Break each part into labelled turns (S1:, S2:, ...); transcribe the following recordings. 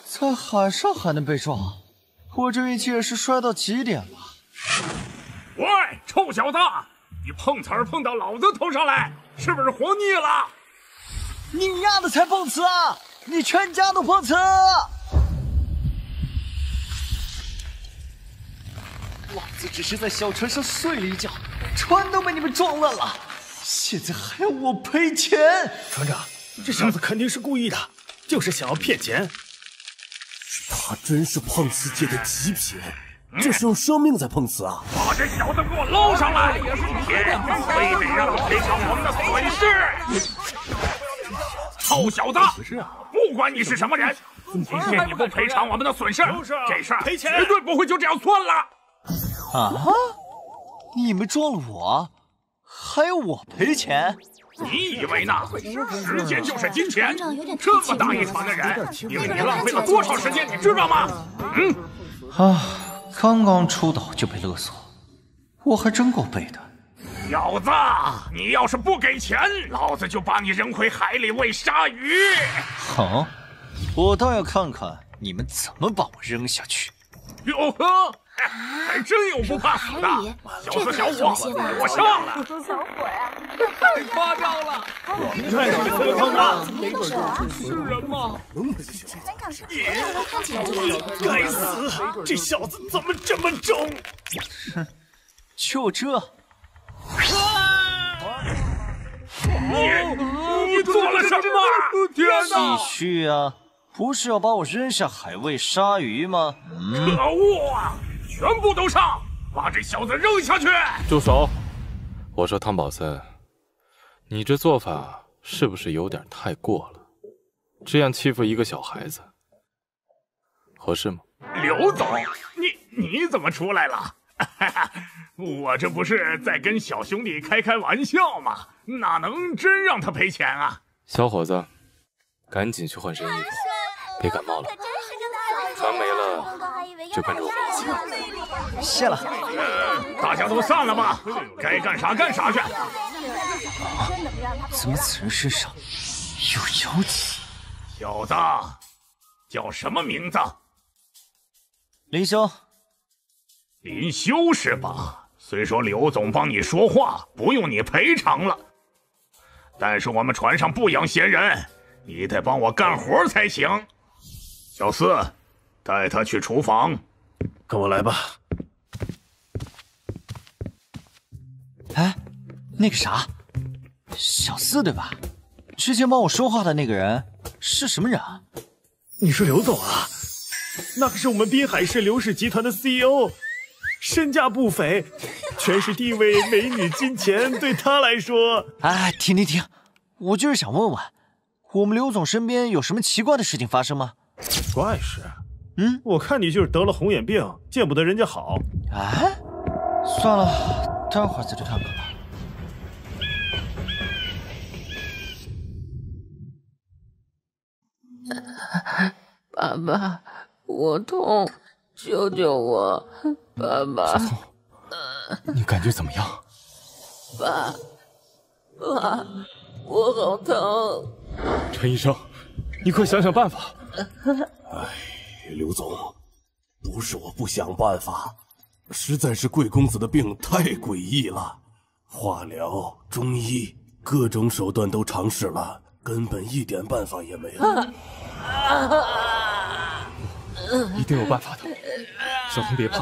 S1: 在海上还能被撞，我这运气也是衰到极点了。
S2: 喂，臭小子，你碰瓷儿碰到老子头上来，是不是活腻了？
S1: 你丫的才碰瓷啊！你全家都碰瓷！老子只是在小船上睡了一觉，船都被你们撞烂了，现在还要我赔钱？
S3: 船长，这小子肯定是故意的，就是想要骗钱。
S4: 他真是碰瓷界的极品，这是用生命在碰瓷啊！
S2: 把这小子给我捞上来！今天非得让他赔偿我们的损失！臭小子，不管你是什么人，今天你不赔偿我们的损失，这事儿绝对不会就这样算了。
S1: 啊！你们撞了我，还要我赔钱？
S2: 你以为呢？时间就是金钱，这么大一船的人，你为你浪费了多少时间，你知道吗？
S1: 刚刚出岛就被勒索，我还真够背的。
S2: 小子，你要是不给钱，老子就把你扔回海里喂鲨鱼。
S1: 好，我倒要看看你们怎么把我扔下去。
S2: 哟呵，还真有不怕死的。小子小伙，给我上来！
S5: 小伙呀，
S2: 太夸张了！
S3: 你看是谁碰的？
S2: 是人吗？
S5: 看起来就
S3: 该死，这小子怎么这么重？
S1: 哼，就这。
S2: 你做了什么？天哪！
S1: 继续啊！不是要把我扔下海喂鲨鱼吗？
S2: 可恶啊！全部都上，把这小子扔下去！
S6: 住手！我说汤宝森，你这做法是不是有点太过了？这样欺负一个小孩子，合适吗？
S2: 刘总，你怎么出来了？我这不是在跟小兄弟开玩笑吗？哪能真让他赔钱啊？
S6: 小伙子，赶紧去换身衣服，别感冒了。船没了，就跟着我们一起吧。
S1: 谢了。
S2: 大家都散了吧，该干啥干啥去。
S1: 怎么此人身上有妖气？
S2: 小子，叫什么名字？
S1: 林修。
S2: 林修是吧？虽说刘总帮你说话，不用你赔偿了，但是我们船上不养闲人，你得帮我干活才行。小四，带他去厨房。
S3: 跟我来吧。
S1: 哎，那个啥，小四对吧？之前帮我说话的那个人是什么人啊？
S3: 你是刘总啊？那可是我们滨海市刘氏集团的 CEO。身价不菲，全是地位、美女、金钱，对他来说……
S1: 哎，停！我就是想问问，我们刘总身边有什么奇怪的事情发生吗？
S3: 怪事？我看你就是得了红眼病，见不得人家好。
S1: 哎，算了，待会儿再去看看吧。
S7: 爸爸，我痛，救救我！爸爸，
S6: 小聪，你感觉怎么样？
S7: 爸，我好疼。
S6: 陈医生，你快想想办法。
S4: 哎，刘总，不是我不想办法，实在是贵公子的病太诡异了，化疗、中医各种手段都尝试了，根本一点办法也没有。
S6: 一定有办法的，小聪别怕，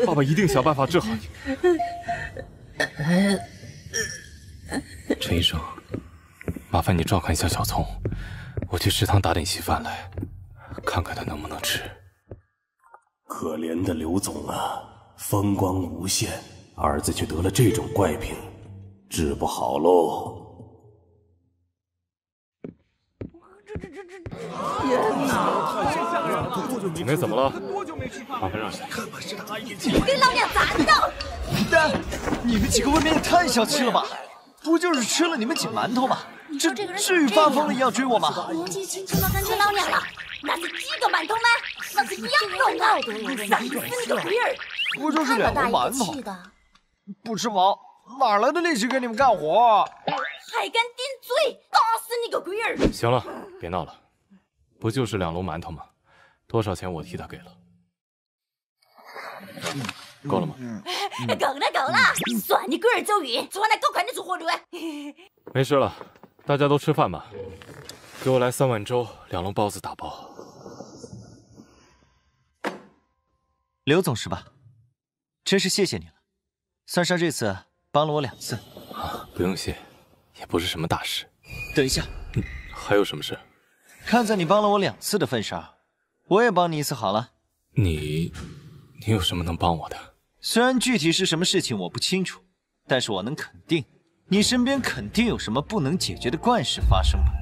S6: 爸爸一定想办法治好你。陈医生，麻烦你照看一下小聪，我去食堂打点稀饭来，看看他能不能吃。
S4: 可怜的刘总啊，风光无限，儿子却得了这种怪病，治不好喽。
S7: 天哪！
S6: 你妹怎么了？麻烦让下。
S5: 给老娘砸倒！
S1: 但你们几个未免也太小气了吧？不就是吃了你们几馒头吗？这至于发疯了一样追我吗？
S5: 年纪轻轻的跟着老娘了，那是几个馒头吗？那是2笼啊！三死你个龟儿！
S1: 不就是2个馒头？不吃饱哪来的力气给你们干活？
S5: 还敢顶嘴，打死你个龟儿！
S6: 行了，别闹了，不就是2笼馒头吗？多少钱我替他给了。够了吗？
S5: 够了，算你贵而走运，从那狗看得出活路。
S6: 没事了，大家都吃饭吧。给我来3碗粥，2笼包子打包。
S1: 刘总是吧？真是谢谢你了，算上这次帮了我2次。
S6: 啊，不用谢，也不是什么大事。
S1: 等一下，
S6: 还有什么事？
S1: 看在你帮了我2次的份上，我也帮你1次好了。
S6: 你有什么能帮我的？
S1: 虽然具体是什么事情我不清楚，但是我能肯定，你身边肯定有什么不能解决的怪事发生吧。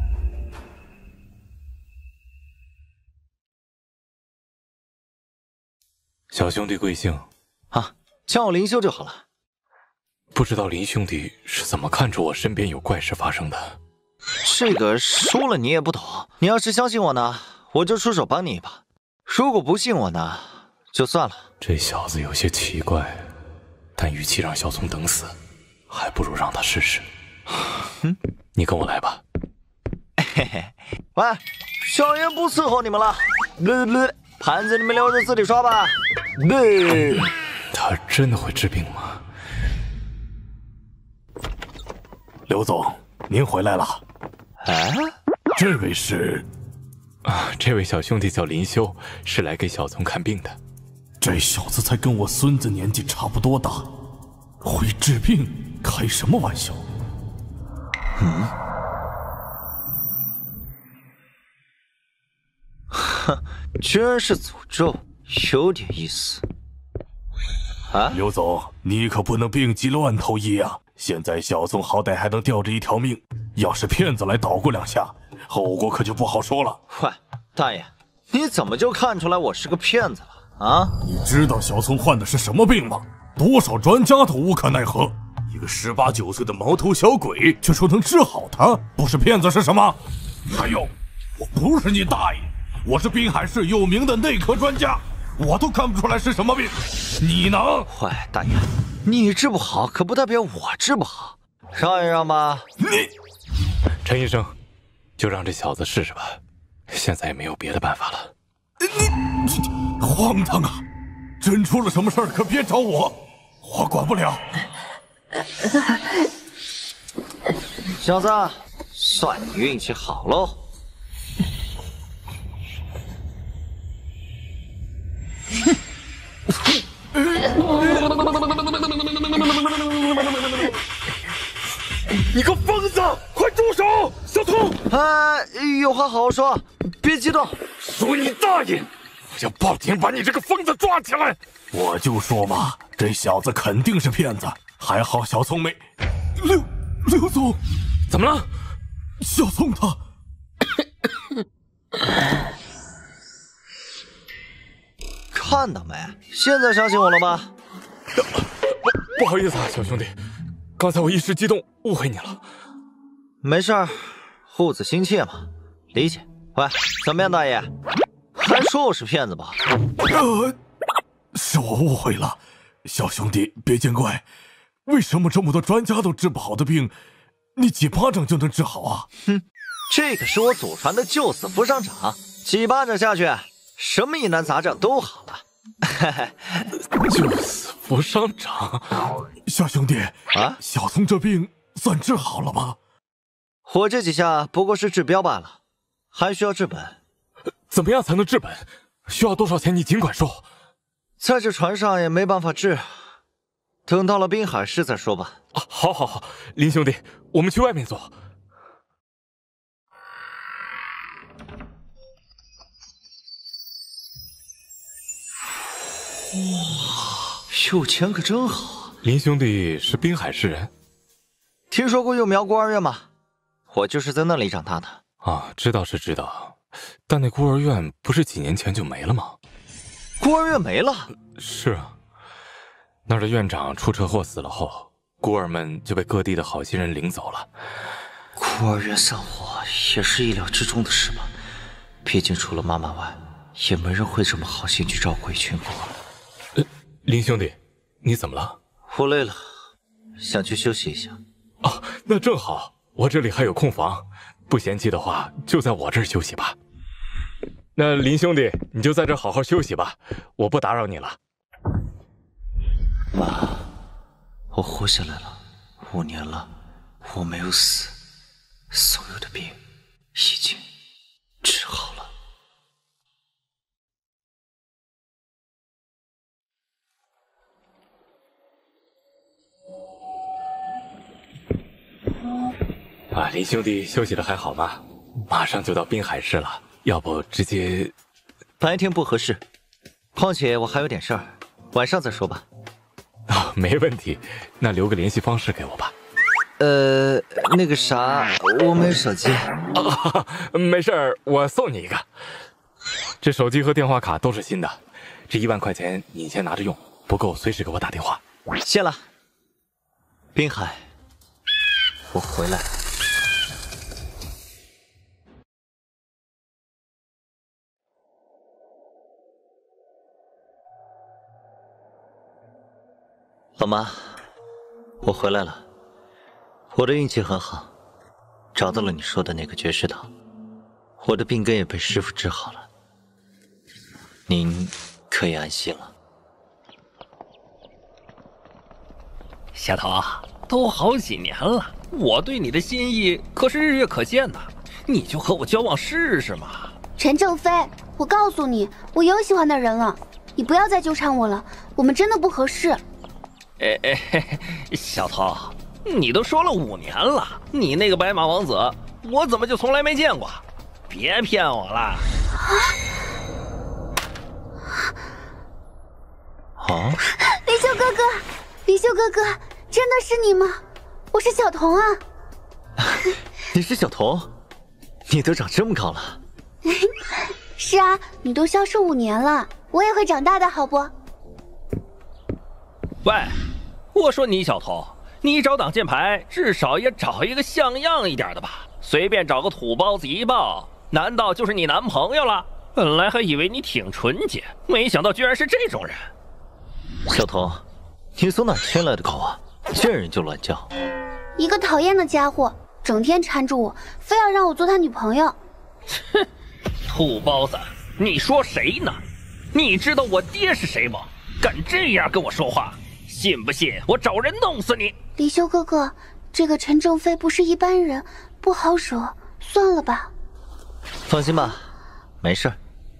S6: 小兄弟贵姓？
S1: 啊，叫我林修就好了。
S6: 不知道林兄弟是怎么看出我身边有怪事发生的？
S1: 这个说了你也不懂。你要是相信我呢，我就出手帮你一把；如果不信我呢，就算了。
S6: 这小子有些奇怪，但与其让小聪等死，还不如让他试试。你跟我来吧。
S1: 嘿嘿，喂，小爷不伺候你们了。盘子你们留着自己刷吧。
S6: 他真的会治病吗？
S4: 刘总，您回来了。
S1: 啊，
S4: 这位是？
S6: 啊，这位小兄弟叫林修，是来给小聪看病的。
S4: 这小子才跟我孙子年纪差不多大，会治病？开什么玩笑？
S1: 哼，居然是诅咒，有点意思。啊，
S4: 刘总，你可不能病急乱投医啊！现在小宋好歹还能吊着一条命，要是骗子来捣鼓2下，后果可就不好说了。
S1: 喂，大爷，你怎么就看出来我是个骗子了啊？
S4: 你知道小宋患的是什么病吗？多少专家都无可奈何，一个18、19岁的毛头小鬼却说能治好他，不是骗子是什么？还有，我不是你大爷，我是滨海市有名的内科专家，我都看不出来是什么病，你能？
S1: 喂，大爷，你治不好可不代表我治不好，让一让吧。
S4: 你，
S6: 陈医生，就让这小子试试吧，现在也没有别的办法了。
S4: 你荒唐啊！真出了什么事儿可别找我，我管不了。
S1: 小子，算你运气好喽。
S4: 你个疯子，快住手！小聪，
S1: 有话好好说，别激动。
S4: 说你大爷！我要报警把你这个疯子抓起来！我就说嘛，这小子肯定是骗子，还好小聪没。刘总，
S6: 怎么了？
S4: 小聪他。
S1: 看到没？现在相信我了吧？
S6: 不好意思啊，小兄弟，刚才我一时激动，误会你了。
S1: 没事儿，护子心切嘛，理解。喂，怎么样，大爷？还说我是骗子吧？
S4: 是我误会了，小兄弟别见怪。为什么这么多专家都治不好的病，你几巴掌就能治好啊？
S1: 哼，这个是我祖传的救死扶伤掌，几巴掌下去，什么疑难杂症都好了。
S6: 救死扶伤掌，
S4: 小兄弟
S1: 啊，
S4: 小聪这病算治好了吗？
S1: 我这几下不过是治标罢了，还需要治本。
S6: 怎么样才能治本？需要多少钱你尽管说。
S1: 在这船上也没办法治，等到了滨海市再说吧。
S6: 啊，好，林兄弟，我们去外面坐。
S1: 哇，有钱可真好。
S6: 林兄弟是滨海市人？
S1: 听说过幼苗孤儿院吗？我就是在那里长大的。
S6: 啊，知道是知道，但那孤儿院不是几年前就没了吗？
S1: 孤儿院没了？
S6: 是啊，那儿的院长出车祸死了后，孤儿们就被各地的好心人领走了。
S1: 孤儿院散伙也是意料之中的事吧？毕竟除了妈妈外，也没人会这么好心去照顾一群孤儿。
S6: 林兄弟，你怎么了？
S1: 我累了，想去休息一下。
S6: 哦，那正好，我这里还有空房，不嫌弃的话，就在我这儿休息吧。那林兄弟，你就在这好好休息吧，我不打扰你了。
S1: 妈，我活下来了5年了，我没有死，所有的病已经治好了。
S6: 林兄弟休息的还好吗？马上就到滨海市了，要不直接……
S1: 白天不合适，况且我还有点事儿，晚上再说吧。
S6: 没问题，那留个联系方式给我吧。
S1: 那个啥，我没有手机。
S6: 没事儿，我送你一个。这手机和电话卡都是新的，这1万块钱你先拿着用，不够随时给我打电话。
S1: 谢了。滨海，我回来。老妈，我回来了。我的运气很好，找到了你说的那个绝世岛，我的病根也被师傅治好了，您可以安心了。
S8: 小头，都好几年了，我对你的心意可是日月可见呐，你就和我交往试试嘛。
S9: 陈正飞，我告诉你，我有喜欢的人了，你不要再纠缠我了，我们真的不合适。
S8: 小头，你都说了5年了，你那个白马王子，我怎么就从来没见过？别骗我了！
S1: 啊！
S9: 离修哥哥，离修哥哥，真的是你吗？我是小童啊。
S1: 你是小童？你都长这么高了？
S9: 是啊，你都消失5年了，我也会长大的，好不？
S8: 喂，我说你小头，你找挡箭牌至少也找一个像样一点的吧，随便找个土包子一抱，难道就是你男朋友了？本来还以为你挺纯洁，没想到居然是这种人。
S1: 小童，你从哪牵来的狗啊？见人就乱叫。
S9: 一个讨厌的家伙，整天缠住我，非要让我做他女朋友。
S8: 哼，土包子，你说谁呢？你知道我爹是谁吗？敢这样跟我说话，信不信我找人弄死你？
S9: 离修哥哥，这个陈正飞不是一般人，不好惹，算了吧。
S1: 放心吧，没事。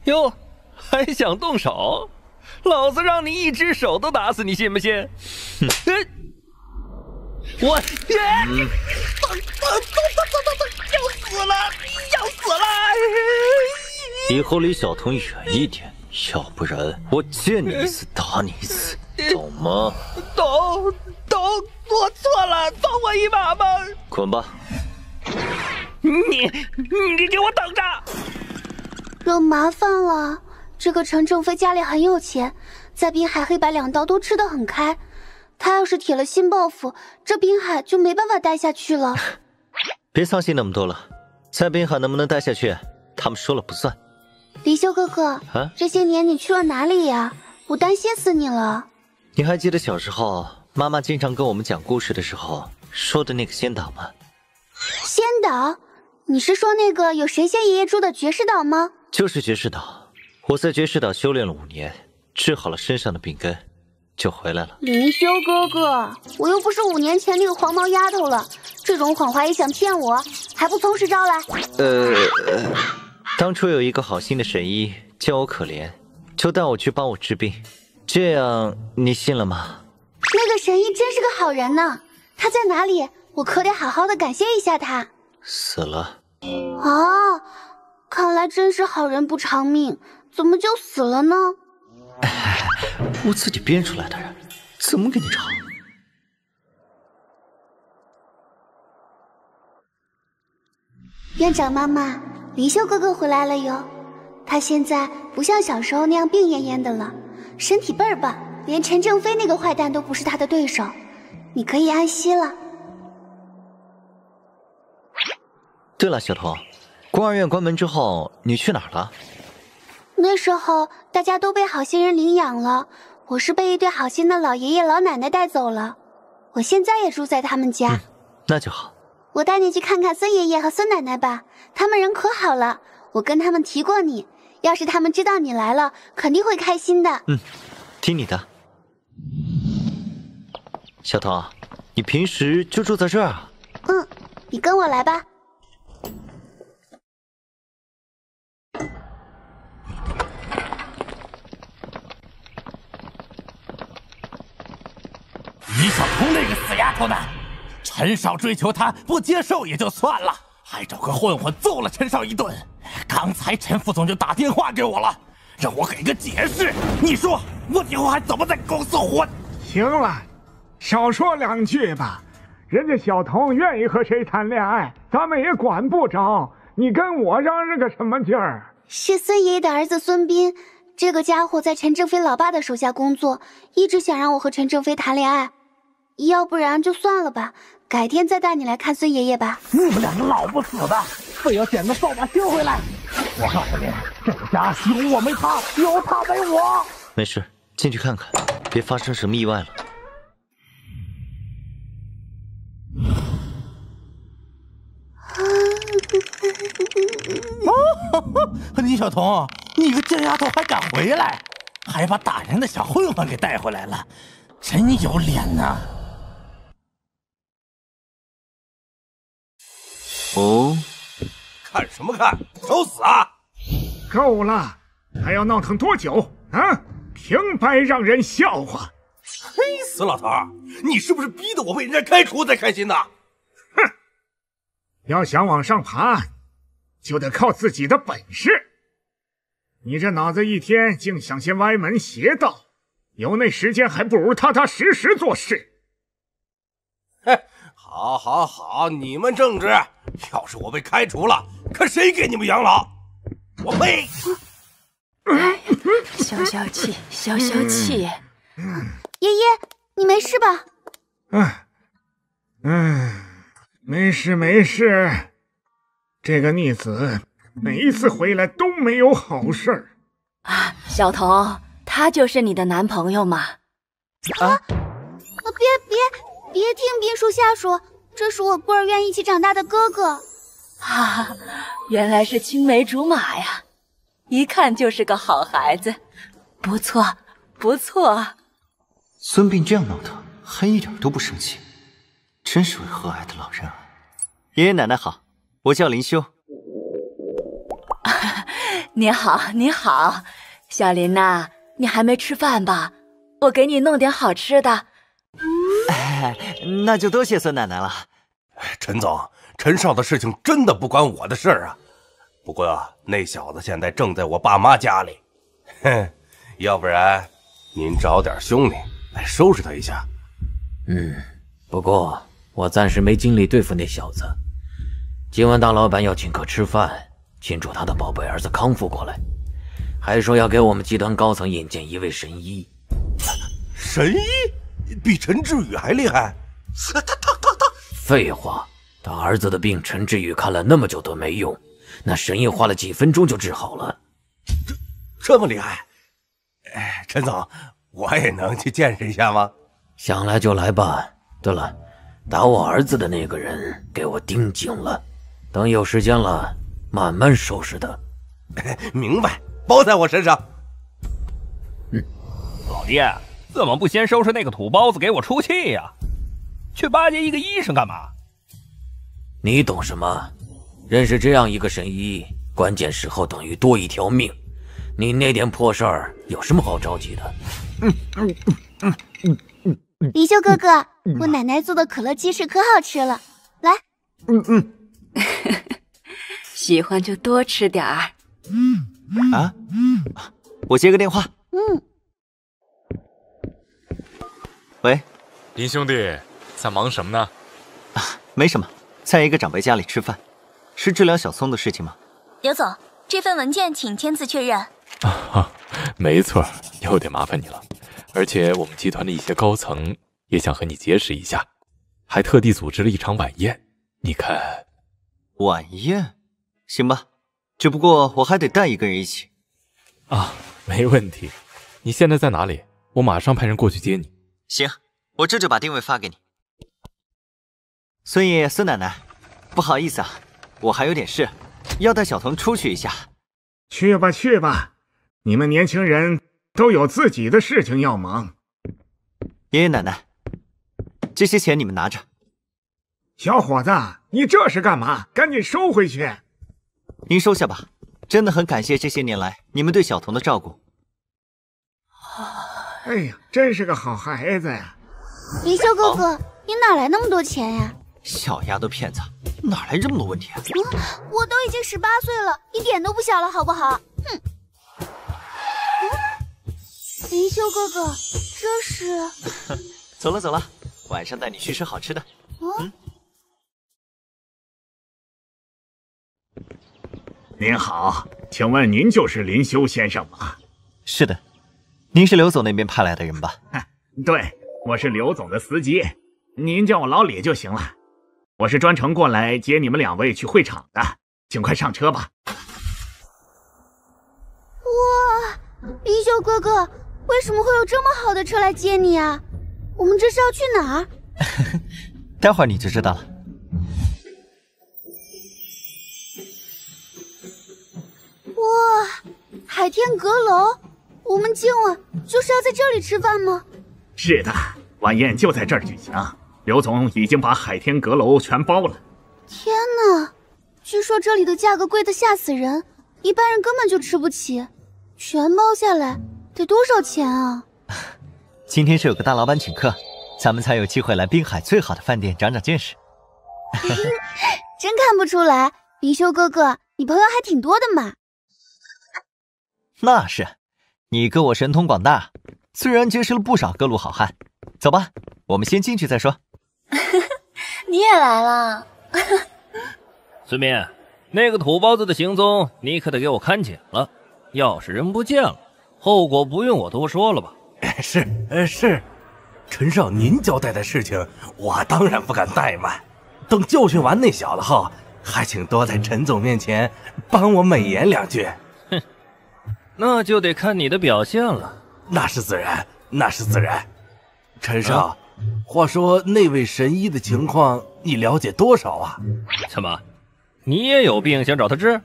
S8: 哟，还想动手？老子让你一只手都打死你，信不信？我，要死了，要死了！
S1: 以后离小童远一点，要不然我见你一次打你一次，懂吗？
S8: 懂，我错了，放我一马吧！
S1: 滚吧！
S8: 你给我等着！
S9: 惹麻烦了。这个陈正飞家里很有钱，在滨海黑白两道都吃得很开。他要是铁了心报复，这滨海就没办法待下去了。
S1: 别操心那么多了，在滨海能不能待下去，他们说了不算。
S9: 离修哥哥，这些年你去了哪里呀？我担心死你了。
S1: 你还记得小时候妈妈经常跟我们讲故事的时候说的那个仙岛吗？
S9: 仙岛？你是说那个有神仙爷爷住的绝世岛吗？
S1: 就是绝世岛。我在绝世岛修炼了5年，治好了身上的病根，就回来了。
S9: 林修哥哥，我又不是5年前那个黄毛丫头了，这种谎话也想骗我，还不从实招来？
S1: 当初有一个好心的神医见我可怜，就带我去帮我治病，这样你信了吗？
S9: 那个神医真是个好人呢，他在哪里？我可得好好的感谢一下他。
S1: 死了。
S9: 哦，看来真是好人不长命，怎么就死了呢？
S1: 我自己编出来的人，怎么给你查？
S9: 院长妈妈，离修哥哥回来了哟。他现在不像小时候那样病恹恹的了，身体倍儿棒，连陈正飞那个坏蛋都不是他的对手。你可以安息了。
S1: 对了，小童，孤儿院关门之后，你去哪儿了？
S9: 那时候大家都被好心人领养了，我是被一对好心的老爷爷老奶奶带走了。我现在也住在他们家。
S1: 那就好。
S9: 我带你去看看孙爷爷和孙奶奶吧，他们人可好了。我跟他们提过你，要是他们知道你来了，肯定会开心的。
S1: 听你的。小童，你平时就住在这儿啊？
S9: 你跟我来吧。
S4: 李小彤那个死丫头呢？陈少追求她不接受也就算了，还找个混混揍了陈少一顿。刚才陈副总就打电话给我了，让我给个解释。你说我以后还怎么在公司混？
S10: 行了，少说两句吧。人家小童愿意和谁谈恋爱，咱们也管不着。你跟我嚷嚷个什么劲儿？
S9: 是孙爷爷的儿子孙斌，这个家伙在陈正飞老爸的手下工作，一直想让我和陈正飞谈恋爱。要不然就算了吧，改天再带你来看孙爷爷吧。
S4: 你们两个老不死的，非要捡个扫把星回来！我告诉你，这个家有我没他，有他没我。
S1: 没事，进去看看，别发生什么意外了。
S4: 李小彤，你个贱丫头还敢回来，还把打人的小混混给带回来了，真有脸呐！
S1: 哦，
S4: 看什么看？找死啊！
S10: 够了，还要闹腾多久啊？平白让人笑话！
S4: 嘿，死老头，你是不是逼得我被人家开除才开心的？
S10: 哼，要想往上爬，就得靠自己的本事。你这脑子一天净想些歪门邪道，有那时间还不如踏踏实实做事。
S4: 嘿，好，好，好，你们正直。要是我被开除了，可谁给你们养老？我呸！
S7: 消消气，消消气。
S9: 爷爷，你没事吧？
S10: 没事没事。这个逆子每一次回来都没有好事儿。
S5: 小童，他就是你的男朋友嘛？
S9: 别听兵叔瞎说，这是我孤儿院一起长大的哥哥。
S5: 原来是青梅竹马呀，一看就是个好孩子，不错不错。
S1: 孙膑这样闹腾，还一点都不生气，真是位和蔼的老人啊！爷爷奶奶好，我叫林修。
S5: 你好，你好，小林呐，你还没吃饭吧？我给你弄点好吃的。
S1: 那就多谢孙奶奶了。
S4: 陈总，陈少的事情真的不关我的事儿啊。不过那小子现在正在我爸妈家里，要不然您找点兄弟来收拾他一下。
S11: 不过我暂时没精力对付那小子。今晚大老板要请客吃饭，庆祝他的宝贝儿子康复过来，还说要给我们集团高层引荐一位神医。
S4: 神医？比陈志宇还厉害？他
S11: 废话，他儿子的病陈志宇看了那么久都没用，那神医花了几分钟就治好了。
S4: 这么厉害？陈总，我也能去见识一下吗？
S11: 想来就来吧。对了，打我儿子的那个人给我盯紧了，等有时间了慢慢收拾他。
S4: 明白，包在我身上。
S8: 老爹，怎么不先收拾那个土包子给我出气呀？去巴结一个医生干嘛？
S11: 你懂什么？认识这样一个神医，关键时候等于多一条命。你那点破事儿有什么好着急的？
S9: 李修哥哥，我奶奶做的可乐鸡翅可好吃了，来。
S5: 喜欢就多吃点儿。
S1: 我接个电话。喂，
S6: 林兄弟，在忙什么呢？
S1: 没什么，在一个长辈家里吃饭。是治疗小松的事情吗？
S5: 刘总，这份文件请签字确认。
S6: 没错，有点麻烦你了。而且我们集团的一些高层也想和你结识一下，还特地组织了一场晚宴。你看，
S1: 晚宴？行吧，只不过我还得带一个人一起。
S6: 没问题。你现在在哪里？我马上派人过去接你。
S1: 行，我这就把定位发给你。孙爷爷、孙奶奶，不好意思啊，我还有点事，要带小童出去一下。
S10: 去吧去吧，你们年轻人都有自己的事情要忙。
S1: 爷爷奶奶，这些钱你们拿着。
S10: 小伙子，你这是干嘛？赶紧收回去。
S1: 您收下吧，真的很感谢这些年来你们对小童的照顾。
S10: 哎呀，真是个好孩子呀！
S9: 林修哥哥，你哪来那么多钱呀？
S1: 小丫头片子，哪来这么多问题啊？
S9: 我都已经18岁了，一点都不小了，好不好？哼！林修哥哥，这是……
S1: 走了走了，晚上带你去吃好吃的。
S2: 您好，请问您就是林修先生吗？
S1: 是的，您是刘总那边派来的人吧？
S2: 对，我是刘总的司机，您叫我老李就行了。我是专程过来接你们2位去会场的，请快上车吧。
S9: 哇，林修哥哥，为什么会有这么好的车来接你啊？我们这是要去哪儿？
S1: 待会儿你就知道了。
S9: 哇，海天阁楼，我们今晚就是要在这里吃饭吗？
S2: 是的，晚宴就在这儿举行。刘总已经把海天阁楼全包了。
S9: 天哪，据说这里的价格贵得吓死人，一般人根本就吃不起，全包下来得多少钱啊？
S1: 今天是有个大老板请客，咱们才有机会来滨海最好的饭店长长见识。
S9: 真看不出来，林修哥哥，你朋友还挺多的嘛。
S1: 那是，你哥我神通广大，自然结识了不少各路好汉。走吧，我们先进去再说。
S5: 你也来了。
S8: 孙膑，那个土包子的行踪你可得给我看紧了，要是人不见了，后果不用我多说了吧？
S4: 是，陈少您交代的事情，我当然不敢怠慢。等教训完那小子后，还请多在陈总面前帮我美言2句。
S8: 哼，那就得看你的表现了。
S4: 那是自然。陈少，话说那位神医的情况你了解多少啊？
S8: 怎么，你也有病想找他治？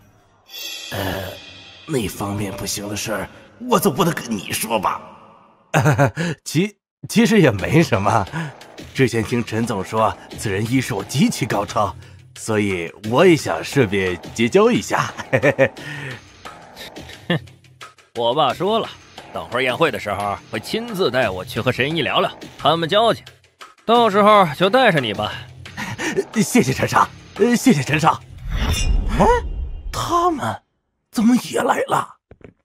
S4: 那方面不行的事儿，我总不能跟你说吧？其实也没什么。之前听陈总说，此人医术极其高超，所以我也想顺便结交一下。
S8: 哼，我爸说了，等会儿宴会的时候会亲自带我去和神医聊聊他们交情，到时候就带上你吧。
S4: 谢谢陈少，谢谢陈少。他们怎么也来了？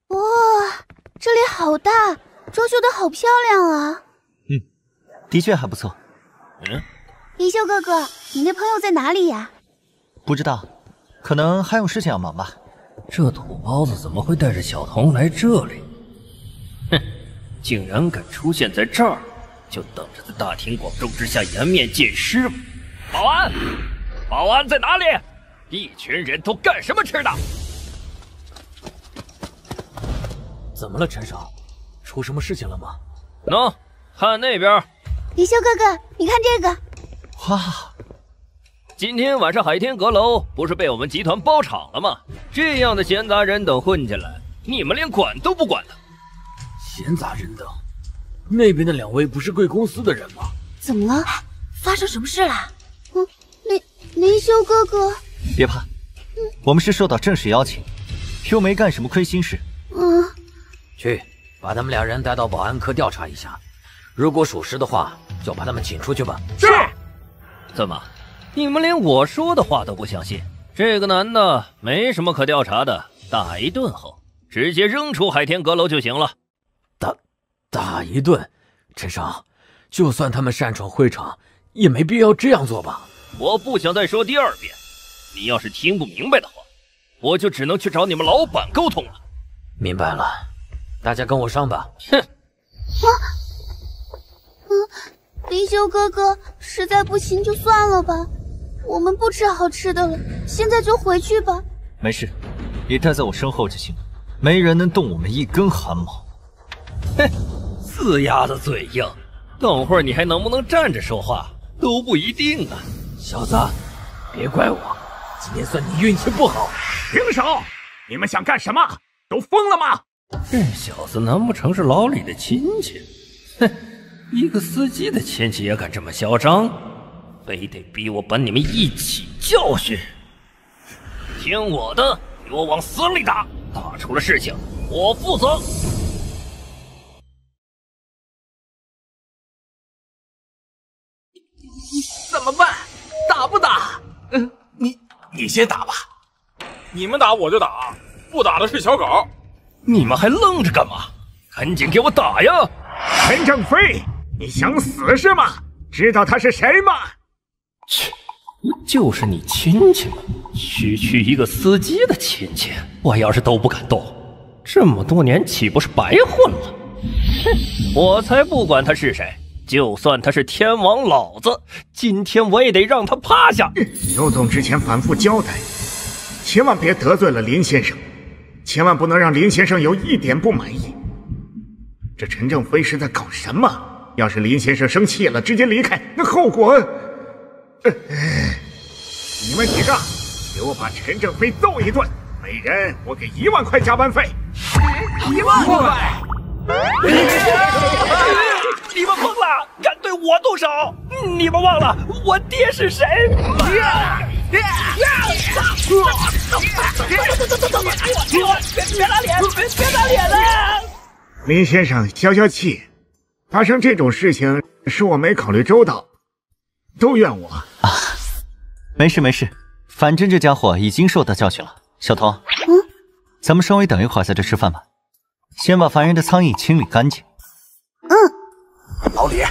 S9: 哇，这里好大，装修的好漂亮啊！
S1: 的确还不错。
S9: 林修哥哥，你那朋友在哪里呀？
S1: 不知道，可能还有事情要忙吧。
S8: 这土包子怎么会带着小童来这里？哼，竟然敢出现在这儿，就等着在大庭广众之下颜面见师吧！保安，保安在哪里？一群人都干什么吃的？
S11: 怎么了，陈少？出什么事情了吗？
S8: 喏，看那边。
S9: 林修哥哥，你看这个。
S1: 哇！
S8: 今天晚上海天阁楼不是被我们集团包场了吗？这样的闲杂人等混进来，你们连管都不管的。
S11: 闲杂人等？那边的2位不是贵公司的人吗？
S9: 怎么了？
S5: 发生什么事了？
S9: 林修哥哥，
S1: 别怕，我们是受到正式邀请，又没干什么亏心事。
S11: 去把他们2人带到保安科调查一下，如果属实的话，就把他们请出去吧。
S8: 是。怎么，你们连我说的话都不相信？这个男的没什么可调查的，打一顿后直接扔出海天阁楼就行了。
S11: 打一顿？陈少，就算他们擅闯会场，也没必要这样做吧？
S8: 我不想再说第2遍，你要是听不明白的话，我就只能去找你们老板沟通了。
S11: 明白了，大家跟我上吧。
S8: 哼。
S9: 林修哥哥，实在不行就算了吧，我们不吃好吃的了，现在就回去吧。
S1: 没事，你待在我身后就行，没人能动我们一根汗毛。
S8: 哼，死鸭子嘴硬，等会儿你还能不能站着说话都不一定啊。
S11: 小子，别怪我，今天算你运气不好。
S2: 停手！你们想干什么？都疯了吗？
S8: 这小子难不成是老李的亲戚？哼，一个司机的亲戚也敢这么嚣张，非得逼我把你们一起教训。听我的，给我往死里打！打出了事情，我负责。
S12: 怎么办？打不打？你先打吧。
S6: 你们打我就打，不打的是小狗。
S8: 你们还愣着干嘛？赶紧给我打呀！
S10: 陈正飞，你想死是吗？知道他是谁吗？
S8: 切，就是你亲戚吗？区一个司机的亲戚，我要是都不敢动，这么多年岂不是白混了？哼，我才不管他是谁，就算他是天王老子，今天我也得让他趴下。
S10: 刘总之前反复交代，千万别得罪了林先生，千万不能让林先生有一点不满意。这陈正飞是在搞什么？要是林先生生气了，直接离开，那后果……你们几个给我把陈正飞揍一顿，每人我给1万块加班费。
S12: 1万块！
S8: 你们疯了，敢对我动手？你们忘了我爹是谁吗？别打脸！别打脸了！
S10: 林先生，消消气。发生这种事情是我没考虑周到，都怨我
S1: 啊。没事没事，反正这家伙已经受到教训了。小童，咱们稍微等一会儿在这吃饭吧，先把烦人的苍蝇清理干净。
S12: 老李，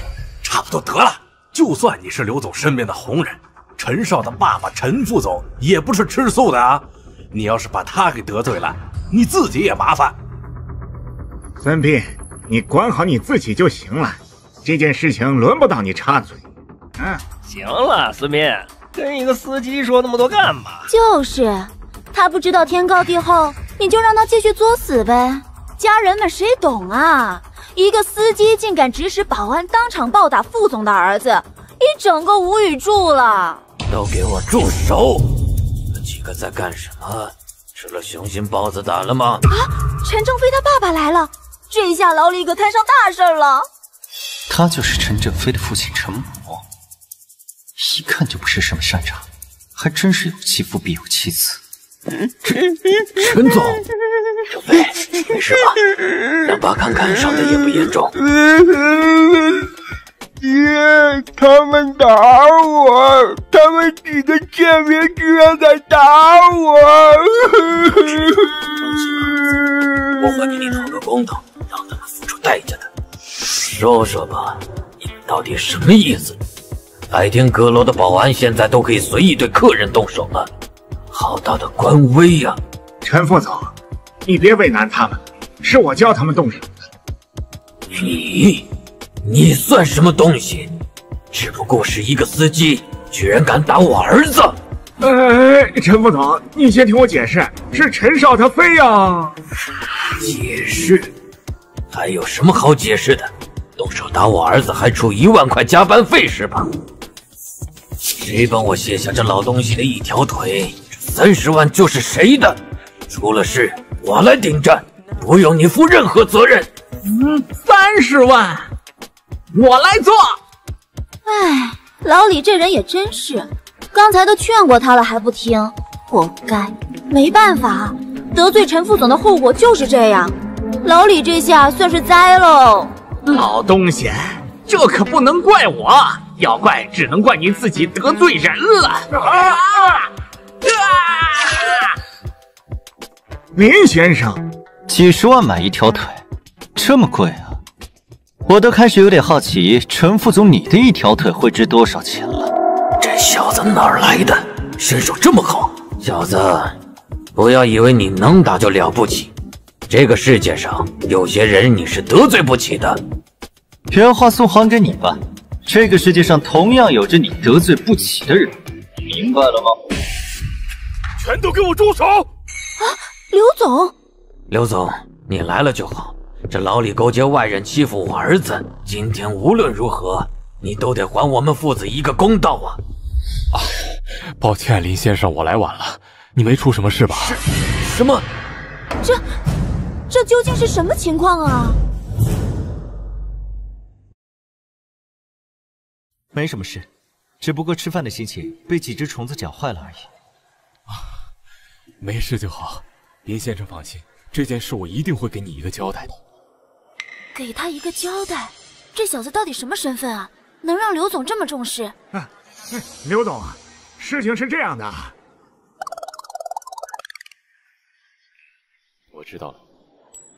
S12: 差不多得了。就算你是刘总身边的红人，陈少的爸爸陈副总也不是吃素的啊！你要是把他给得罪了，你自己也麻烦。
S10: 孙膑，你管好你自己就行了，这件事情轮不到你插嘴。
S8: 行了，孙膑，跟一个司机说那么多干嘛？
S9: 就是他不知道天高地厚，你就让他继续作死呗。家人们谁懂啊？一个司机竟敢指使保安当场暴打副总的儿子，一整个无语住了。
S11: 都给我住手！你们几个在干什么？吃了雄心豹子胆了吗？
S9: 啊！陈正飞他爸爸来了，这下老李可摊上大事了。
S1: 他就是陈正飞的父亲陈某，一看就不是什么善茬，还真是有其父必有其子。
S11: 陈总，正飞，没事吧？让爸看看伤的严不严重。
S13: 爹，他们打我，他们几个见面居然在打我！
S11: 我会给你讨个公道，让他们付出代价的。说说吧，你们到底什么意思？白天阁楼的保安现在都可以随意对客人动手了，好大的官威呀！
S10: 陈副总，你别为难他们，是我教他们动手的。
S11: 你算什么东西？只不过是一个司机，居然敢打我儿子！
S10: 陈副总，你先听我解释，是陈少他非要……
S11: 解释？还有什么好解释的？动手打我儿子还出1万块加班费是吧？谁帮我卸下这老东西的一条腿，这30万就是谁的。出了事我来顶着，不用你负任何责任。
S12: 30万，我来做。
S9: 唉，老李这人也真是，刚才都劝过他了还不听，活该。没办法，得罪陈副总的后果就是这样。老李这下算是栽喽。
S12: 老东西，这可不能怪我，要怪只能怪你自己得罪人了。
S10: 林先生，
S1: 几十万买一条腿，这么贵啊！我都开始有点好奇，陈副总，你的一条腿会值多少钱了？
S11: 这小子哪儿来的？身手这么好？小子，不要以为你能打就了不起，这个世界上有些人你是得罪不起的。
S1: 原话送还给你吧，这个世界上同样有着你得罪不起的人，明白了吗？
S6: 全都给我住手！
S9: 刘总，
S11: 刘总，你来了就好。这老李勾结外人欺负我儿子，今天无论如何，你都得还我们父子一个公道啊！
S6: 抱歉，林先生，我来晚了，你没出什么事吧？
S11: 什么？
S14: 这究竟是什么情况啊？
S1: 没什么事，只不过吃饭的心情被几只虫子搅坏了而已。
S6: 没事就好，林先生放心，这件事我一定会给你一个交代的。
S14: 给他一个交代？这小子到底什么身份啊？能让刘总这么重视？
S10: 刘总，事情是这样的。
S6: 我知道了，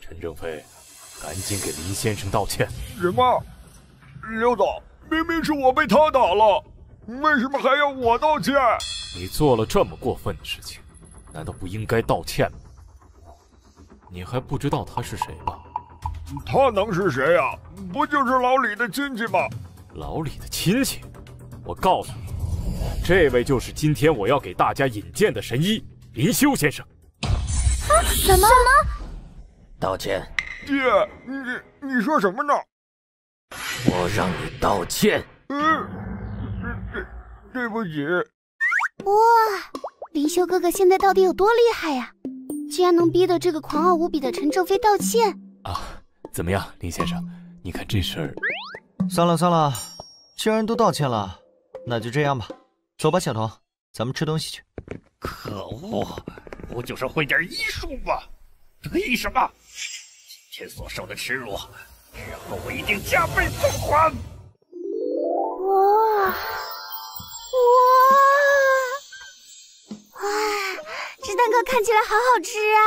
S6: 陈正飞，赶紧给林先生道歉。
S13: 什么？刘总，明明是我被他打了，为什么还要我道歉？
S6: 你做了这么过分的事情，难道不应该道歉吗？你还不知道他是谁吧？
S13: 他能是谁啊？不就是老李的亲戚吗？
S6: 老李的亲戚？我告诉你，这位就是今天我要给大家引荐的神医林修先生。
S14: 什么？
S11: 道歉？
S13: 爹，你说什么呢？
S11: 我让你道歉。
S13: 对不起。
S9: 哇，林修哥哥现在到底有多厉害呀？竟然能逼得这个狂傲无比的陈正飞道歉
S6: 啊！怎么样，林先生？你看这事儿……
S1: 算了，既然都道歉了，那就这样吧。走吧，小童，咱们吃东西去。
S2: 可恶，不就是会点医术吗？为什么？今天所受的耻辱，日后我一定加倍奉还。
S9: 哇！这蛋糕看起来好好吃啊！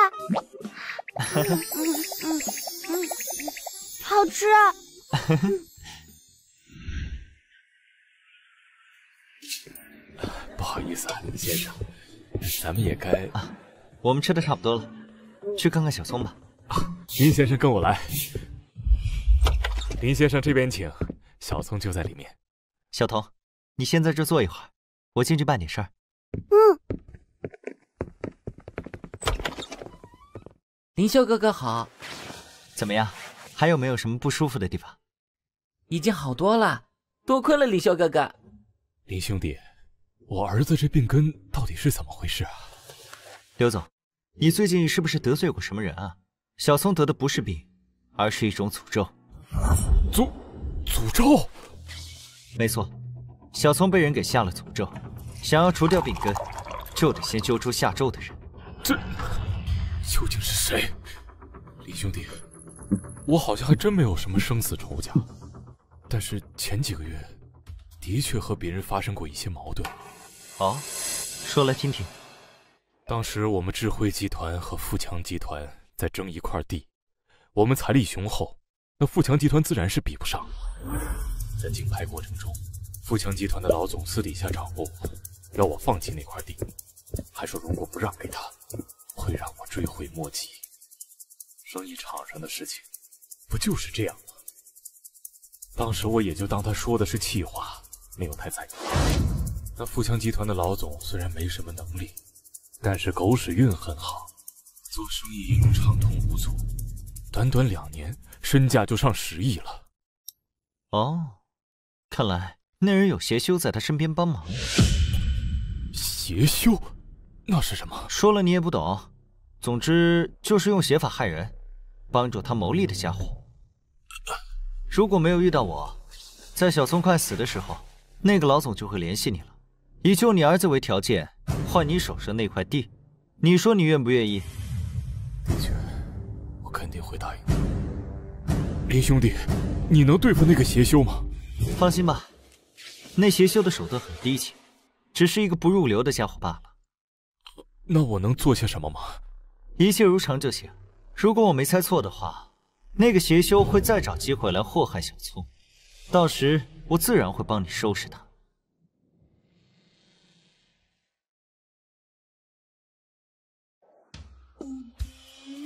S9: 好吃啊！
S6: 不好意思啊，林先生，咱们也该……
S1: 我们吃的差不多了，去看看小松吧。
S6: 林先生跟我来。林先生这边请，小松就在里面。
S1: 小童，你先在这坐一会儿，我进去办点事儿。
S15: 林修哥哥好。
S1: 怎么样？还有没有什么不舒服的地方？
S15: 已经好多了，多亏了林修哥哥。
S6: 林兄弟，我儿子这病根到底是怎么回事啊？
S1: 刘总，你最近是不是得罪过什么人啊？小松得的不是病，而是一种诅咒。
S6: 诅咒？
S1: 没错，小松被人给下了诅咒，想要除掉病根，就得先揪出下咒的人。
S6: 这究竟是谁？林兄弟，我好像还真没有什么生死仇家，但是前几个月的确和别人发生过一些矛盾。
S1: 哦，说来听听。
S6: 当时我们智慧集团和富强集团在争一块地，我们财力雄厚，那富强集团自然是比不上。在竞拍过程中，富强集团的老总私底下找过我，要我放弃那块地，还说如果不让给他，会让我追悔莫及。生意场上的事情，不就是这样吗？当时我也就当他说的是气话，没有太在意。那富强集团的老总虽然没什么能力，但是狗屎运很好，做生意畅通无阻，短短2年，身价就上10亿了。
S1: 哦，看来那人有邪修在他身边帮忙。
S6: 邪修？那是什么？
S1: 说了你也不懂。总之就是用邪法害人，帮助他谋利的家伙。如果没有遇到我，在小松快死的时候，那个老总就会联系你了，以救你儿子为条件，换你手上那块地。你说你愿不愿意？
S6: 的确，我肯定会答应的。林兄弟，你能对付那个邪修吗？
S1: 放心吧，那邪修的手段很低级，只是一个不入流的家伙罢了。
S6: 那我能做些什么吗？
S1: 一切如常就行。如果我没猜错的话，那个邪修会再找机会来祸害小聪，到时我自然会帮你收拾他。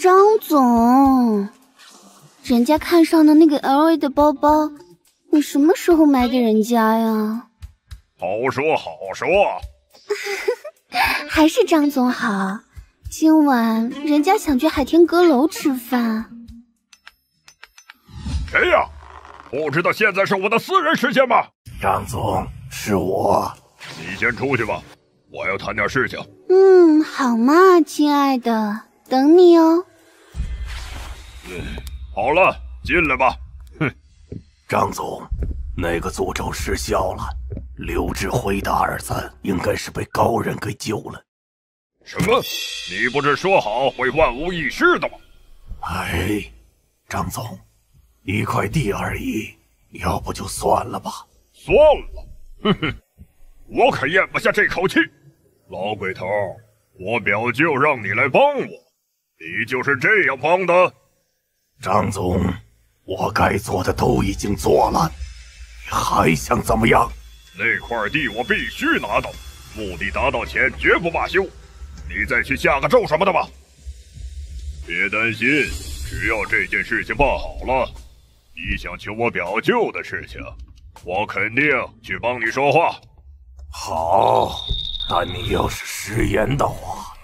S9: 张总，人家看上的那个 LV 的包包，你什么时候买给人家呀？
S2: 好说好说。
S9: 还是张总好，今晚人家想去海天阁楼吃饭。
S2: 谁呀？不知道现在是我的私人时间吗？
S4: 张总，是我。
S2: 你先出去吧，我要谈点事情。
S9: 好嘛，亲爱的，等你哦。
S16: 好了，进来吧。
S4: 哼，张总，那个诅咒失效了，刘志辉的儿子应该是被高人给救了。
S16: 什么？你不是说好会万无一失的吗？
S4: 哎，张总，一块地而已，要不就算了吧。
S16: 算了，哼哼，我可咽不下这口气。老鬼头，我表舅让你来帮我，你就是这样帮的？
S4: 张总，我该做的都已经做了，你还想怎么样？
S16: 那块地我必须拿到，目的达到前绝不罢休。你再去下个咒什么的吧。别担心，只要这件事情办好了，你想求我表舅的事情，我肯定去帮你说话。
S4: 好，但你要是食言的话，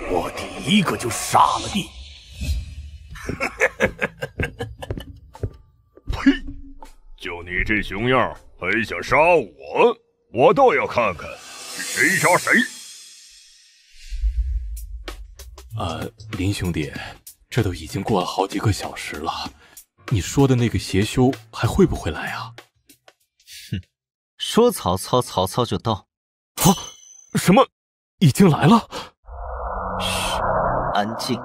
S4: 我第一个就杀了你。
S16: 呸！就你这熊样，还想杀我？我倒要看看是谁杀谁。
S6: 林兄弟，这都已经过了好几个小时了，你说的那个邪修还会不会来啊？
S1: 哼，说曹操，曹操就到。
S6: 啊？什么？已经来了？
S1: 嘘，安静。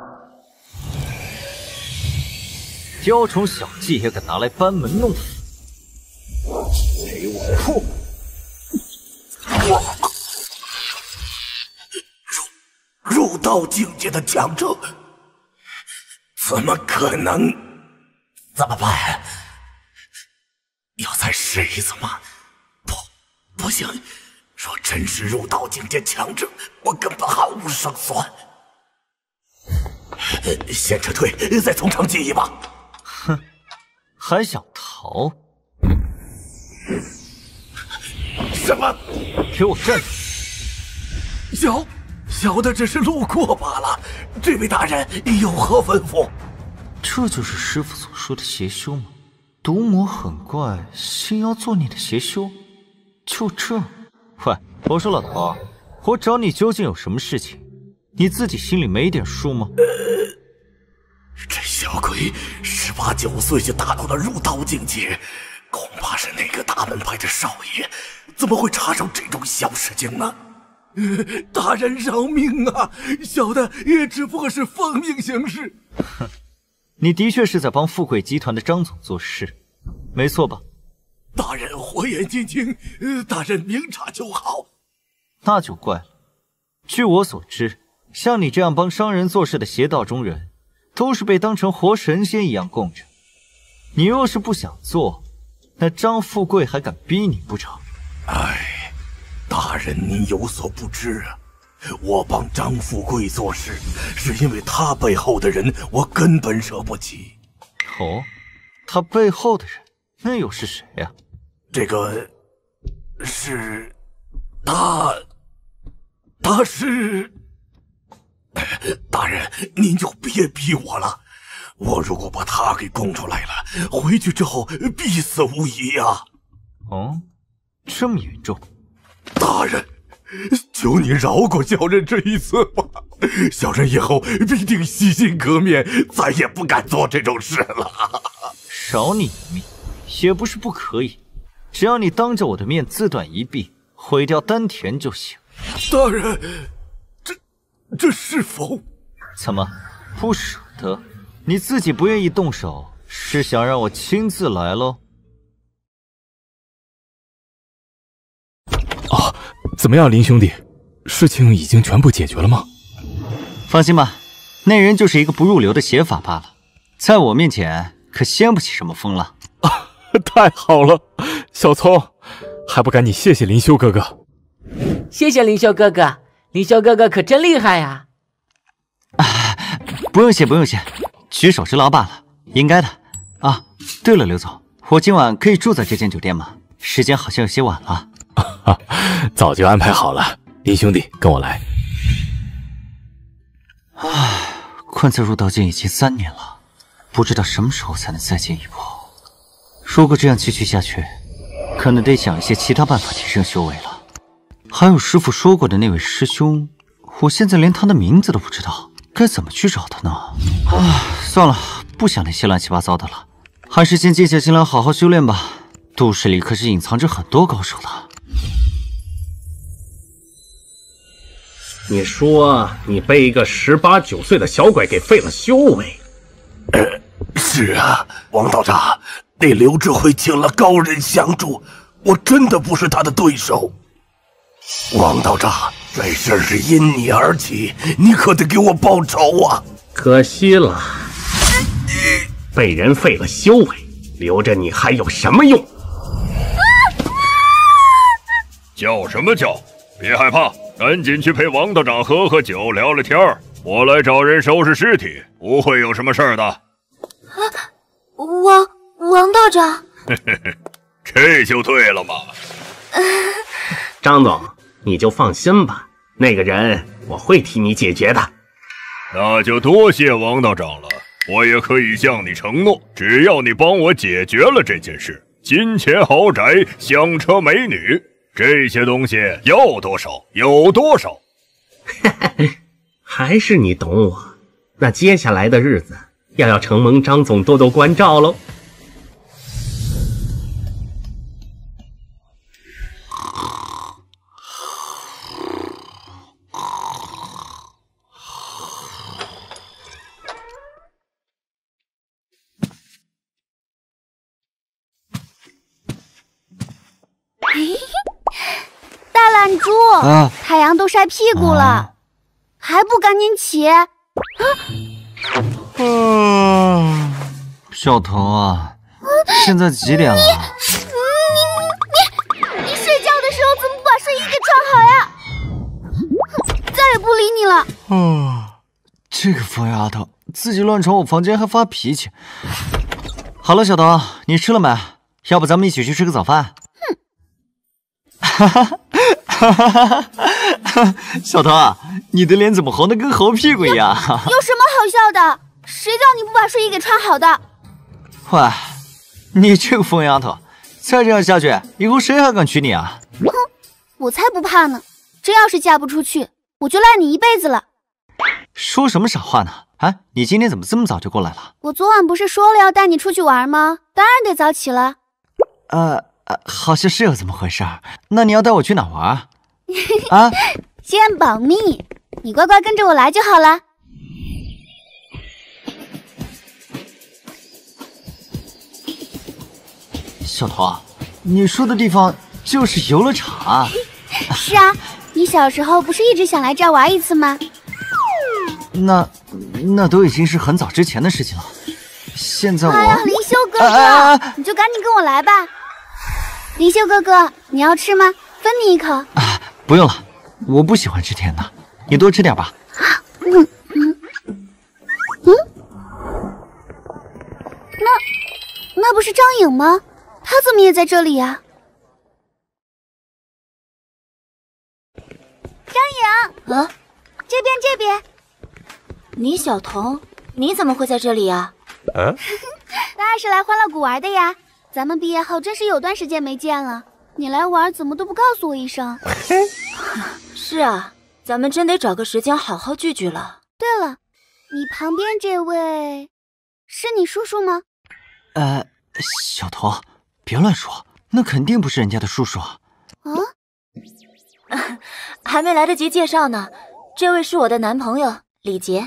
S1: 雕虫小技也敢拿来班门弄斧，给我破！
S4: 入道境界的强者，怎么可能？怎么办？要再试一次吗？不行！若真是入道境界强者，我根本毫无胜算。先撤退，再从长计议吧。
S1: 哼，还想逃？
S4: 什么？
S1: 给我站
S4: 住！小的只是路过罢了，这位大人有何吩咐？
S1: 这就是师父所说的邪修吗？毒魔很怪，心要做你的邪修？就这？喂，我说老头，我找你究竟有什么事情？你自己心里没点数吗？
S4: 这小鬼18、19岁就达到了入道境界，恐怕是哪个大门派的少爷，怎么会插手这种小事情呢？大人饶命啊！小的也只不过是奉命行事。
S1: 哼，你的确是在帮富贵集团的张总做事，没错吧？
S4: 大人火眼金睛，大人明察就好。
S1: 那就怪了。据我所知，像你这样帮商人做事的邪道中人，都是被当成活神仙一样供着。你若是不想做，那张富贵还敢逼你不成？
S4: 哎，大人您有所不知啊，我帮张富贵做事，是因为他背后的人我根本惹不起。
S1: 哦，他背后的人那又是谁呀？
S4: 这个是他是大人，您就别逼我了。我如果把他给供出来了，回去之后必死无疑啊！
S1: 哦，这么严重？
S4: 大人，求您饶过小人这一次吧，小人以后必定洗心革面，再也不敢做这种事了。
S1: 饶你一命也不是不可以，只要你当着我的面自断一臂，毁掉丹田就行。
S4: 大人，这是否？
S1: 怎么不舍得？你自己不愿意动手，是想让我亲自来喽？
S6: 啊，怎么样，林兄弟，事情已经全部解决了吗？
S1: 放心吧，那人就是一个不入流的邪法罢了，在我面前可掀不起什么风浪。
S6: 啊，太好了，小聪，还不赶紧谢谢林修哥哥？
S15: 谢谢林修哥哥，林修哥哥可真厉害呀！
S1: 不用谢，不用谢，举手之劳罢了，应该的。啊，对了，刘总，我今晚可以住在这间酒店吗？时间好像有些晚了。
S6: 早就安排好了，林兄弟跟我来。
S1: 困在入道境已经3年了，不知道什么时候才能再进一步。如果这样继续下去，可能得想一些其他办法提升修为了。还有师父说过的那位师兄，我现在连他的名字都不知道，该怎么去找他呢？算了，不不想那些乱七八糟的了，还是先静下心来好好修炼吧。都市里可是隐藏着很多高手的。
S12: 你说你被一个18、19岁的小鬼给废了修为？
S4: 是啊，王道长，那刘智慧请了高人相助，我真的不是他的对手。王道长，这事儿是因你而起，你可得给我报仇啊！
S12: 可惜了，被人废了修为，留着你还有什么用？
S16: 叫什么叫？别害怕，赶紧去陪王道长喝喝酒，聊聊天儿。我来找人收拾尸体，不会有什么事儿的。
S14: 王道长，
S16: 这就对了嘛。
S12: 张总，你就放心吧，那个人我会替你解决的。
S16: 那就多谢王道长了，我也可以向你承诺，只要你帮我解决了这件事，金钱、豪宅、香车、美女，这些东西要多少有多少。
S12: 还是你懂我。那接下来的日子，要承蒙张总多多关照喽。
S9: 大懒猪，太阳都晒屁股了，还不赶紧起？
S1: 小童啊，现在几点了？
S9: 你睡觉的时候怎么不把睡衣给穿好呀？再也不理你了。
S1: 这个疯丫头自己乱闯我房间还发脾气。好了，小童，你吃了没？要不咱们一起去吃个早饭？小童啊，你的脸怎么红得跟猴屁股一样？
S9: 有什么好笑的？谁叫你不把睡衣给穿好的？
S1: 喂，你这个疯丫头，再这样下去，以后谁还敢娶你啊？
S9: 哼，我才不怕呢！真要是嫁不出去，我就赖你一辈子了。
S1: 说什么傻话呢？哎，你今天怎么这么早就过来了？
S9: 我昨晚不是说了要带你出去玩吗？当然得早起了。
S1: 好像是有这么回事儿。那你要带我去哪玩？啊？
S9: 先保密，你乖乖跟着我来就好了。
S1: 小童，你说的地方就是游乐场啊？
S9: 是啊，你小时候不是一直想来这儿玩一次吗？
S1: 那都已经是很早之前的事情了。现在我……
S9: 哎呀，林修哥哥，你就赶紧跟我来吧。林修哥哥，你要吃吗？分你一口。
S1: 不用了，我不喜欢吃甜的，你多吃点吧。
S9: 那不是张颖吗？他怎么也在这里呀？张颖，这边。
S14: 李小彤，你怎么会在这里呀？
S9: 当然是来欢乐谷玩的呀。咱们毕业后真是有段时间没见了，你来玩怎么都不告诉我一声。
S14: 是啊，咱们真得找个时间好好聚聚了。
S9: 对了，你旁边这位是你叔叔吗？
S1: 小童，别乱说，那肯定不是人家的叔叔啊。
S14: 还没来得及介绍呢，这位是我的男朋友李杰。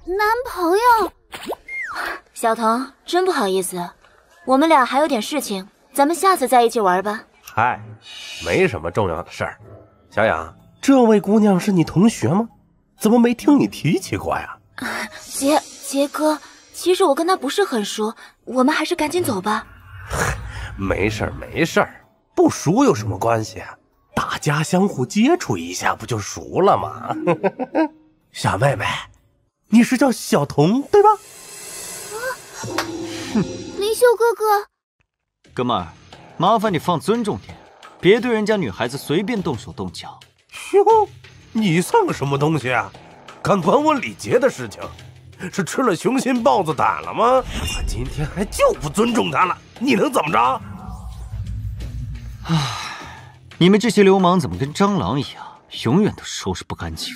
S9: 男朋友？
S14: 小童，真不好意思，我们俩还有点事情，咱们下次再一起玩吧。
S12: 嗨，没什么重要的事儿。小雅，这位姑娘是你同学吗？怎么没听你提起过呀？
S14: 杰哥，其实我跟她不是很熟，我们还是赶紧走吧。
S12: 没事儿，不熟有什么关系啊？大家相互接触一下，不就熟了吗？小妹妹，你是叫小童对吧？
S9: 林修哥哥，
S1: 哥们儿，麻烦你放尊重点，别对人家女孩子随便动手动脚。
S12: 哟，你算个什么东西啊？敢管我李杰的事情？是吃了雄心豹子胆了吗？我今天还就不尊重他了，你能怎么着？
S1: 你们这些流氓怎么跟蟑螂一样，永远都收拾不干净？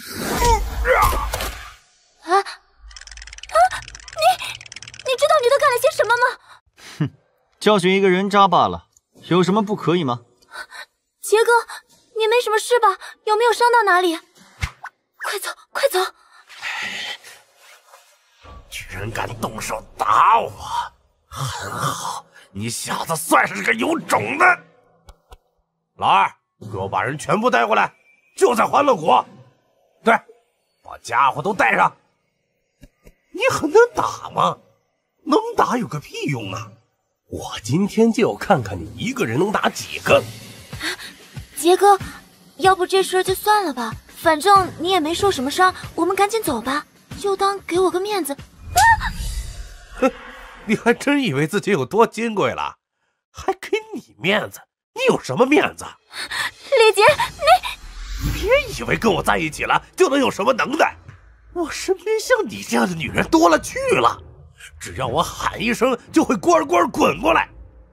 S1: 教训一个人渣罢了，有什么不可以吗？
S14: 杰哥，你没什么事吧？有没有伤到哪里？快走，快走！
S12: 居然敢动手打我，很好，你小子算是个有种的。老二，给我把人全部带过来，就在欢乐谷。对，把家伙都带上。你很能打吗？能打有个屁用啊！我今天就要看看你一个人能打几个。
S14: 杰哥，要不这事就算了吧，反正你也没受什么伤，我们赶紧走吧，就当给我个面子。
S12: 哼，你还真以为自己有多金贵了？还给你面子？你有什么面子？
S14: 李杰，你
S12: 别以为跟我在一起了就能有什么能耐。我身边像你这样的女人多了去了，只要我喊一声，就会滚滚滚过来。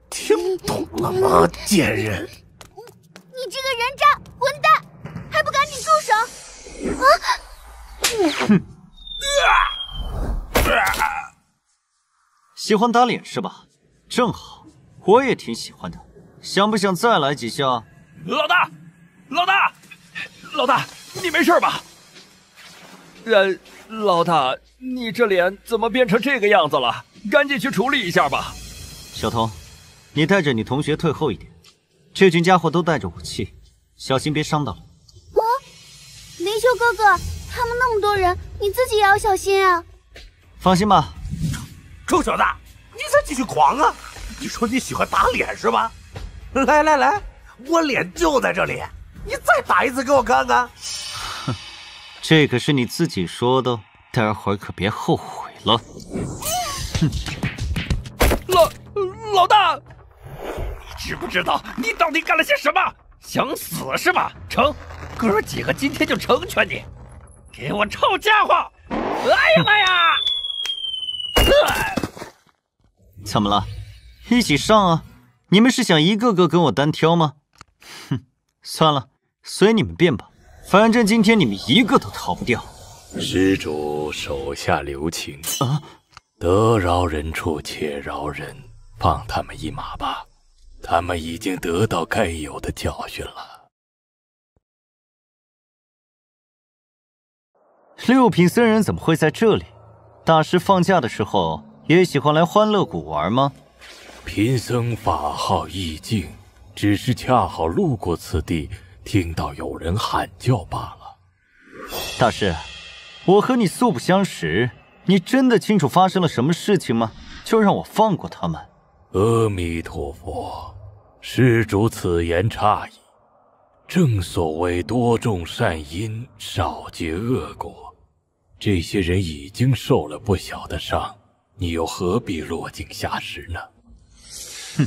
S12: 听懂了吗，贱人？
S9: 你这个人渣，混蛋，还不赶紧住手！
S1: 喜欢打脸是吧？正好，我也挺喜欢的。想不想再来几下？
S8: 老大，老大，老大，你没事吧？老大，你这脸怎么变成这个样子了？赶紧去处理一下吧。
S1: 小童，你带着你同学退后一点。这群家伙都带着武器，小心别伤到了。
S9: 啊，林修哥哥，他们那么多人，你自己也要小心啊！
S1: 放心吧。
S12: 臭小子，你再继续狂啊！你说你喜欢打脸是吧？来来来，我脸就在这里，你再打一次给我看看。
S1: 哼，这可是你自己说的，待会儿可别后悔了。哼，
S8: 老大，你知不知道你到底干了些什么？想死是吧？成，哥几个今天就成全你。给我臭家伙！哎呀妈呀！
S1: 怎么了？一起上啊！你们是想一个个跟我单挑吗？哼，算了，随你们便吧。反正今天你们一个都逃不掉。
S6: 施主手下留情
S1: 啊！
S6: 得饶人处且饶人，放他们一马吧。他们已经得到该有的教训了。
S1: 六品僧人怎么会在这里？大师放假的时候也喜欢来欢乐谷玩吗？
S6: 贫僧法号易静，只是恰好路过此地，听到有人喊叫罢了。
S1: 大师，我和你素不相识，你真的清楚发生了什么事情吗？就让我放过他们。
S6: 阿弥陀佛，施主此言差矣。正所谓多种善因，少结恶果。这些人已经受了不小的伤，你又何必落井下石呢？
S1: 哼，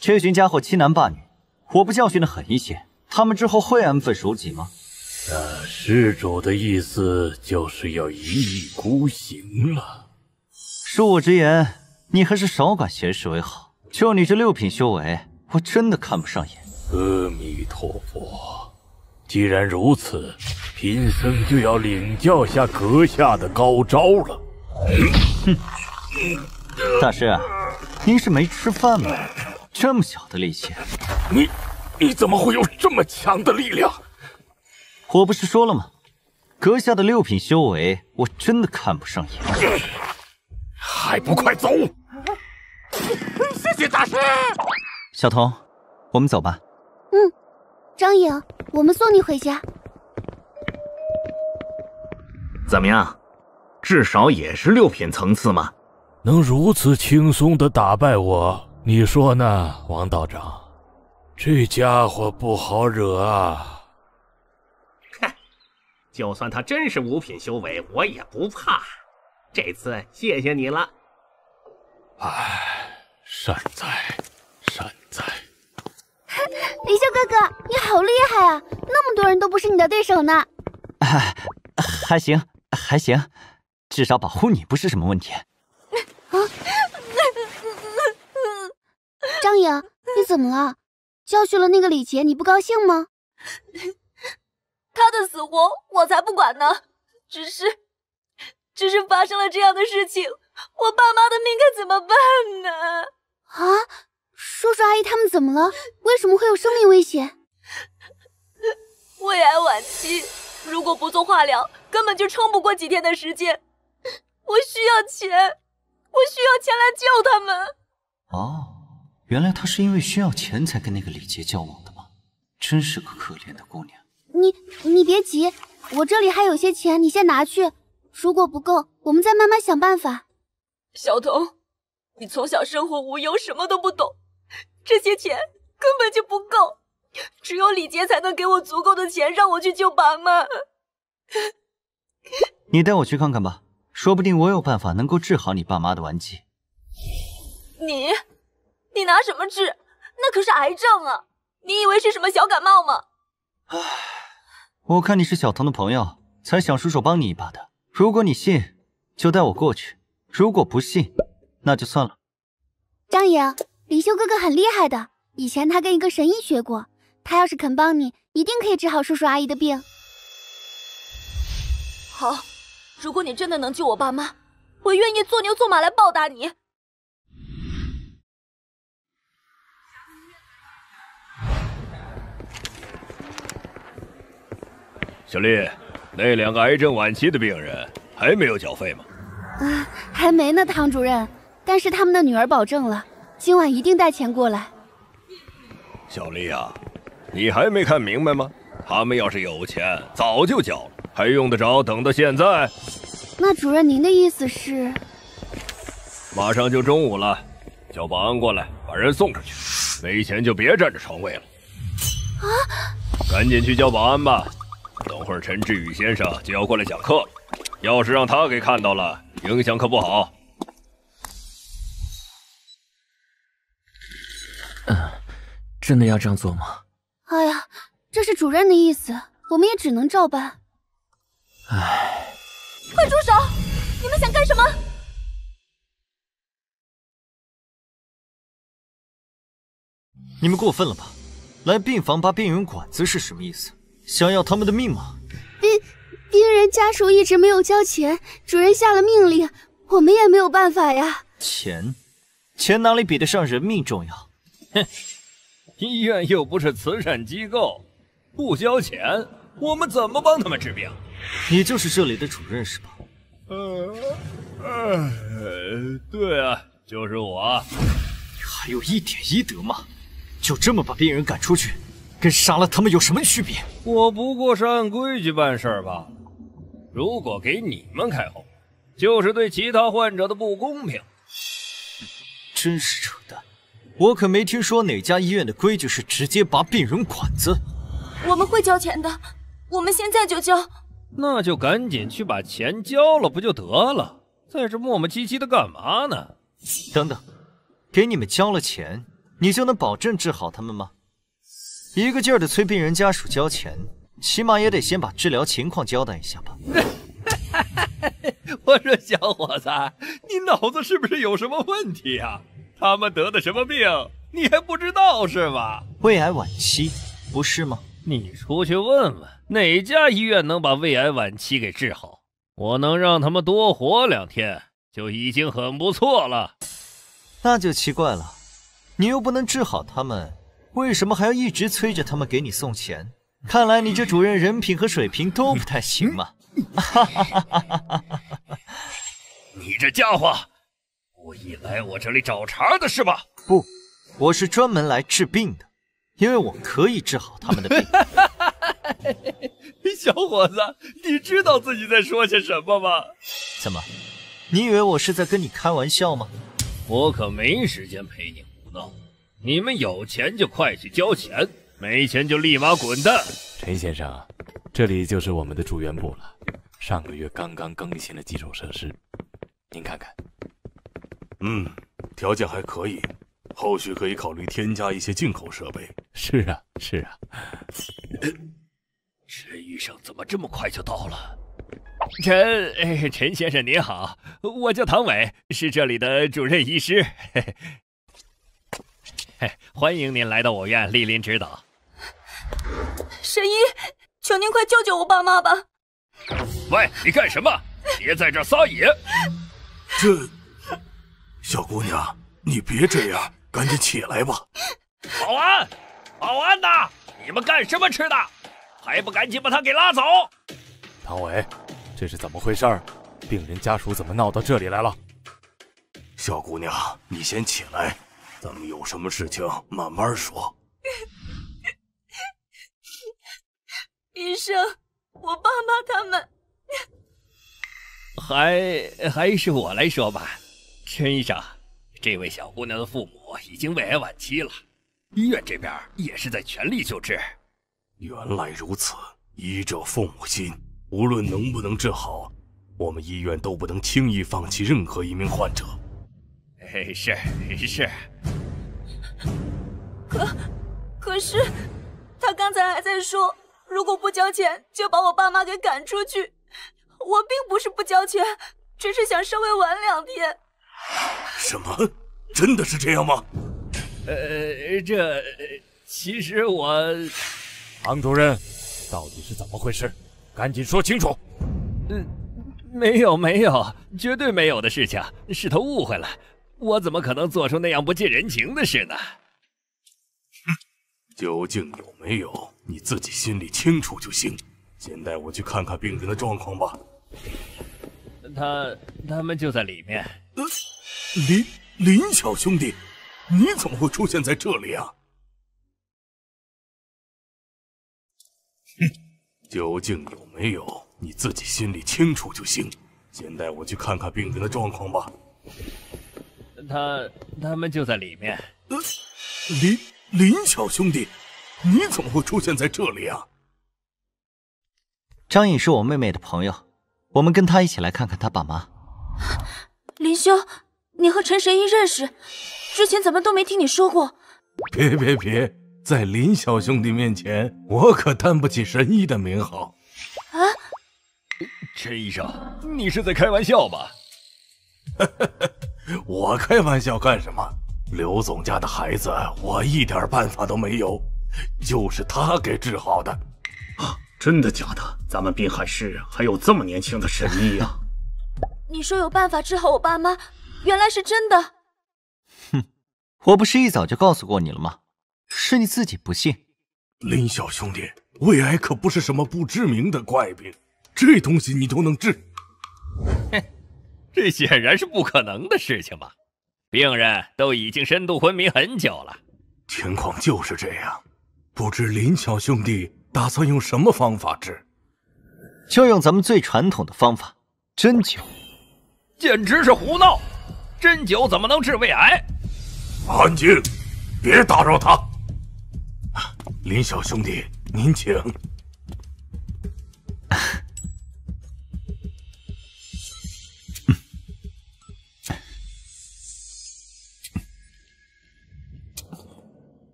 S1: 这群家伙欺男霸女，我不教训的狠一些，他们之后会安分守己吗？
S6: 施主的意思就是要一意孤行了。
S1: 恕我直言，你还是少管闲事为好。就你这六品修为，我真的看不上眼。
S6: 阿弥陀佛，既然如此，贫僧就要领教下阁下的高招了。
S1: 哼，大师，您是没吃饭吗？这么小的力气，
S6: 你怎么会有这么强的力量？
S1: 我不是说了吗？阁下的六品修为，我真的看不上眼。
S6: 还不快走！
S12: 谢谢大师。
S1: 小童，我们走吧。
S9: 张颖，我们送你回家。
S2: 怎么样？至少也是6品层次嘛。
S6: 能如此轻松地打败我，你说呢，王道长？这家伙不好惹啊！
S17: 哼，就算他真是5品修为，我也不怕。这次谢谢你了。
S6: 唉，善哉，善哉。
S9: 李修哥哥，你好厉害啊！那么多人都不是你的对手呢。
S1: 还行，还行，至少保护你不是什么问题。
S9: 张颖，你怎么了？教训了那个李杰，你不高兴吗？
S5: 他的死活我才不管呢，只是发生了这样的事情，我爸妈的命该怎么办呢？
S9: 啊，叔叔阿姨他们怎么了？为什么会有生命危险？
S5: 胃癌晚期，如果不做化疗，根本就撑不过几天的时间。我需要钱，我需要钱来救他们。
S1: 哦，原来她是因为需要钱才跟那个李杰交往的吗？真是个可怜的姑娘。
S9: 你别急，我这里还有些钱，你先拿去。如果不够，我们再慢慢想办法。
S5: 小童，你从小生活无忧，什么都不懂，这些钱根本就不够，只有李杰才能给我足够的钱让我去救爸妈。
S1: 你带我去看看吧，说不定我有办法能够治好你爸妈的顽疾。
S5: 你拿什么治？那可是癌症啊！你以为是什么小感冒吗？
S1: 唉，我看你是小童的朋友，才想出手帮你一把的。如果你信，就带我过去；如果不信，那就算了。
S9: 张颖，李修哥哥很厉害的，以前他跟一个神医学过，他要是肯帮你，一定可以治好叔叔阿姨的病。
S5: 好，如果你真的能救我爸妈，我愿意做牛做马来报答你。
S16: 小丽，那2个癌症晚期的病人还没有缴费吗？
S9: 还没呢，汤主任。但是他们的女儿保证了，今晚一定带钱过来。
S16: 小丽啊，你还没看明白吗？他们要是有钱，早就缴了，还用得着等到现在？
S9: 那主任，您的意思是？
S16: 马上就中午了，叫保安过来把人送出去，没钱就别占着床位了。
S9: 啊！
S16: 赶紧去叫保安吧。等会儿陈志宇先生就要过来讲课了，要是让他给看到了，影响可不好。
S15: 真的要这样做吗？
S9: 哎呀，这是主任的意思，我们也只能照办。
S15: 唉，
S5: 快住手！你们想干什么？
S1: 你们过分了吧？来病房拔病人管子是什么意思？想要他们的命吗？
S9: 病人家属一直没有交钱，主任下了命令，我们也没有办法呀。
S1: 钱哪里比得上人命重要？
S8: 哼，医院又不是慈善机构，不交钱，我们怎么帮他们治病？
S1: 你就是这里的主任是吧？
S8: 对啊，就是我。
S1: 你还有一点医德吗？就这么把病人赶出去，跟杀了他们有什么区别？
S8: 我不过是按规矩办事罢了。如果给你们开后，就是对其他患者的不公平。
S1: 真是扯淡！我可没听说哪家医院的规矩是直接拔病人管子。
S5: 我们会交钱的，我们现在就交。
S8: 那就赶紧去把钱交了不就得了？在这磨磨唧唧的干嘛呢？
S1: 等等，给你们交了钱，你就能保证治好他们吗？一个劲儿的催病人家属交钱，起码也得先把治疗情况交代一下吧。
S8: 我说小伙子，你脑子是不是有什么问题啊？他们得的什么病，你还不知道是吧？
S1: 胃癌晚期，不是吗？
S8: 你出去问问，哪家医院能把胃癌晚期给治好？我能让他们多活2天，就已经很不错了。
S1: 那就奇怪了，你又不能治好他们，为什么还要一直催着他们给你送钱？看来你这主任人品和水平都不太行嘛。
S8: 你这家伙，故意来我这里找茬的是吧？
S1: 不，我是专门来治病的，因为我可以治好他们的病。
S8: 小伙子，你知道自己在说些什么吗？
S1: 怎么，你以为我是在跟你开玩笑吗？
S8: 我可没时间陪你胡闹，你们有钱就快去交钱，没钱就立马滚蛋。
S6: 陈先生，这里就是我们的住院部了，上个月刚刚更新了基础设施，您看看。
S4: 条件还可以，后续可以考虑添加一些进口设备。
S6: 是啊，是啊。
S8: 陈医生怎么这么快就到了？陈先生您好，我叫唐伟，是这里的主任医师。欢迎您来到我院莅临指导。
S5: 神医，求您快救救我爸妈吧！
S16: 喂，你干什么？别在这撒野！
S4: 小姑娘，你别这样，赶紧起来吧！
S8: 保安，保安呐！你们干什么吃的？还不赶紧把他给拉走！
S6: 唐伟，这是怎么回事？病人家属怎么闹到这里来了？
S4: 小姑娘，你先起来，咱们有什么事情慢慢说。
S5: 医生，我爸妈他们……
S8: 还是我来说吧。陈医生，这位小姑娘的父母已经胃癌晚期了，医院这边也是在全力救治。
S4: 原来如此，医者父母心，无论能不能治好，我们医院都不能轻易放弃任何一名患者。
S8: 是。
S5: 可是，他刚才还在说，如果不交钱，就把我爸妈给赶出去。我并不是不交钱，只是想稍微晚2天。
S4: 什么？真的是这样吗？
S8: 其实我……
S6: 唐主任，到底是怎么回事？赶紧说清楚。
S8: 没有，绝对没有的事情，是他误会了。我怎么可能做出那样不近人情的事呢？
S4: 究竟有没有，你自己心里清楚就行。先带我去看看病人的状况吧。
S8: 他们就在里面。
S4: 林小兄弟，你怎么会出现在这里啊？究竟有没有，你自己心里清楚就行。先带我去看看病人的状况吧。
S8: 他们就在里面。
S4: 林小兄弟，你怎么会出现在这里啊？
S1: 张颖是我妹妹的朋友，我们跟她一起来看看她爸妈。
S14: 林兄，你和陈神医认识？之前怎么都没听你说过？
S4: 别，在林小兄弟面前，我可担不起神医的名号。
S14: 啊？
S8: 陈医生，你是在开玩笑吧？
S4: 我开玩笑干什么？刘总家的孩子，我一点办法都没有，就是他给治好的。
S10: 啊，真的假的？咱们滨海市还有这么年轻的神医啊！
S14: 你说有办法治好我爸妈，原来是真的。
S1: 哼，我不是一早就告诉过你了吗？是你自己不信。
S4: 林小兄弟，胃癌可不是什么不知名的怪病，这东西你都能治？
S8: 哼，这显然是不可能的事情嘛！病人都已经深度昏迷很久了。
S4: 情况就是这样，不知林小兄弟打算用什么方法治？
S1: 就用咱们最传统的方法，针灸。
S8: 简直是胡闹！针灸怎么能治胃癌？
S4: 安静，别打扰他。林小兄弟，您请。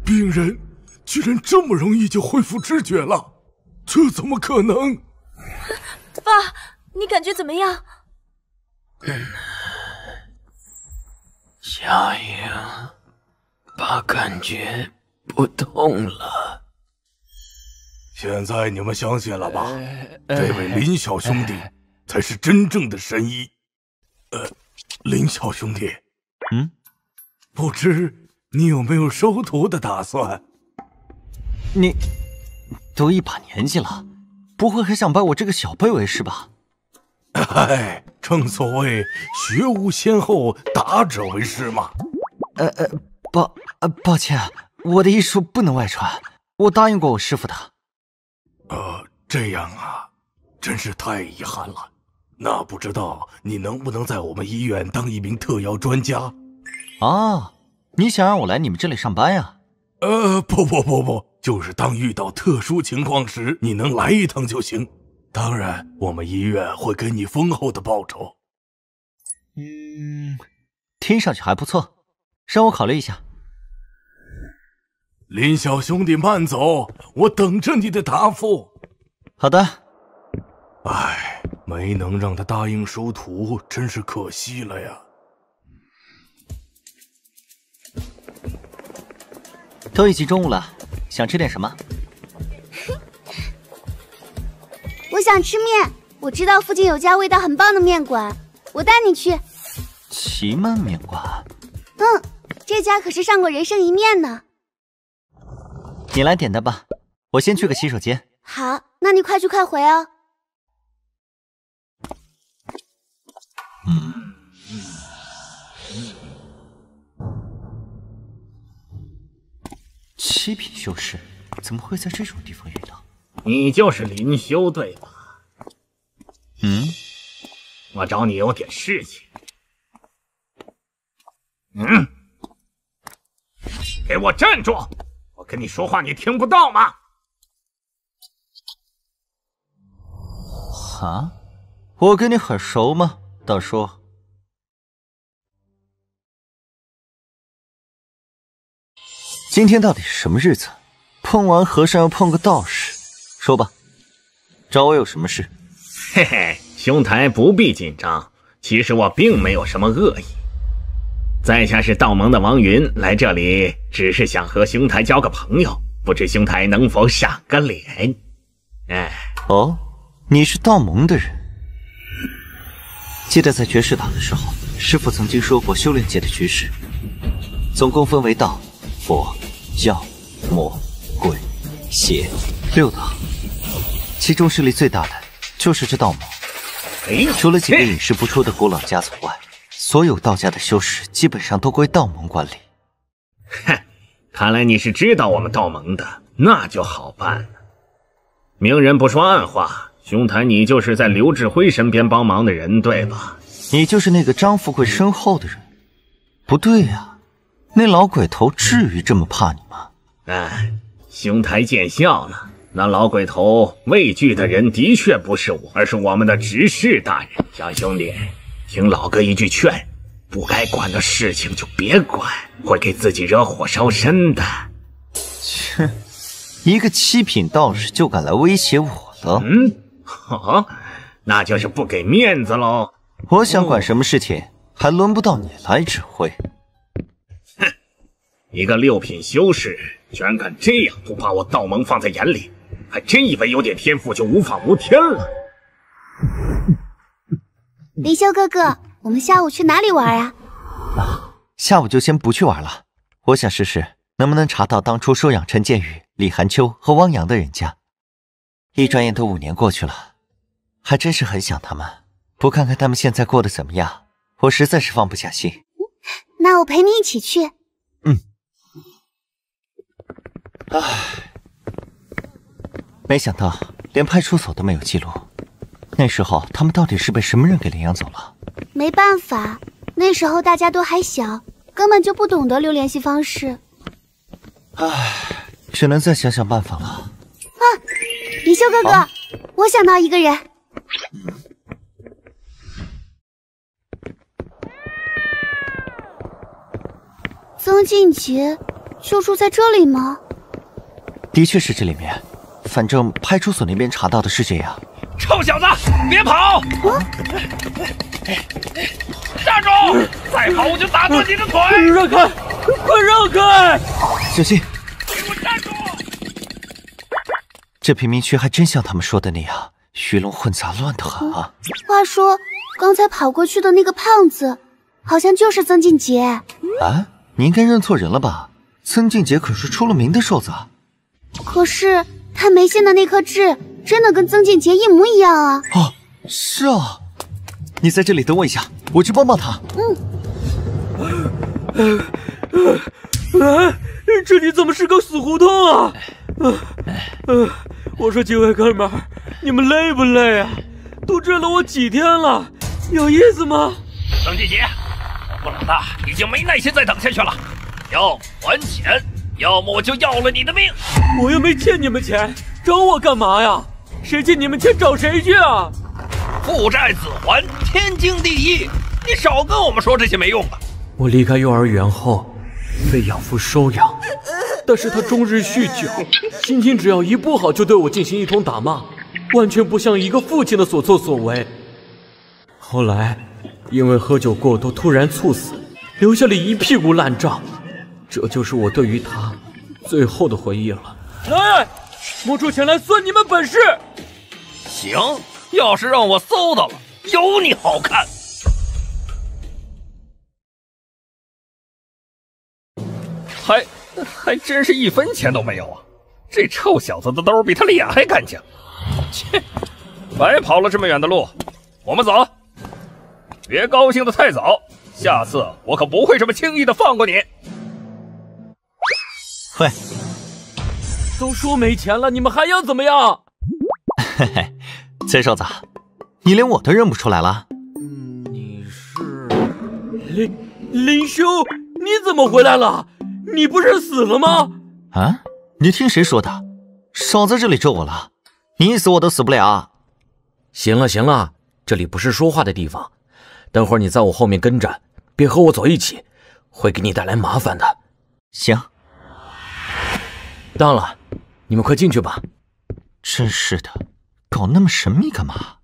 S4: 病人居然这么容易就恢复知觉了，这怎么可能？
S14: 爸，你感觉怎么样？
S7: 小影，爸感觉不痛了。
S4: 现在你们相信了吧？这位林小兄弟才是真正的神医。林小兄弟，不知你有没有收徒的打算？
S1: 你都一把年纪了，不会还想拜我这个小辈为师吧？
S4: 哎，正所谓学无先后，达者为师嘛。
S1: 抱歉，我的医术不能外传，我答应过我师傅的。
S4: 这样啊，真是太遗憾了。那不知道你能不能在我们医院当一名特邀专家？
S1: 啊，你想让我来你们这里上班呀？
S4: 不，就是当遇到特殊情况时，你能来一趟就行。当然，我们医院会给你丰厚的报酬。
S1: 听上去还不错，让我考虑一下。
S4: 林小兄弟慢走，我等着你的答复。
S1: 好的。
S4: 唉，没能让他答应收徒，真是可惜了呀。
S1: 都已经中午了，想吃点什么？
S9: 我想吃面，我知道附近有家味道很棒的面馆，我带你去。
S1: 奇曼面馆？
S9: 这家可是上过人生一面呢。
S1: 你来点的吧，我先去个洗手间。
S9: 好，那你快去快回哦。
S1: 七品修士怎么会在这种地方遇到？
S10: 你就是林修对吧？我找你有点事情。给我站住！我跟你说话你听不到吗？
S1: 啊？我跟你很熟吗，大叔？今天到底是什么日子？碰完和尚要碰个道士，说吧，找我有什么事？
S10: 嘿嘿，兄台不必紧张，其实我并没有什么恶意。在下是道盟的王云，来这里只是想和兄台交个朋友，不知兄台能否赏个脸？
S1: 哦，你是道盟的人。记得在绝世岛的时候，师父曾经说过修炼界的局势，总共分为道、佛、妖、魔、鬼、邪6道，其中势力最大的就是这道盟。除了几个隐世不出的古老家族外，所有道家的修士基本上都归道盟管理。
S10: 哼，看来你是知道我们道盟的，那就好办了。明人不说暗话，兄台你就是在刘志辉身边帮忙的人，对吧？
S1: 你就是那个张富贵身后的人？不对呀，那老鬼头至于这么怕你吗？
S10: 兄台见笑了。那老鬼头畏惧的人的确不是我，而是我们的执事大人。小兄弟，听老哥一句劝，不该管的事情就别管，会给自己惹火烧身的。
S1: 切，一个7品道士就敢来威胁我了？
S10: 那就是不给面子喽。
S1: 我想管什么事情，还轮不到你来指挥。
S10: 哼，一个6品修士居然敢这样不把我道盟放在眼里，还真以为有点天赋就无法无天了。
S9: 林修哥哥，我们下午去哪里玩啊？
S1: 下午就先不去玩了，我想试试能不能查到当初收养陈建宇、李寒秋和汪洋的人家。一转眼都5年过去了，还真是很想他们。不看看他们现在过得怎么样，我实在是放不下心。
S9: 那我陪你一起去。
S1: 没想到连派出所都没有记录，那时候他们到底是被什么人给领养走了？
S9: 没办法，那时候大家都还小，根本就不懂得留联系方式。
S1: 只能再想想办法了。
S9: 林修哥哥，我想到一个人。曾静杰就住在这里吗？
S1: 的确是这里面，反正派出所那边查到的是这样。
S8: 臭小子，别跑！站住！再跑我就打断你的腿！
S15: 让开！快让开！
S1: 小心！
S8: 给我站住！
S1: 这贫民区还真像他们说的那样，鱼龙混杂，乱得很啊。
S9: 话说，刚才跑过去的那个胖子，好像就是曾静杰。
S1: 你应该认错人了吧？曾静杰可是出了名的瘦子。
S9: 可是他眉心的那颗痣，真的跟曾静杰一模一样啊！
S1: 是啊。你在这里等我一下，我去帮帮他。
S15: 这里怎么是个死胡同啊？我说几位哥们儿，你们累不累啊？都追了我几天了，有意思吗？
S8: 曾静杰，我老大已经没耐心再等下去了，要还钱，要么我就要了你的命。
S15: 我又没欠你们钱，找我干嘛呀？谁欠你们钱找谁去啊？
S8: 父债子还，天经地义，你少跟我们说这些没用的。
S15: 我离开幼儿园后，被养父收养，但是他终日酗酒，心情只要一不好就对我进行一通打骂，完全不像一个父亲的所作所为。后来因为喝酒过多突然猝死，留下了一屁股烂账，这就是我对于他最后的回忆了。来，摸出钱来算你们本事。
S8: 行，要是让我搜到了，有你好看！还真是1分钱都没有啊！这臭小子的兜比他脸还干净。切，白跑了这么远的路，我们走。别高兴得太早，下次我可不会这么轻易的放过你。
S1: 喂，
S15: 都说没钱了，你们还要怎么样？
S1: 嘿嘿，崔瘦子，你连我都认不出来了？
S15: 你是林兄，你怎么回来了？你不是死了吗？
S1: 啊？你听谁说的？少在这里咒我了，你死我都死不了。
S11: 行了行了，这里不是说话的地方。等会儿你在我后面跟着，别和我走一起，会给你带来麻烦的。
S1: 行。
S11: 到了，你们快进去吧。
S1: 真是的，搞那么神秘干嘛？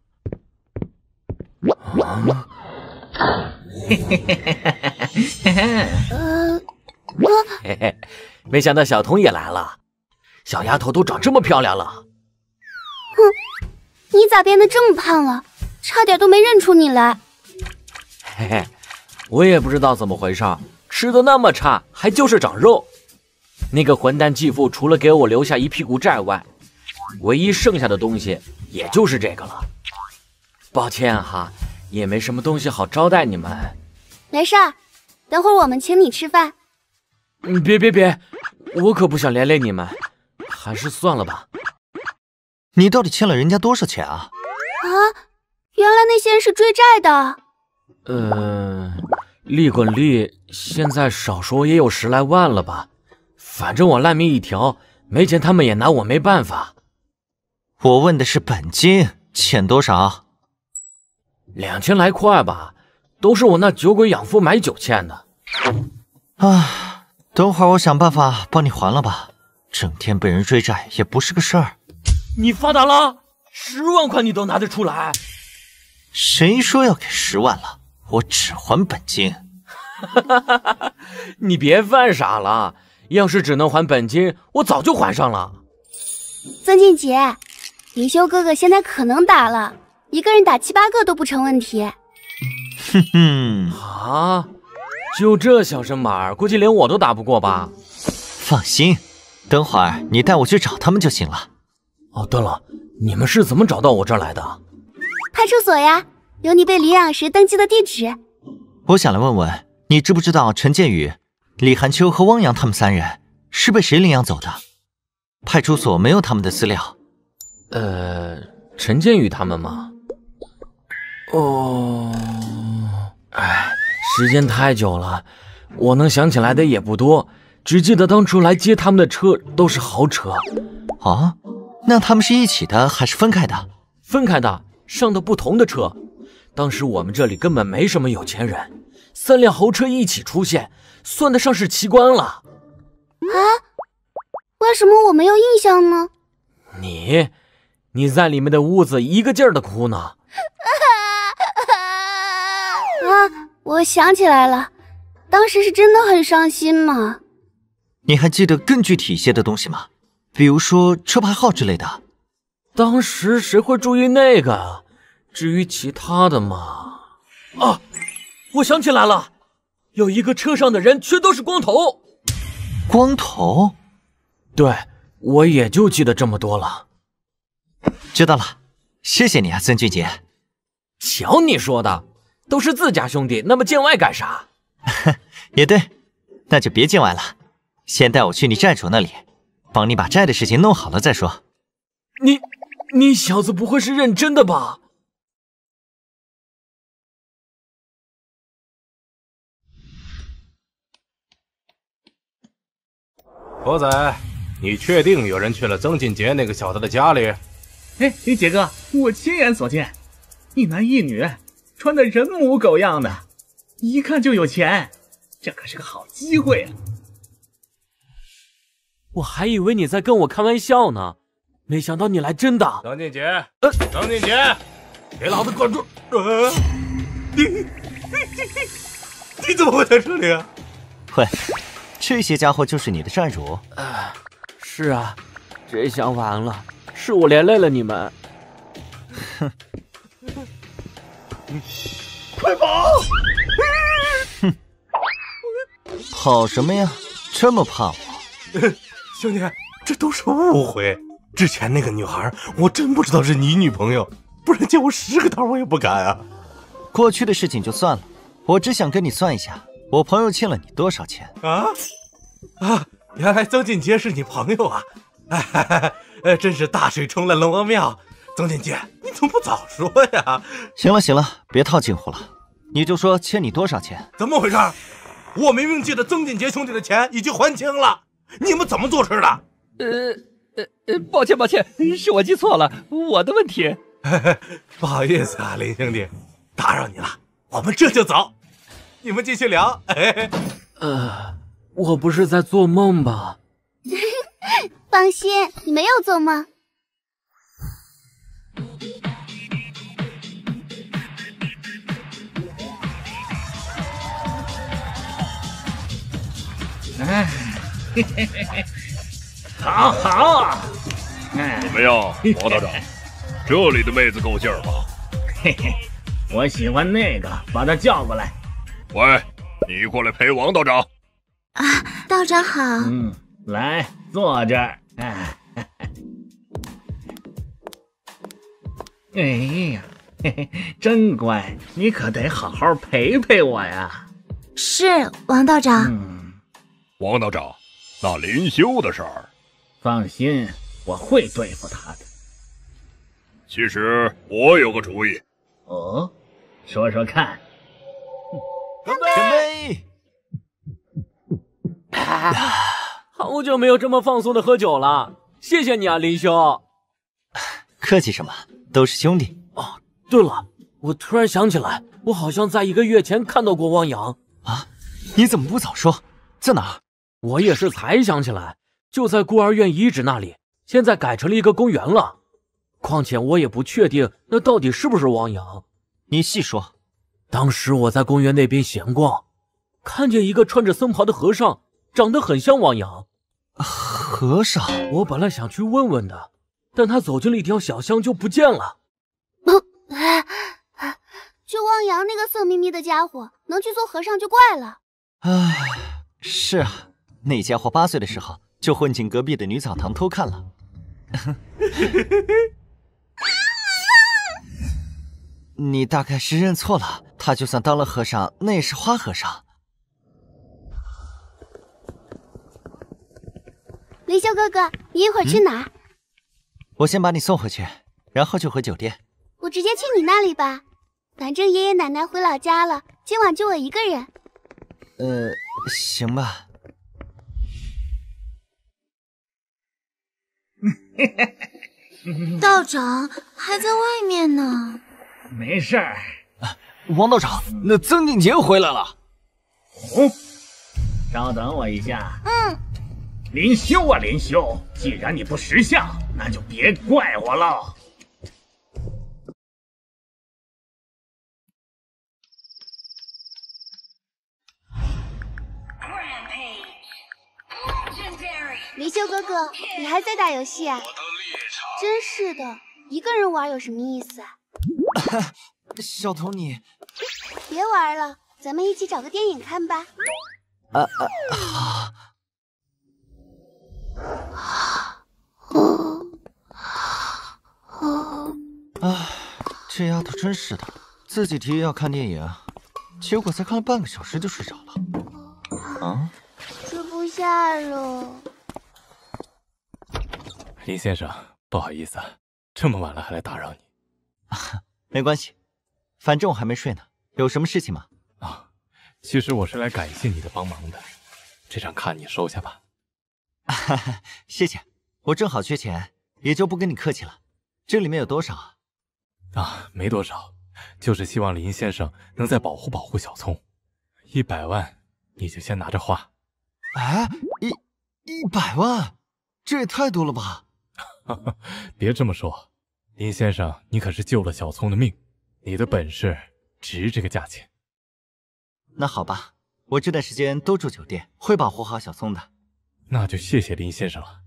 S11: 嘿嘿，没想到小童也来了。小丫头都长这么漂亮了。
S9: 哼，你咋变得这么胖了？差点都没认出你来。
S11: 嘿嘿，我也不知道怎么回事，吃的那么差，还就是长肉。那个混蛋继父除了给我留下一屁股债外，唯一剩下的东西也就是这个了。抱歉哈，也没什么东西好招待你们。
S9: 没事儿，等会儿我们请你吃饭。
S11: 别，我可不想连累你们，还是算了吧。
S1: 你到底欠了人家多少钱啊？
S9: 啊，原来那些人是追债的。
S11: 利滚利，现在少说也有10来万了吧。反正我烂命一条，没钱他们也拿我没办法。
S1: 我问的是本金，欠多少
S11: ？2000来块吧，都是我那酒鬼养父买酒欠的。
S1: 啊，等会儿我想办法帮你还了吧。整天被人追债也不是个事儿。
S15: 你发达了，10万块你都拿得出来？
S1: 谁说要给10万了？我只还本金。
S11: 你别犯傻了，要是只能还本金，我早就还上了。
S9: 曾静姐，林修哥哥现在可能打了，一个人打7、8个都不成问题。
S1: 哼哼，
S11: 啊，就这小身板，估计连我都打不过吧？
S1: 放心，等会儿你带我去找他们就行了。
S11: 哦，对了，你们是怎么找到我这儿来的？
S9: 派出所呀，有你被领养时登记的地址。
S1: 我想来问问，你知不知道陈建宇、李寒秋和汪洋他们3人是被谁领养走的？派出所没有他们的资料。
S11: 陈建宇他们吗？时间太久了，我能想起来的也不多，只记得当初来接他们的车都是豪车。
S1: 啊？那他们是一起的还是分开的？
S11: 分开的，上的不同的车。当时我们这里根本没什么有钱人，3辆豪车一起出现，算得上是奇观了。
S9: 啊？为什么我没有印象呢？
S11: 你在里面的屋子一个劲儿的哭呢。
S9: 我想起来了，当时是真的很伤心嘛。
S1: 你还记得更具体一些的东西吗？比如说车牌号之类的。
S11: 当时谁会注意那个？至于其他的嘛……啊，我想起来了，有一个车上的人全都是光头。
S1: 光头？
S11: 对，我也就记得这么多了。
S1: 知道了，谢谢你啊，曾俊杰。
S11: 瞧你说的，都是自家兄弟，那么见外干啥？
S1: 也对，那就别见外了，先带我去你债主那里，帮你把债的事情弄好了再说。
S15: 你小子不会是认真的吧？
S12: 狗仔，你确定有人去了曾俊杰那个小子的家里？
S3: 哎，杰哥，我亲眼所见，一男一女，穿的人模狗样的，一看就有钱，这可是个好机会啊！
S15: 我还以为你在跟我开玩笑呢，没想到你来真的。
S12: 曾俊杰，曾俊杰，给老子滚住！你怎么会在这里啊？
S1: 喂，这些家伙就是你的债主？
S15: 是啊，这下完了，是我连累了你们。
S1: 哼，
S3: 快跑！
S1: 哼，跑什么呀？这么怕我？
S12: 兄弟，这都是误会。之前那个女孩，我真不知道是你女朋友，不然借我10个刀我也不敢啊。
S1: 过去的事情就算了，我只想跟你算一下，我朋友欠了你多少钱
S12: 啊？原来曾锦杰是你朋友啊！真是大水冲了龙王庙。曾锦杰，你怎么不早说呀？
S1: 行了行了，别套近乎了，你就说欠你多少钱？
S12: 怎么回事？我明明记得曾锦杰兄弟的钱已经还清了，你们怎么做事的？
S8: 抱歉，是我记错了，我的问题。
S12: 不好意思啊，林兄弟，打扰你了，我们这就走。你们继续聊。
S15: 我不是在做梦吧？
S9: 放心，你没有做梦。
S2: 好。
S16: 怎么样，王道长？这里的妹子够劲儿吧？
S17: 嘿嘿，我喜欢那个，把她叫过来。
S16: 喂，你过来陪王道长。
S14: 啊，道长好。
S17: 来坐这儿。哎呀，嘿嘿，真乖，你可得好好陪陪我呀。
S14: 是，王道长。
S16: 王道长，那林修的事儿，
S17: 放心，我会对付他的。
S16: 其实我有个主意。
S17: 哦，说说看。
S1: 干杯！
S15: 好久没有这么放松的喝酒了，谢谢你啊，林修。
S1: 客气什么，都是兄弟。
S15: 哦，对了，我突然想起来，我好像在1个月前看到过汪洋
S1: 啊！你怎么不早说？在哪儿？
S15: 我也是才想起来，就在孤儿院遗址那里，现在改成了一个公园了。况且我也不确定那到底是不是汪洋。
S1: 你细说。
S15: 当时我在公园那边闲逛，看见一个穿着僧袍的和尚，长得很像汪洋。
S1: 和尚？
S15: 我本来想去问问的，但他走进了一条小巷就不见了。
S9: 就汪洋那个色眯眯的家伙，能去做和尚就怪了。
S1: 是啊，那家伙8岁的时候就混进隔壁的女澡堂偷看了。你大概是认错了，他就算当了和尚，那也是花和尚。
S9: 林修哥哥，你一会儿去哪儿？
S1: 我先把你送回去，然后就回酒店。
S9: 我直接去你那里吧，反正爷爷奶奶回老家了，今晚就我一个人。
S1: 行吧。
S14: 道长还在外面呢。
S17: 没事儿。
S1: 王道长，那曾锦杰回来了。
S17: 稍等我一下。林修啊，林修，既然你不识相，那就别怪我了。
S9: 林修哥哥，你还在打游戏啊？真是的，一个人玩有什么意思啊？
S1: 小童你，
S9: 别玩了，咱们一起找个电影看吧。
S1: 这丫头真是的，自己提议要看电影，结果才看了半个小时就睡着了。
S9: 吃不下了。
S6: 林先生，不好意思，这么晚了还来打扰你。
S1: 没关系，反正我还没睡呢。有什么事情吗？
S6: 其实我是来感谢你的帮忙的，这张卡你收下吧。
S1: 谢谢，我正好缺钱，也就不跟你客气了。这里面有多少啊？
S6: 没多少，就是希望林先生能再保护小聪。100万，你就先拿着花。
S1: 100万，这也太多了吧？
S6: 别这么说，林先生，你可是救了小聪的命，你的本事值这个价钱。
S1: 那好吧，我这段时间都住酒店，会保护好小聪的。
S6: 那就谢谢林先生了。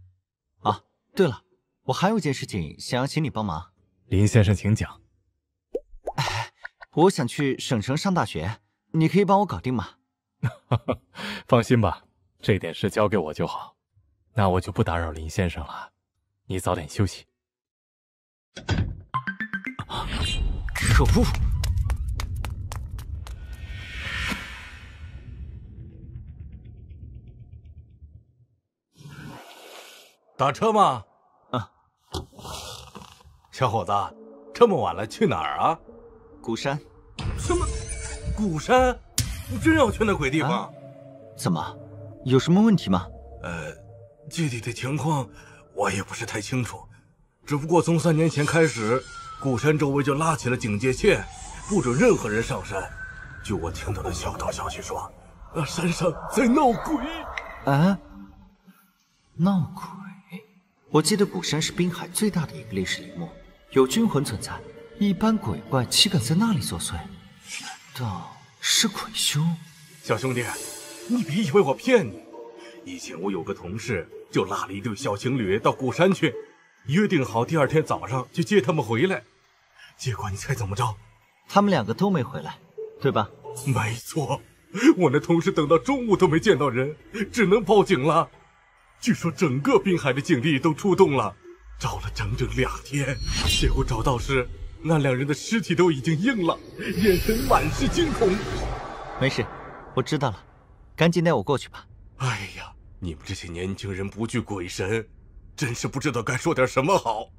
S1: 对了，我还有一件事情想要请你帮忙。
S6: 林先生，请讲。
S1: 我想去省城上大学，你可以帮我搞定吗？
S6: 放心吧，这点事交给我就好。那我就不打扰林先生了，你早点休息。
S1: 可恶！
S12: 打车吗？小伙子，这么晚了去哪儿啊？
S1: 鼓山。
S12: 什么？鼓山？你真要去那鬼地方？
S1: 怎么？有什么问题吗？
S12: 具体的情况我也不是太清楚，只不过从3年前开始，鼓山周围就拉起了警戒线，不准任何人上山。据我听到的小道消息说，那山上在闹鬼。
S1: 啊？闹鬼？我记得鼓山是滨海最大的一个历史陵墓，有军魂存在，一般鬼怪岂敢在那里作祟？难道是鬼修？
S12: 小兄弟，你别以为我骗你。以前我有个同事就拉了一对小情侣到鼓山去，约定好第2天早上就接他们回来。结果你猜怎么着？
S1: 他们2个都没回来，对吧？
S12: 没错，我那同事等到中午都没见到人，只能报警了。据说整个滨海的警力都出动了，找了整整2天，结果找到时，那2人的尸体都已经硬了，眼神满是惊恐。
S1: 没事，我知道了，赶紧带我过去吧。
S12: 哎呀，你们这些年轻人不惧鬼神，真是不知道该说点什么好。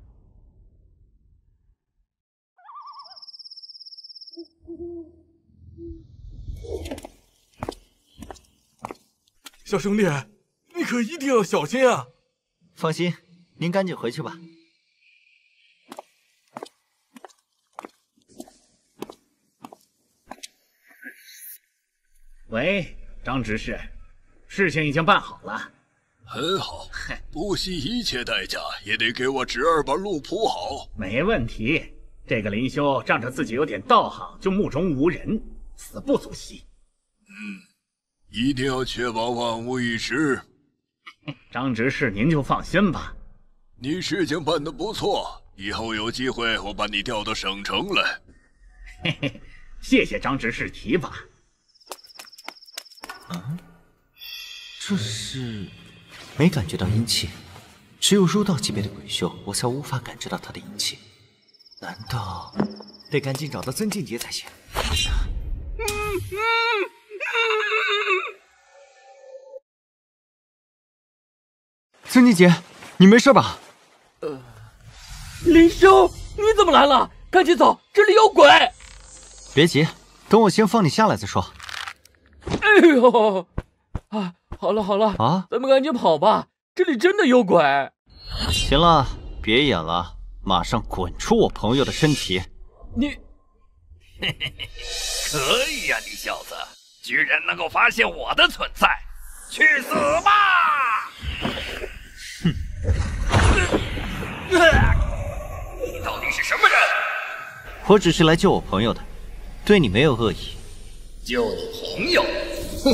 S12: 小兄弟，你可一定要小心啊！
S1: 放心，您赶紧回去吧。
S10: 喂，张执事，事情已经办好了。
S16: 很好，不惜一切代价也得给我侄儿把路铺好。
S10: 没问题，这个林修仗着自己有点道行，就目中无人，死不足惜。
S16: 一定要确保万无一失。
S10: 张执事，您就放心吧。
S16: 你事情办得不错，以后有机会我把你调到省城来。
S10: 嘿嘿，谢谢张执事提拔。
S1: 这是没感觉到阴气，只有入道级别的鬼修，我才无法感知到他的阴气。难道得赶紧找到曾静杰才行？曾静杰，你没事吧？
S15: 林修，你怎么来了？赶紧走，这里有鬼！
S1: 别急，等我先放你下来再说。
S15: 哎呦！啊，好了好了
S1: 啊，
S15: 咱们赶紧跑吧，这里真的有鬼。
S1: 行了，别演了，马上滚出我朋友的身体。
S15: 你，
S2: 嘿嘿嘿，可以呀，你小子居然能够发现我的存在，去死吧！
S1: 哼，
S2: 你到底是什么人？
S1: 我只是来救我朋友的，对你没有恶意。
S2: 救你朋友？哼，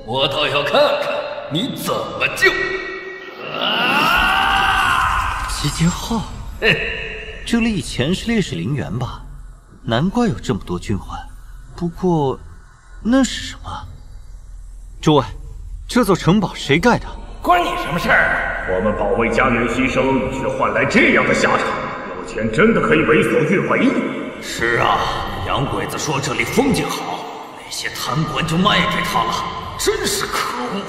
S2: 我倒要看看你怎么救！
S1: 集结号，这里以前是烈士陵园吧？难怪有这么多军魂。不过，那是什么？诸位，这座城堡谁盖的？
S2: 关你什么事儿？
S10: 我们保卫家园牺牲，却换来这样的下场。有钱真的可以为所欲为？
S2: 是啊，洋鬼子说这里风景好，那些贪官就卖给他了，真是可恶。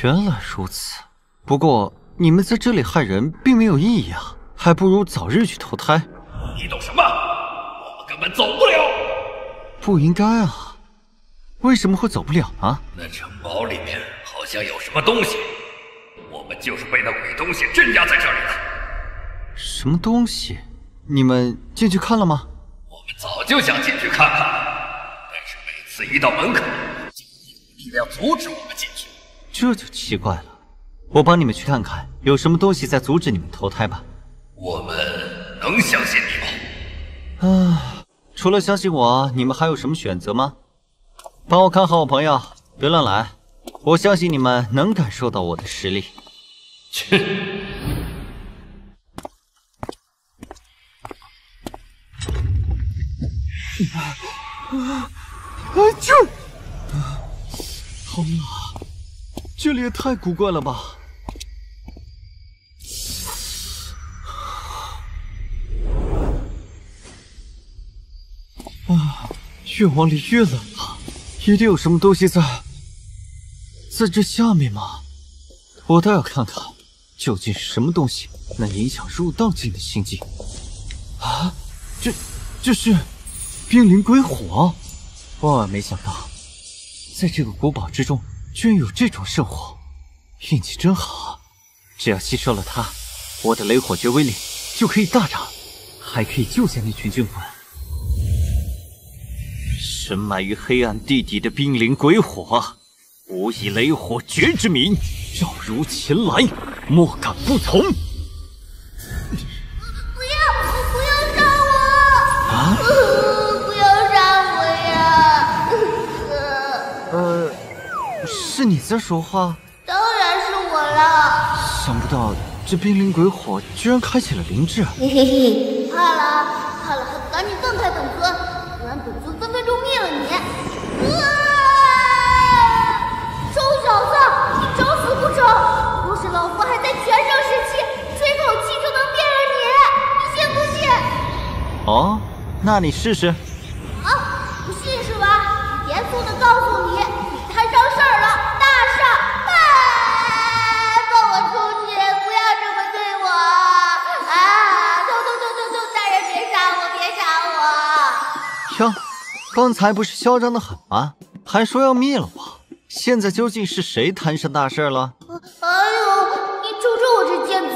S1: 原来如此。不过你们在这里害人并没有意义啊，还不如早日去投胎。
S2: 你懂什么？我们根本走不了。
S1: 不应该啊，为什么会走不了呢？
S2: 那城堡里面好像有什么东西，我们就是被那鬼东西镇压在这里的。
S1: 什么东西？你们进去看了吗？
S2: 我们早就想进去看看，但是每次一到门口，就有力量阻止我们进去。
S1: 这就奇怪了。我帮你们去看看，有什么东西在阻止你们投胎吧。
S2: 我们能相信你吗？
S1: 除了相信我，你们还有什么选择吗？帮我看好我朋友，别乱来。我相信你们能感受到我的实力。
S2: 去。
S1: 这好冷啊！这里也太古怪了吧！越往里越冷了，一定有什么东西在这下面吗？我倒要看看，究竟是什么东西能影响入道境的心境啊！这是冰灵鬼火，万万没想到，在这个古堡之中居然有这种圣火，运气真好啊！只要吸收了它，我的雷火诀威力就可以大涨，还可以救下那群军魂。深埋于黑暗地底的冰灵鬼火，吾以雷火诀之名，召如前来，莫敢不从。
S9: 不要杀我！
S1: 啊！
S9: 不要杀我呀！
S1: 是你在说话？
S9: 当然是我了。
S1: 想不到这冰灵鬼火居然开启了灵智。
S9: 嘿嘿嘿，怕了，赶紧放开本尊，不然本尊分分钟灭了你！臭小子，你找死不成？若是老夫还在全盛时期，吹口气就能灭了你，你信不信？
S1: 哦，那你试试。
S9: 啊，不信是吧？严肃的告诉你，你摊上事儿了，大事！放我出去，不要这么对我！痛！大人别杀我，别杀我！
S1: 哟，刚才不是嚣张的很吗？还说要灭了我，现在究竟是谁摊上大事了？
S9: 哎呦，你瞅瞅我这贱嘴！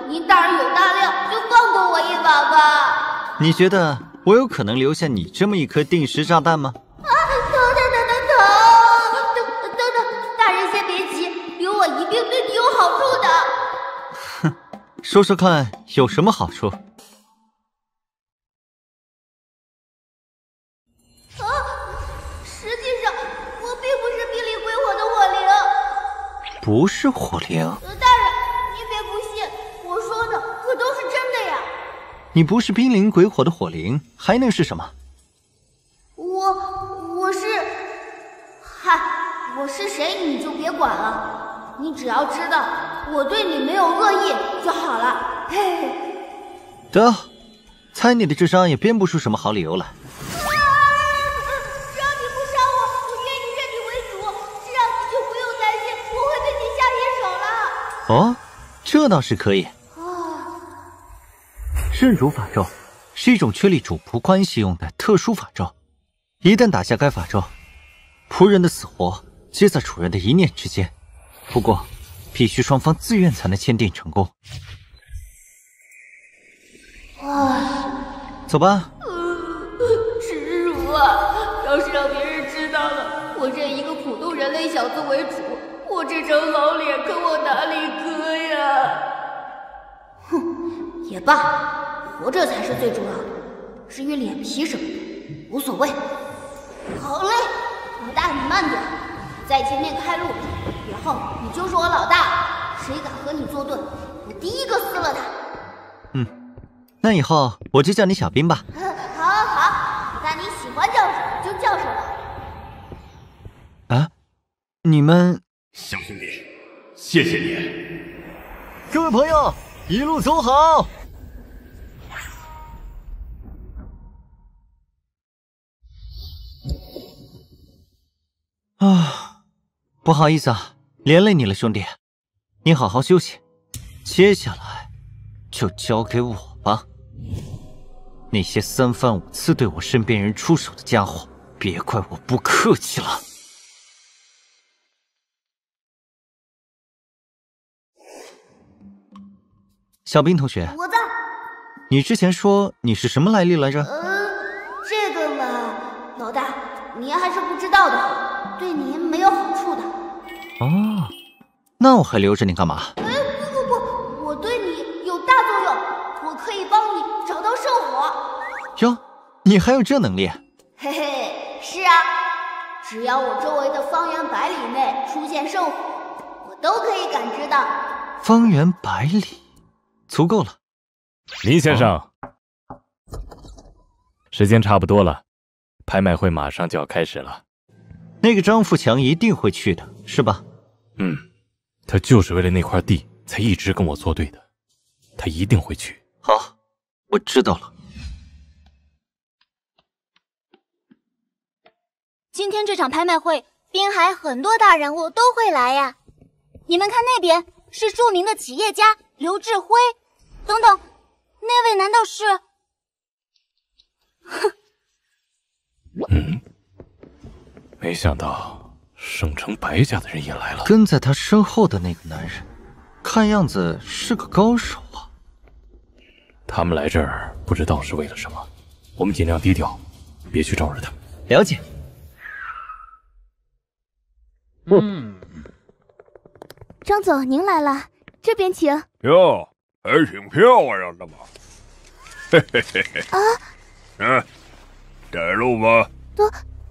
S9: 您大人有大量，就放过我一把吧！
S1: 你觉得我有可能留下你这么一颗定时炸弹吗？
S9: 疼！等，大人先别急，留我一定对你有好处的。
S1: 哼，说说看有什么好处？
S9: 实际上，我并不是冰灵鬼火的火灵。
S1: 不是火灵？
S9: 大人，您别不信，我说的可都是真的呀。
S1: 你不是冰灵鬼火的火灵，还能是什么？
S9: 我是，嗨，我是谁你就别管了，你只要知道我对你没有恶意就好了。嘿嘿。
S1: 得，猜你的智商也编不出什么好理由来。
S9: 只要你不杀我，我愿意认你为主，这样你就不用担心我会对你下野手了。
S1: 哦，这倒是可以。刃如法咒是一种确立主仆关系用的特殊法咒，一旦打下该法咒，仆人的死活皆在主人的一念之间。不过，必须双方自愿才能签订成功。走吧。
S9: 耻辱啊！要是让别人知道了，我认一个普通人类小子为主，我这张好脸可往哪里搁呀？哼，也罢。活着才是最重要的，至于脸皮什么的，无所谓。好嘞，老大你慢点，在前面开路，以后你就是我老大，谁敢和你作对，我第一个撕了他。
S1: 那以后我就叫你小兵吧。
S9: 好，那你喜欢叫什么就叫什么。
S1: 啊，你们
S16: 小兄弟，谢谢你。
S1: 各位朋友，一路走好。不好意思啊，连累你了，兄弟。你好好休息，接下来就交给我吧。那些三番五次对我身边人出手的家伙，别怪我不客气了。小兵同学，
S9: 我在。
S1: 你之前说你是什么来历来着？
S9: 这个嘛，老大，您还是不知道的，对您没有好处的。
S1: 哦，那我还留着你干嘛？
S9: 不，我对你有大作用，我可以帮你找到圣火。
S1: 哟，你还有这能力？
S9: 嘿嘿，是啊，只要我周围的方圆100里内出现圣火，我都可以感知到。
S1: 方圆100里，足够了。
S6: 林先生，时间差不多了，拍卖会马上就要开始了。
S1: 那个张富强一定会去的，是吧？
S6: 嗯，他就是为了那块地才一直跟我作对的，他一定会去。
S1: 好，我知道了。
S14: 今天这场拍卖会，滨海很多大人物都会来呀。你们看那边是著名的企业家刘志辉，等等，那位难道是？哼。
S6: 没想到省城白家的人也来了。
S1: 跟在他身后的那个男人，看样子是个高手啊。
S6: 他们来这儿不知道是为了什么，我们尽量低调，别去招惹他们。
S1: 了解。
S9: 张总，您来了，这边请。
S16: 哟，还挺漂亮的嘛。嘿嘿嘿嘿。
S9: 啊，
S16: 带路吧。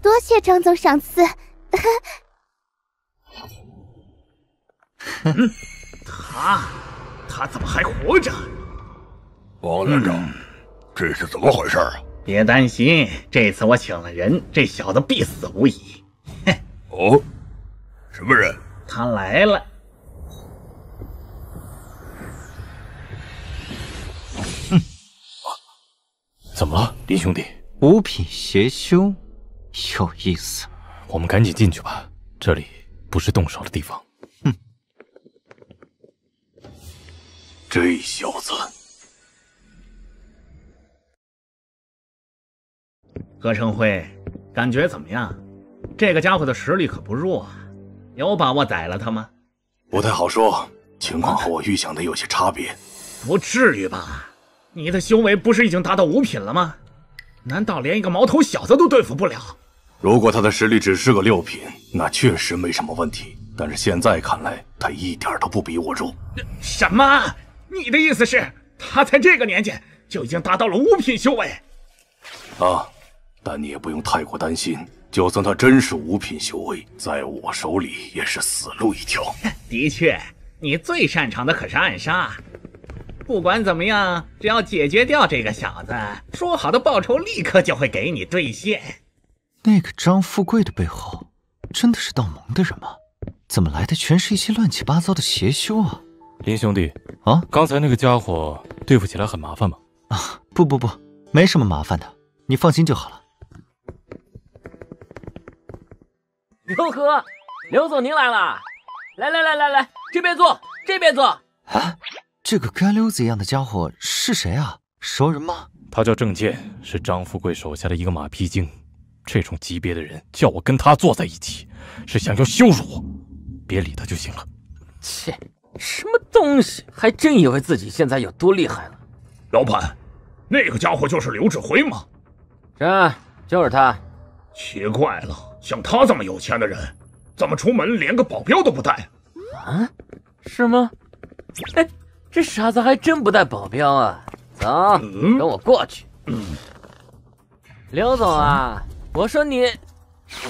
S9: 多谢张总赏赐。
S10: 他怎么还活着？
S16: 王连长，这是怎么回事啊？
S10: 别担心，这次我请了人，这小子必死无疑。
S16: 哦，什么人？
S10: 他来了。
S6: 怎么了，林兄弟？
S1: 五品邪修，有意思。
S6: 我们赶紧进去吧，这里不是动手的地方。
S4: 这小子，
S10: 何成辉，感觉怎么样？这个家伙的实力可不弱啊，有把握宰了他吗？
S4: 不太好说，情况和我预想的有些差别。
S10: 不至于吧？你的修为不是已经达到5品了吗？难道连一个毛头小子都对付不了？
S4: 如果他的实力只是个6品，那确实没什么问题。但是现在看来，他一点都不比我弱。
S10: 什么？你的意思是，他在这个年纪就已经达到了5品修为？
S4: 啊，但你也不用太过担心，就算他真是5品修为，在我手里也是死路一条。
S10: 的确，你最擅长的可是暗杀。不管怎么样，只要解决掉这个小子，说好的报酬立刻就会给你兑现。
S1: 那个张富贵的背后，真的是道盟的人吗？怎么来的全是一些乱七八糟的邪修啊？
S6: 林兄弟
S1: 啊，
S6: 刚才那个家伙对付起来很麻烦吗？
S1: 啊，不，没什么麻烦的，你放心就好了。
S7: 哟呵，刘总您来了，来，这边坐，这边坐。
S1: 啊，这个干溜子一样的家伙是谁啊？熟人吗？
S6: 他叫郑健，是张富贵手下的一个马屁精。这种级别的人叫我跟他坐在一起，是想要羞辱我。别理他就行了。
S7: 切，什么东西，还真以为自己现在有多厉害了。
S16: 老板，那个家伙就是刘志辉吗？
S7: 是，就是他。
S16: 奇怪了，像他这么有钱的人，怎么出门连个保镖都不带？
S7: 啊？是吗？哎，这傻子还真不带保镖啊！走，跟我过去。刘总啊，我说你，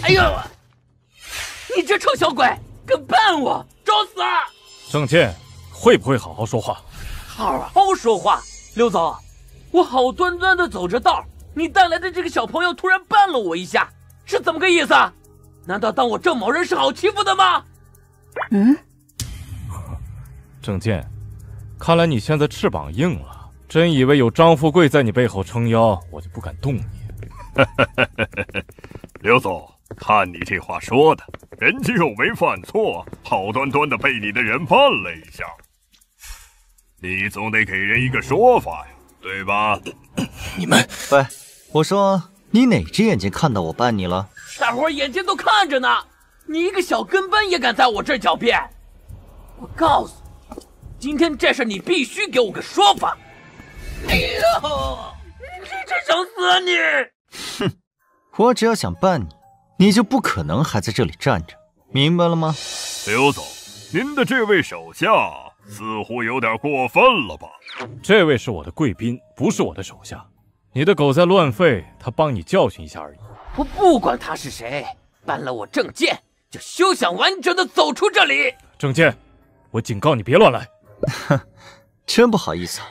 S7: 哎呦，你这臭小鬼，敢绊我，找死啊！
S6: 郑健，会不会好好说话？
S7: 好好说话，刘总，我好端端的走着道，你带来的这个小朋友突然绊了我一下，是怎么个意思？难道当我郑某人是好欺负的吗？
S6: 郑健，看来你现在翅膀硬了，真以为有张富贵在你背后撑腰，我就不敢动你。
S16: 刘总，看你这话说的，人家又没犯错，好端端的被你的人绊了一下，你总得给人一个说法呀，对吧？
S6: 你们，
S1: 喂，我说你哪只眼睛看到我绊你了？
S7: 大伙眼睛都看着呢，你一个小跟班也敢在我这儿狡辩？我告诉你，今天这事你必须给我个说法。哎呦，你真想死啊你！
S1: 哼，我只要想绊你，你就不可能还在这里站着，明白了吗？
S16: 刘总，您的这位手下似乎有点过分了吧？
S6: 这位是我的贵宾，不是我的手下。你的狗在乱吠，他帮你教训一下而已。
S7: 我不管他是谁，绊了我郑健，就休想完整的走出这里。
S6: 郑健，我警告你别乱来。
S1: 哼，真不好意思啊，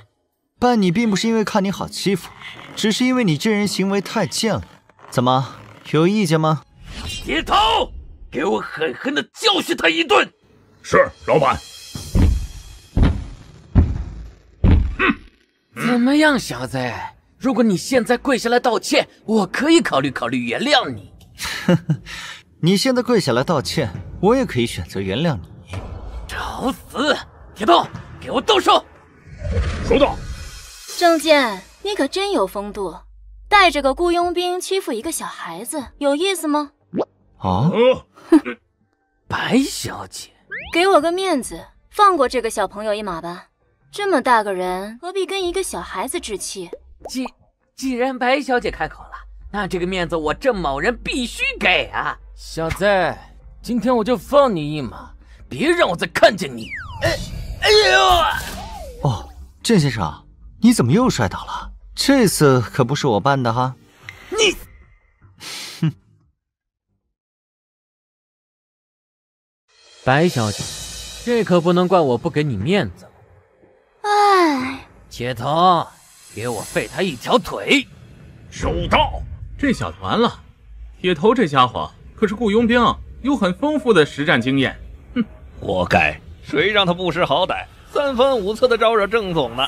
S1: 绊你并不是因为看你好欺负，只是因为你这人行为太贱了。怎么，有意见吗？
S7: 铁头，给我狠狠的教训他一顿。
S2: 是，老板。
S7: 怎么样，小子？如果你现在跪下来道歉，我可以考虑原谅你。
S1: 你现在跪下来道歉，我也可以选择原谅你。
S7: 找死！铁头，给我动手！
S2: 收到。
S5: 郑健，你可真有风度，带着个雇佣兵欺负一个小孩子，有意思吗？
S1: 啊？
S7: 白小姐，
S5: 给我个面子，放过这个小朋友一马吧。这么大个人，何必跟一个小孩子置气？
S7: 既然白小姐开口了，那这个面子我郑某人必须给啊！小子，今天我就放你一马，别让我再看见你！哎呦！
S1: 哦，郑先生，你怎么又摔倒了？这次可不是我办的哈！
S7: 你，
S1: 哼！
S15: 白小姐，这可不能怪我不给你面子。
S5: 唉，
S7: 铁头，给我废他一条腿！
S2: 收到。
S18: 这下完了，铁头这家伙可是雇佣兵，有很丰富的实战经验。
S8: 哼，活该！谁让他不识好歹，3番5次的招惹郑总呢？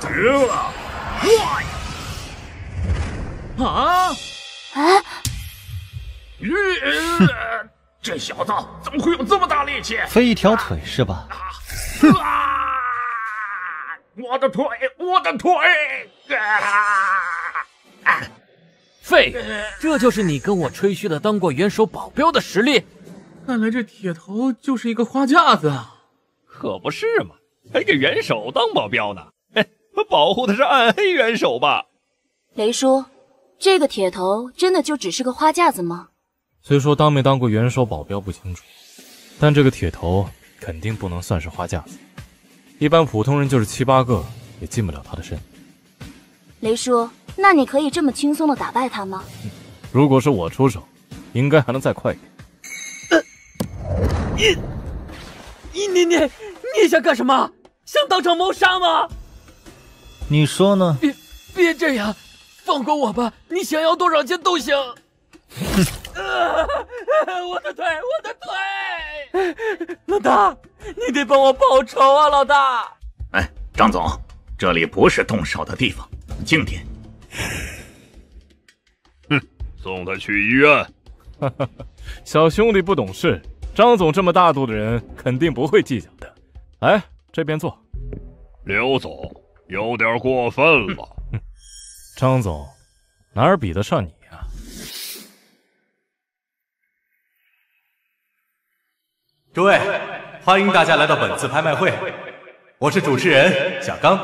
S2: 得了！
S18: 啊！
S2: 这小子怎么会有这么大力气？
S1: 飞一条腿是吧？
S2: 我的腿，我的腿！
S15: 废，这就是你跟我吹嘘的当过元首保镖的实力？
S18: 看来这铁头就是一个花架子啊！
S8: 可不是嘛，还给元首当保镖呢？嘿，保护的是暗黑元首吧？
S5: 雷叔，这个铁头真的就只是个花架子吗？
S6: 虽说当没当过元首保镖不清楚，但这个铁头肯定不能算是花架子。一般普通人就是7、8个也进不了他的身。
S5: 雷叔，那你可以这么轻松的打败他吗？
S6: 如果是我出手，应该还能再快一点。
S7: 你想干什么？想当场谋杀吗？
S1: 你说呢？
S7: 别这样，放过我吧！你想要多少钱都行。我的腿，我的腿！老大，你得帮我报仇啊，老大！
S2: 哎，张总，这里不是动手的地方，静点。
S16: 哼，送他去医院。
S6: 小兄弟不懂事，张总这么大度的人肯定不会计较的。来，这边坐。
S16: 刘总，有点过分了。
S6: 张总，哪儿比得上你啊？
S12: 诸位，欢迎大家来到本次拍卖会，我是主持人小刚。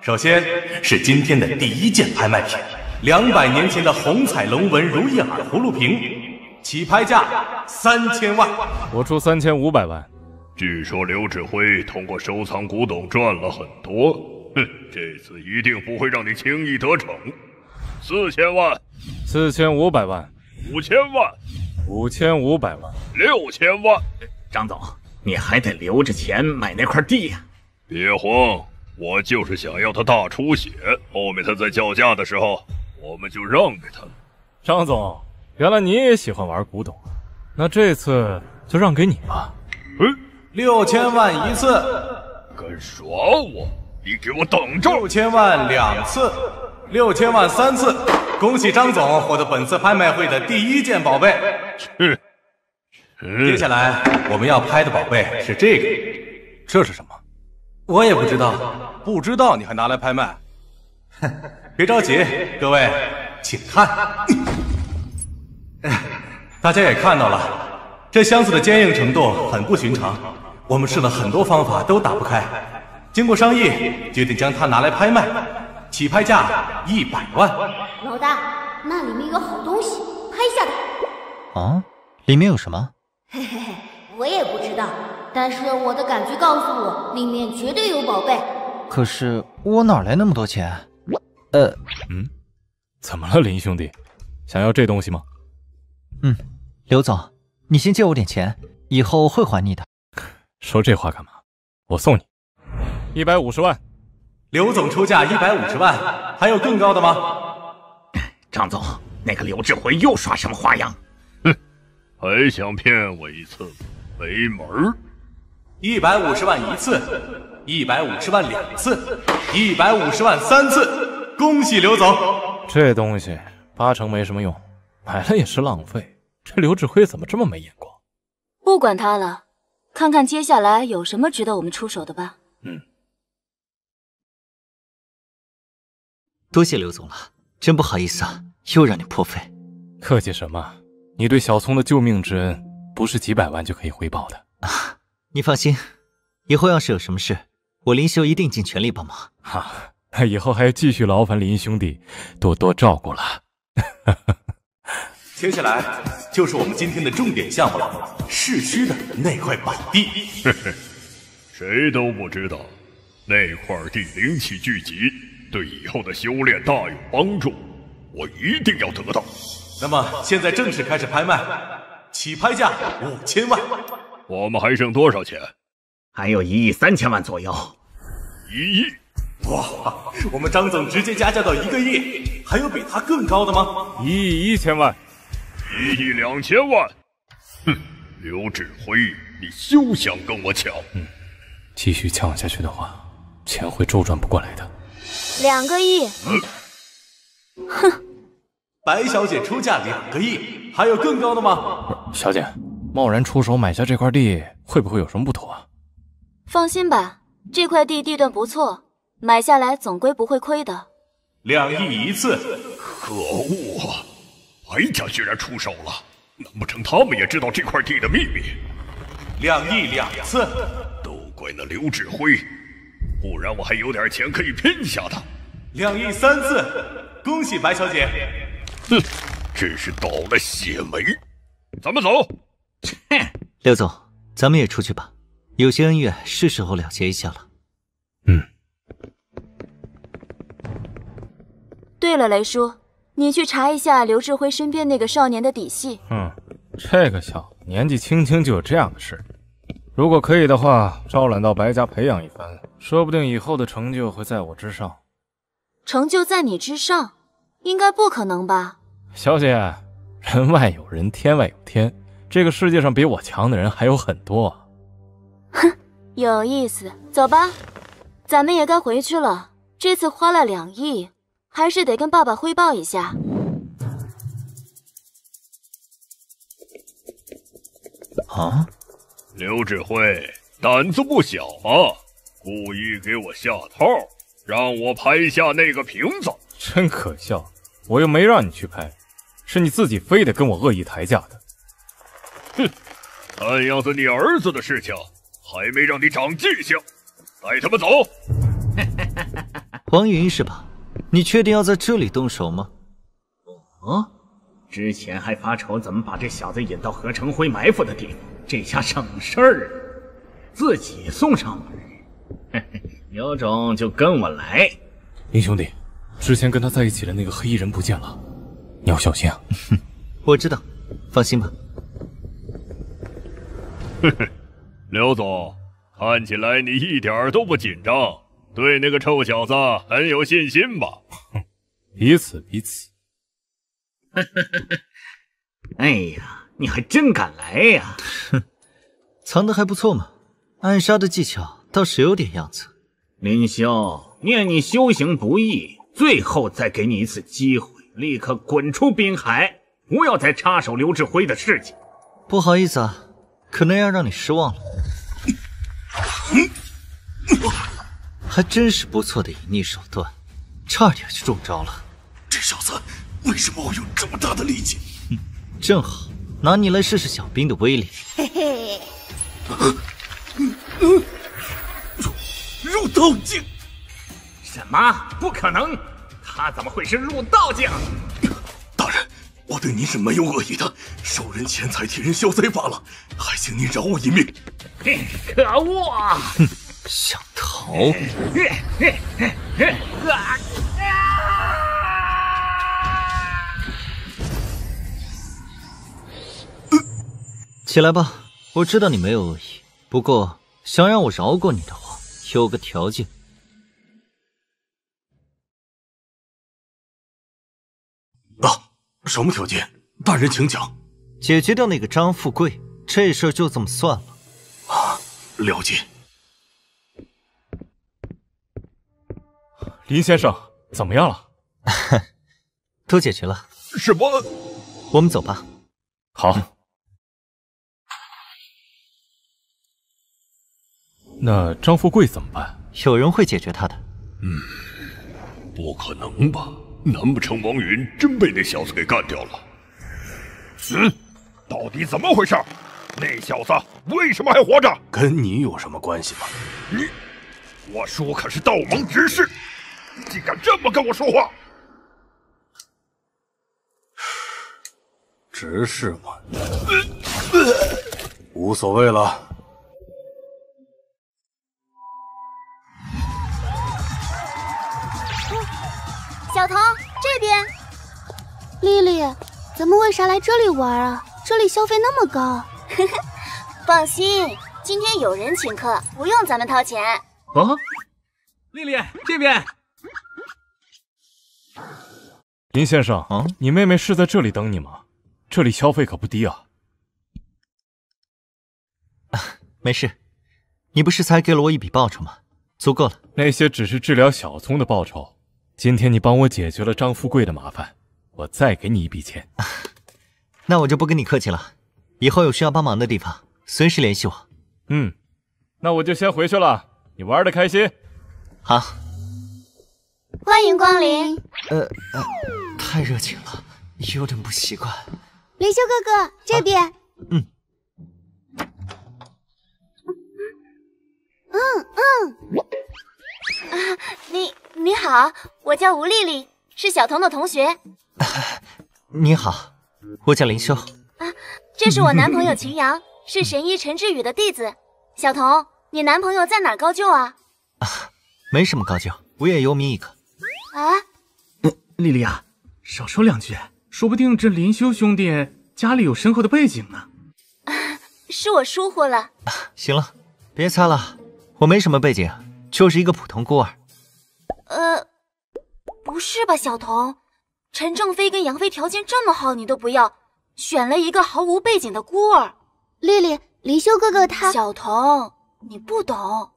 S12: 首先是今天的第一件拍卖品，200年前的红彩龙纹如意耳葫芦瓶，起拍价3000万。
S6: 我出3500万。
S16: 据说刘指挥通过收藏古董赚了很多，哼，这次一定不会让你轻易得逞。4000万
S6: ，4500万
S16: ，5000万
S6: ，5500万
S16: ，6000万。
S2: 张总，你还得留着钱买那块地呀。
S16: 别慌，我就是想要他大出血，后面他在叫价的时候，我们就让给他。
S6: 张总，原来你也喜欢玩古董啊，那这次就让给你吧。
S12: 6000万一次，
S16: 敢耍我？你给我等着
S12: ！6000万2次，6000万3次，恭喜张总获得本次拍卖会的第一件宝贝。接下来我们要拍的宝贝是这个，这是什么？我也不知道。不知道你还拿来拍卖？别着急，各位，请看。大家也看到了，这箱子的坚硬程度很不寻常，我们试了很多方法都打不开。经过商议，决定将它拿来拍卖，起拍价100万。
S9: 老大，那里面有好东西，拍下来。
S1: 啊？里面有什么？
S9: 嘿嘿嘿，我也不知道，但是我的感觉告诉我，里面绝对有宝贝。
S1: 可是我哪来那么多钱？
S6: 怎么了，林兄弟？想要这东西吗？
S1: 刘总，你先借我点钱，以后会还你的。
S6: 说这话干嘛？我送你150万。
S12: 刘总出价150万，还有更高的吗？
S2: 张总，那个刘志辉又耍什么花样？
S16: 哼，还想骗我一次？没门儿
S12: ！150万1次，150万2次，150万3次，恭喜刘总！
S6: 这东西80%没什么用，买了也是浪费。这刘志辉怎么这么没眼光？
S5: 不管他了，看看接下来有什么值得我们出手的吧。
S1: 多谢刘总了，真不好意思啊，又让你破费。
S6: 客气什么？你对小聪的救命之恩，不是几百万就可以回报的。
S1: 你放心，以后要是有什么事，我林修一定尽全力帮忙。
S6: 那以后还要继续劳烦林兄弟多多照顾了。
S12: 接下来就是我们今天的重点项目了，市区的那块宝地。
S16: 谁都不知道，那块地灵气聚集，对以后的修炼大有帮助，我一定要得到。
S12: 那么现在正式开始拍卖，起拍价5000万。
S16: 我们还剩多少钱？
S2: 还有1亿3千万左右。
S16: 1亿？
S12: 哇！我们张总直接加价到1个亿，还有比他更高的吗
S6: ？1亿1000万。
S16: 1亿2千万。哼，刘志辉，你休想跟我抢！
S6: 继续抢下去的话，钱会周转不过来的。
S5: 2个亿。
S12: 哼！白小姐出价2个亿，还有更高的吗？
S6: 小姐，贸然出手买下这块地，会不会有什么不妥啊？
S5: 放心吧，这块地地段不错，买下来总归不会亏的。
S12: 2亿1次。
S16: 可恶啊！白家居然出手了，难不成他们也知道这块地的秘密
S12: ？2亿2次。
S16: 都怪那刘志辉，不然我还有点钱可以拼下他。
S12: 2亿3次，恭喜白小姐。
S16: 哼，真是倒了血霉。咱们走。
S1: 刘总，咱们也出去吧，有些恩怨是时候了结一下了。
S5: 对了，雷叔，你去查一下刘志辉身边那个少年的底细。
S6: 这个小子年纪轻轻就有这样的事，如果可以的话，招揽到白家培养一番，说不定以后的成就会在我之上。
S5: 成就在你之上，应该不可能吧？
S6: 小姐，人外有人，天外有天，这个世界上比我强的人还有很多。
S5: 哼，有意思。走吧，咱们也该回去了。这次花了2亿，还是得跟爸爸汇报一下。
S1: 啊！
S16: 刘志辉胆子不小啊，故意给我下套。让我拍下那个瓶子，
S6: 真可笑！我又没让你去拍，是你自己非得跟我恶意抬价的。
S16: 哼，看样子你儿子的事情还没让你长记性，带他们走。
S1: 黄云是吧？你确定要在这里动手吗？
S2: 之前还发愁怎么把这小子引到何成辉埋伏的地方，这下省事儿，自己送上门。有种就跟我来，
S6: 林兄弟，之前跟他在一起的那个黑衣人不见了，你要小心啊！
S1: 我知道，放心吧。
S16: 刘总，看起来你一点都不紧张，对那个臭小子很有信心吧？
S6: 彼此彼此。
S2: 哎呀，你还真敢来呀！
S1: 藏得还不错嘛，暗杀的技巧倒是有点样子。
S2: 林修，念你修行不易，最后再给你一次机会，立刻滚出滨海，不要再插手刘志辉的事情。
S1: 不好意思啊，可能要让你失望了。还真是不错的隐匿手段，差点就中招了。
S4: 这小子为什么会有这么大的力气？
S1: 正好拿你来试试小兵的威力。
S9: 嘿嘿。
S4: 入道境？
S2: 什么？不可能！他怎么会是入道境？
S4: 大人，我对您是没有恶意的，收人钱财替人消灾罢了，还请您饶我一命。
S2: 可恶！
S1: 想逃？起来吧，我知道你没有恶意，不过想让我饶过你的话，有个条件。
S4: 什么条件？大人请讲。
S1: 解决掉那个张富贵，这事儿就这么算了。
S4: 啊，了解。
S6: 林先生，怎么样了？
S1: 都解决了。
S16: 什么？
S1: 我们走吧。
S6: 好。那张富贵怎么办？
S1: 有人会解决他的。
S16: 不可能吧？难不成王云真被那小子给干掉了？到底怎么回事？那小子为什么还活着？
S4: 跟你有什么关系吗？
S16: 我叔可是道盟执事，竟敢这么跟我说话！
S4: 执事嘛，无所谓了。
S14: 小童这边，
S9: 丽丽，咱们为啥来这里玩啊？这里消费那么高。
S14: 放心，今天有人请客，不用咱们掏钱。
S18: 哦，丽丽这边。
S6: 林先生，你妹妹是在这里等你吗？这里消费可不低啊。
S1: 没事，你不是才给了我一笔报酬吗？足够了。
S6: 那些只是治疗小聪的报酬。今天你帮我解决了张富贵的麻烦，我再给你一笔钱。
S1: 那我就不跟你客气了，以后有需要帮忙的地方，随时联系我。
S6: 那我就先回去了，你玩得开心。
S1: 好。
S14: 欢迎光临。
S1: 太热情了，有点不习惯。
S9: 林修哥哥这边。
S14: 你好，我叫吴丽丽，是小童的同学。
S1: 你好，我叫林修。
S14: 这是我男朋友秦阳，是神医陈志宇的弟子。小童，你男朋友在哪儿高就啊？
S1: 没什么高就，无业游民一个。
S18: 丽丽啊，少说两句，说不定这林修兄弟家里有深厚的背景呢。
S14: 是我疏忽了。
S1: 行了，别猜了，我没什么背景，就是一个普通孤儿。
S14: 不是吧，小童？陈正飞跟杨飞条件这么好，你都不要，选了一个毫无背景的孤儿。
S9: 丽丽，林修哥哥他……
S14: 小童，你不懂，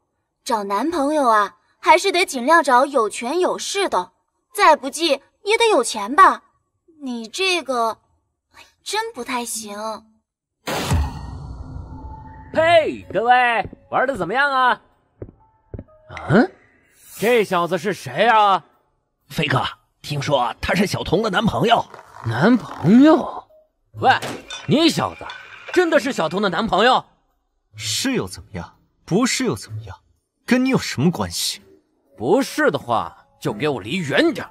S14: 找男朋友啊，还是得尽量找有权有势的，再不济也得有钱吧。你这个真不太行。
S7: 嘿，各位玩的怎么样啊？这小子是谁啊？
S8: 飞哥，听说他是小童的男朋友。
S7: 男朋友？喂，你小子真的是小童的男朋友？
S1: 是又怎么样？不是又怎么样？跟你有什么关系？
S7: 不是的话，就给我离远点。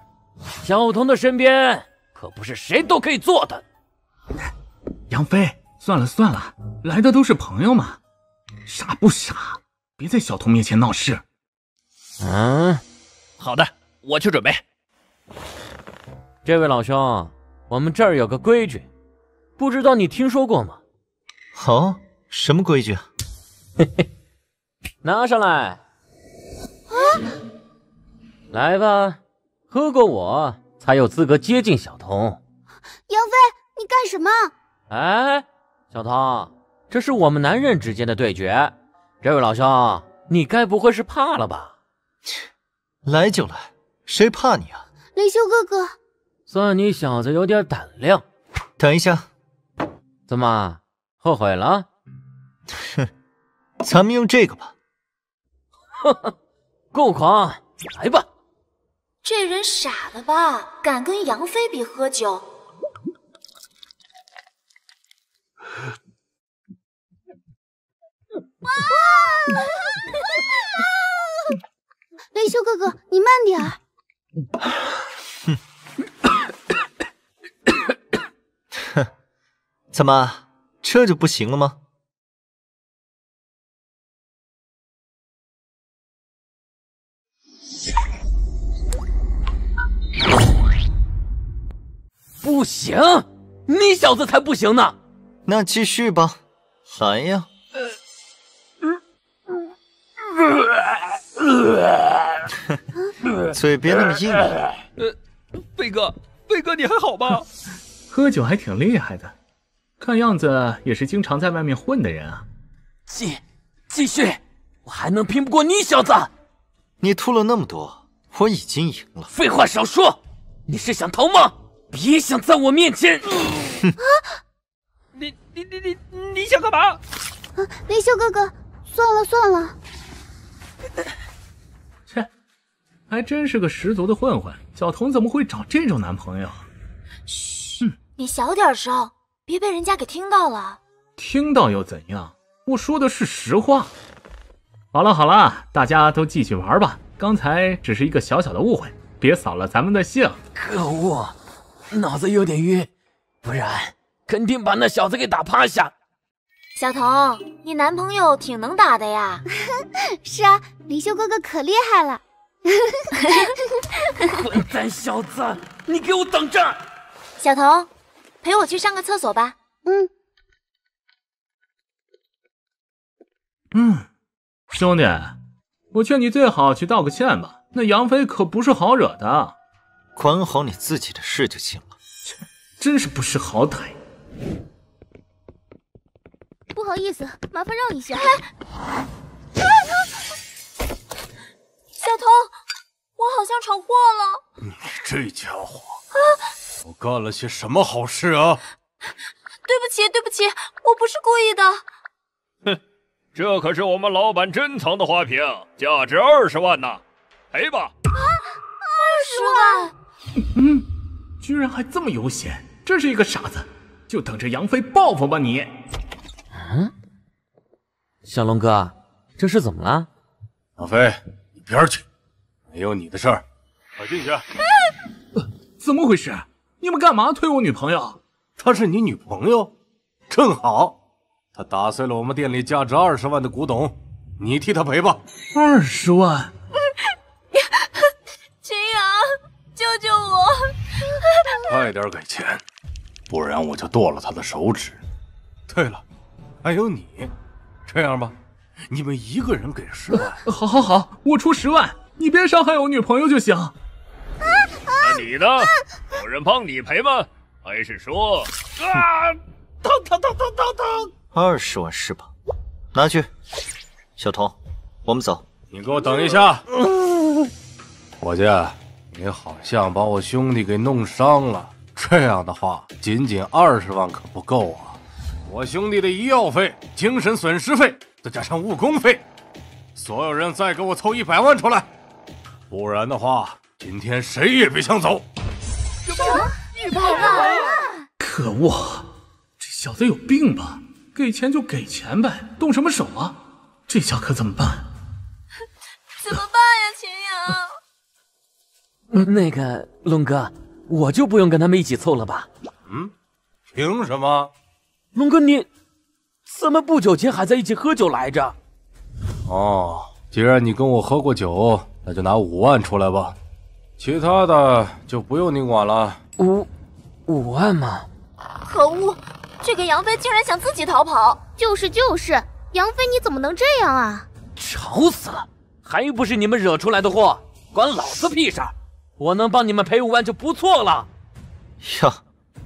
S7: 小童的身边可不是谁都可以坐的。
S18: 杨飞，算了算了，来的都是朋友嘛，傻不傻？别在小童面前闹事。
S8: 好的，我去准备。
S7: 这位老兄，我们这儿有个规矩，不知道你听说过吗？
S1: 什么规矩啊？
S7: 拿上来。来吧，喝过我才有资格接近小童。
S9: 杨飞，你干什么？
S7: 小童，这是我们男人之间的对决。这位老兄，你该不会是怕了吧？
S1: 来就来，谁怕你啊？
S9: 林修哥哥，
S7: 算你小子有点胆量。
S1: 等一下，
S7: 怎么后悔了？
S1: 咱们用这个吧。
S7: 够狂，来吧。
S14: 这人傻了吧？敢跟杨飞比喝酒？
S9: 林修哥哥，你慢点儿。
S1: 怎么，这就不行了吗？
S7: 不行，你小子才不行呢。
S1: 那继续吧，来呀。嘴别那么硬。
S8: 飞哥，你还好吗？
S18: 喝酒还挺厉害的，看样子也是经常在外面混的人啊。
S7: 继续，我还能拼不过你小子。
S1: 你吐了那么多，我已经赢了。
S7: 废话少说，你是想逃吗？别想在我面前！
S8: 你想干嘛？
S9: 林修哥哥，算了。
S18: 切，还真是个十足的混混。小童怎么会找这种男朋友？
S14: 嘘，你小点声，别被人家给听到了。
S18: 听到又怎样？我说的是实话。好了，大家都继续玩吧。刚才只是一个小小的误会，别扫了咱们的兴。
S7: 可恶，脑子有点晕，不然肯定把那小子给打趴下。
S14: 小童，你男朋友挺能打的呀。
S9: 是啊，林修哥哥可厉害了。
S7: 混蛋小子，你给我等着！
S14: 小童，陪我去上个厕所吧。
S18: 兄弟，我劝你最好去道个歉吧。那杨飞可不是好惹的。
S1: 管好你自己的事就行了。
S18: 真是不识好歹。
S9: 不好意思，麻烦让一下。
S14: 小童，我好像闯祸了。
S4: 你这家伙，我干了些什么好事啊？
S14: 对不起，我不是故意的。
S6: 哼，这可是我们老板珍藏的花瓶，价值20万呢，赔吧。
S14: 20万？
S18: 居然还这么悠闲，真是一个傻子，就等着杨飞报复吧你。
S11: 小龙哥，这是怎么了？
S4: 杨飞，一边去，没有你的事儿。快进去。
S18: 怎么回事？你们干嘛推我女朋友？
S4: 她是你女朋友？正好，她打碎了我们店里价值20万的古董，你替她赔吧。
S18: 20万？
S14: 秦阳，救救我！
S4: 快点给钱，不然我就剁了她的手指。对了，还有你，这样吧，你们一个人给10万。
S18: 好，我出10万，你别伤害我女朋友就行。
S6: 那你呢？有人帮你赔吗？还是说
S7: 疼
S1: ？20万是吧？拿去。小童，我们走。
S4: 你给我等一下。伙计，你好像把我兄弟给弄伤了，这样的话，仅仅20万可不够啊。我兄弟的医药费、精神损失费，再加上误工费，所有人再给我凑100万出来，不然的话，今天谁也别想走。
S14: 什么？100万？
S18: 可恶，这小子有病吧？给钱就给钱呗，动什么手啊？这下可怎么办？
S14: 怎么办呀，秦阳？
S7: 那个龙哥，我就不用跟他们一起凑了吧？
S4: 凭什么？
S7: 龙哥，你怎么不久前还在一起喝酒来着？
S4: 哦，既然你跟我喝过酒，那就拿5万出来吧，其他的就不用你管了。
S7: 5万吗？
S14: 可恶，这个杨飞竟然想自己逃跑！
S9: 就是，杨飞你怎么能这样啊？
S7: 吵死了，还不是你们惹出来的祸，关老子屁事！我能帮你们赔5万就不错了。
S1: 呀，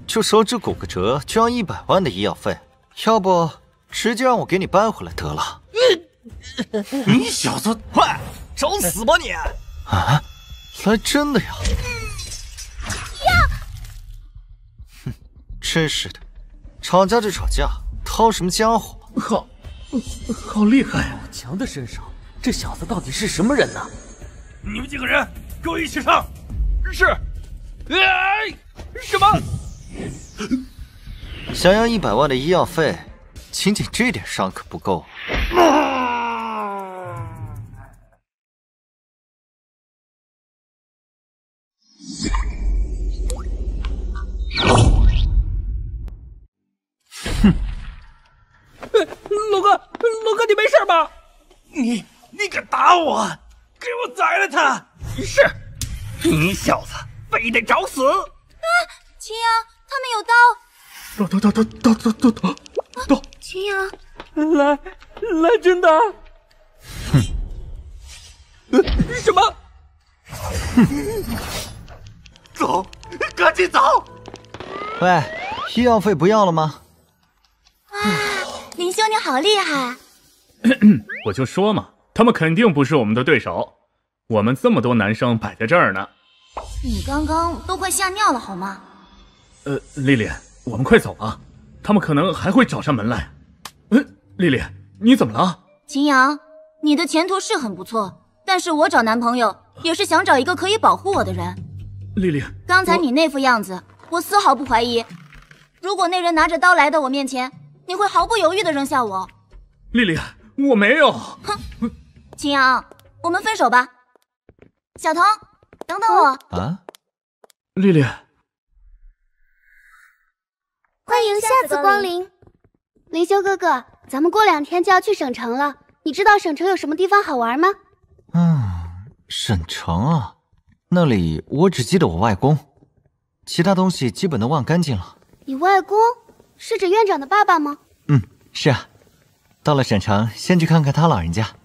S1: 就手指骨个折就要100万的医药费，要不直接让我给你搬回来得了。
S4: 你小子，
S8: 快找死吧你！
S1: 啊，来真的呀！哼，真是的，吵架就吵架，掏什么家伙？
S18: 好厉害啊！
S7: 强的身手，这小子到底是什么人呢？
S12: 你们几个人跟我一起上。
S8: 是。什么？
S1: 想要100万的医药费，仅仅这点伤可不够。
S8: 龙哥，你没事吧？
S12: 你敢打我？给我宰了他！
S8: 是，你小子非得找死！
S14: 秦阳，他们有刀！
S18: 刀！
S14: 秦阳，
S7: 来真的！
S8: 什么？
S12: 走，赶紧走！
S1: 喂，医药费不要了吗？
S14: 林兄你好厉害！
S18: 我就说嘛，他们肯定不是我们的对手。我们这么多男生摆在这儿呢。
S14: 你刚刚都快吓尿了好吗？
S18: 丽丽，我们快走啊！他们可能还会找上门来。丽丽，你怎么了？
S14: 秦阳，你的前途是很不错，但是我找男朋友也是想找一个可以保护我的人。
S18: 丽丽，
S14: 刚才你那副样子，我丝毫不怀疑。如果那人拿着刀来到我面前，你会毫不犹豫地扔下我。
S18: 丽丽，我没有。
S14: 哼，秦阳，我们分手吧。小童，等等我。
S1: 啊，
S18: 丽丽，
S9: 欢迎下次光临。林修哥哥，咱们过2天就要去省城了，你知道省城有什么地方好玩吗？
S1: 省城啊，那里我只记得我外公，其他东西基本都忘干净了。
S9: 你外公是指院长的爸爸吗？
S1: 是啊，到了省城先去看看他老人家。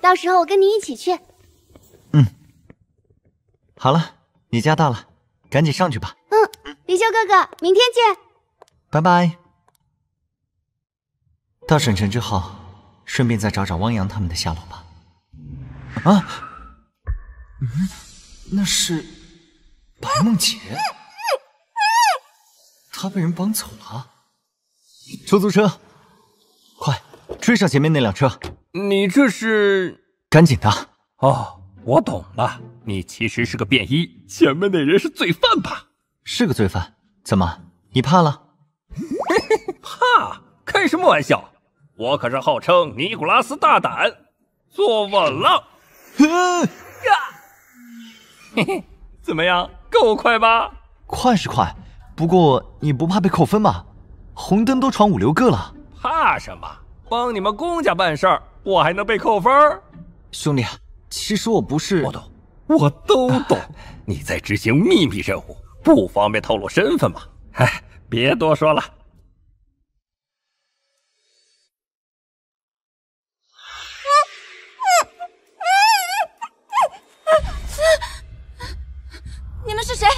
S9: 到时候我跟你一起去。
S1: 好了，你家到了，赶紧上去吧。
S9: 林修哥哥，明天见。
S1: 拜拜。到省城之后，顺便再找找汪洋他们的下落吧。那是白梦洁，她被人绑走了。出租车，快追上前面那辆车！
S8: 你这是？
S1: 赶紧的！
S8: 哦，我懂了，你其实是个便衣，前面那人是罪犯吧？
S1: 是个罪犯，怎么你怕了？
S8: 怕？开什么玩笑！我可是号称尼古拉斯大胆，坐稳了。嘿嘿，怎么样，够快吧？
S1: 快是快，不过你不怕被扣分吗？红灯都闯5、6个了。
S8: 怕什么？帮你们公家办事儿，我还能被扣分？
S1: 兄弟，其实我不是……
S8: 我都懂。你在执行秘密任务，不方便透露身份嘛？哎，别多说了。
S14: 你们是谁？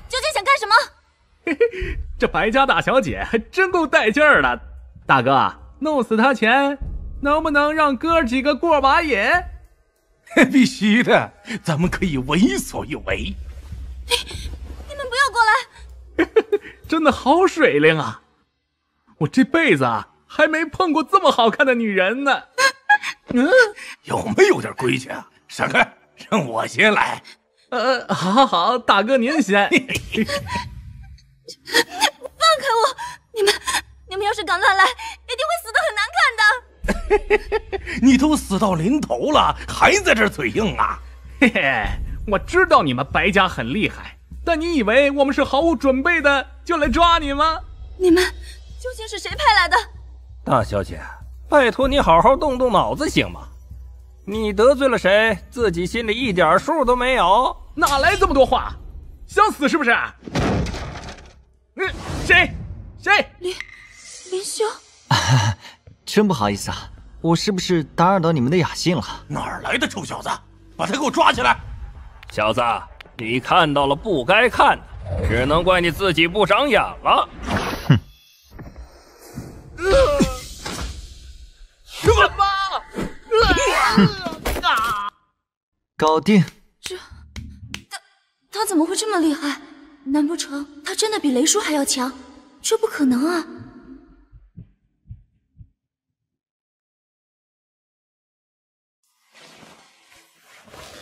S14: 究竟想干什么？
S18: 这白家大小姐还真够带劲儿的。大哥，弄死她前，能不能让哥几个过把瘾？
S12: 必须的，咱们可以为所欲为。
S14: 你们不要过来！
S18: 真的好水灵啊！我这辈子还没碰过这么好看的女人呢。
S12: 有没有点规矩啊？闪开，让我先来。
S18: 好，大哥您先。
S14: 放开我！你们要是敢乱来，一定会死得很难看的。
S12: 你都死到临头了，还在这嘴硬啊？
S18: 嘿嘿，我知道你们白家很厉害，但你以为我们是毫无准备的就来抓你吗？
S14: 你们究竟是谁派来的？
S8: 大小姐，拜托你好好动动脑子行吗？你得罪了谁，自己心里一点数都没有？
S18: 哪来这么多话？想死是不是？谁？
S14: 林修，
S1: 真不好意思啊，我是不是打扰到你们的雅兴了？
S12: 哪儿来的臭小子？把他给我抓起来！
S8: 小子，你看到了不该看的，只能怪你自己不长眼了。
S1: 哼！
S18: 什么？
S1: 搞定！
S14: 他怎么会这么厉害？难不成他真的比雷叔还要强？这不可能啊！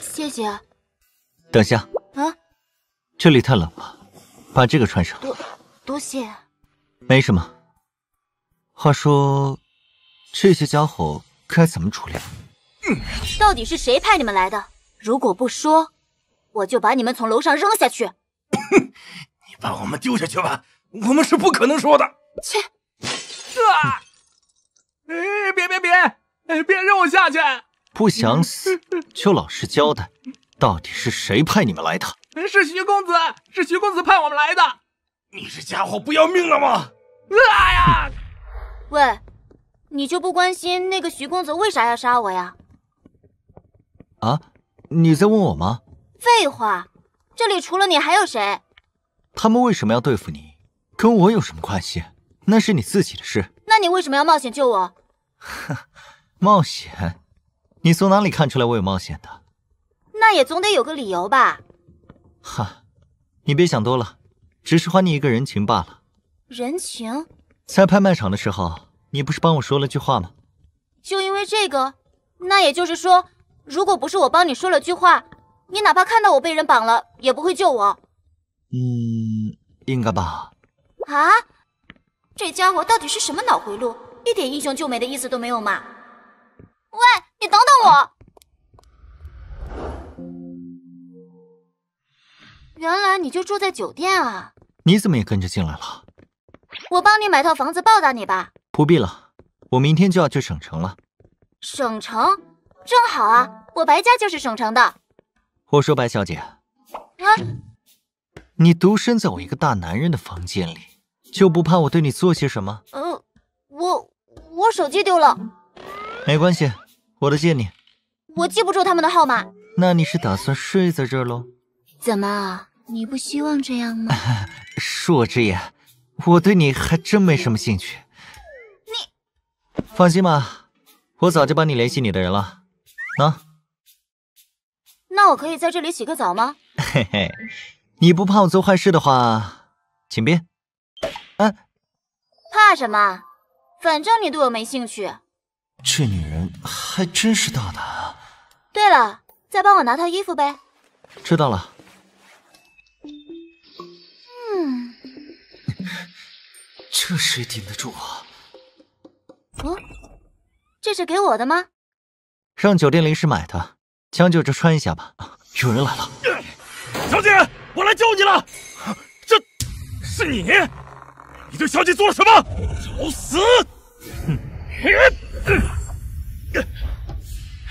S14: 谢谢。
S1: 等下
S14: 啊，
S1: 这里太冷了，把这个穿上。
S14: 多谢。
S1: 没什么。话说，这些家伙该怎么处理？
S14: 到底是谁派你们来的？如果不说，我就把你们从楼上扔下去。
S12: 你把我们丢下去吧，我们是不可能说的。
S14: 切！
S18: 别扔我下去！
S1: 不想死就老实交代，到底是谁派你们来的？
S18: 是徐公子，是徐公子派我们来的。
S12: 你这家伙不要命了吗？
S14: 喂，你就不关心那个徐公子为啥要杀我呀？
S1: 啊，你在问我吗？
S14: 废话，这里除了你还有谁？
S1: 他们为什么要对付你？跟我有什么关系？那是你自己的事。
S14: 那你为什么要冒险救我？
S1: 冒险？你从哪里看出来我有冒险的？
S14: 那也总得有个理由吧。
S1: 哈，你别想多了，只是还你一个人情罢了。
S14: 人情？
S1: 在拍卖场的时候，你不是帮我说了句话吗？
S14: 就因为这个？那也就是说，如果不是我帮你说了句话，你哪怕看到我被人绑了，也不会救我。
S1: 应该吧。
S14: 啊？这家伙到底是什么脑回路？一点英雄救美的意思都没有嘛！喂，你等等我！原来你就住在酒店啊？
S1: 你怎么也跟着进来了？
S14: 我帮你买套房子报答你吧。
S1: 不必了，我明天就要去省城了。
S14: 省城？正好啊，我白家就是省城的。
S1: 我说白小姐，你独身在我一个大男人的房间里，就不怕我对你做些什么？
S14: 我手机丢了。
S1: 没关系，我的借你。
S14: 我记不住他们的号码。
S1: 那你是打算睡在这儿喽？
S14: 怎么，你不希望这样吗？
S1: 恕我直言，我对你还真没什么兴趣。你放心吧，我早就帮你联系你的人了。
S14: 那我可以在这里洗个澡吗？
S1: 嘿嘿，你不怕我做坏事的话，请便。
S14: 怕什么？反正你对我没兴趣。
S1: 这女人还真是大胆啊！
S14: 对了，再帮我拿套衣服呗。
S1: 知道了。这谁顶得住啊？
S14: 这是给我的吗？
S1: 上酒店临时买的，将就着穿一下吧。有人来了。
S6: 小姐，我来救你了。这是你？你对小姐做了什么？找死！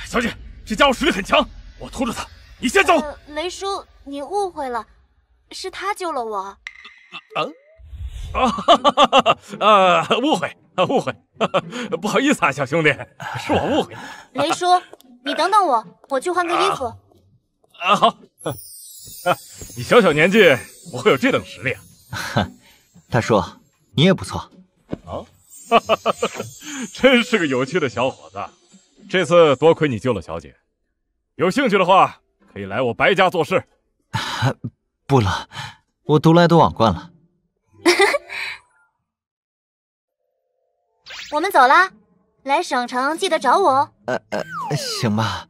S6: 小姐，这家伙实力很强，我拖着他，你先走。
S14: 雷叔，你误会了，是他救了我。
S6: 误会，不好意思啊，小兄弟，是我误会。
S14: 雷叔，你等等我，我去换个衣服。
S6: 好。你小小年纪，不会有这等实力啊？
S1: 大叔，你也不错。
S6: 真是个有趣的小伙子。这次多亏你救了小姐，有兴趣的话，可以来我白家做事。
S1: 不了，我独来独往惯了。
S14: 我们走啦，来省城记得找我哦。
S1: 行吧。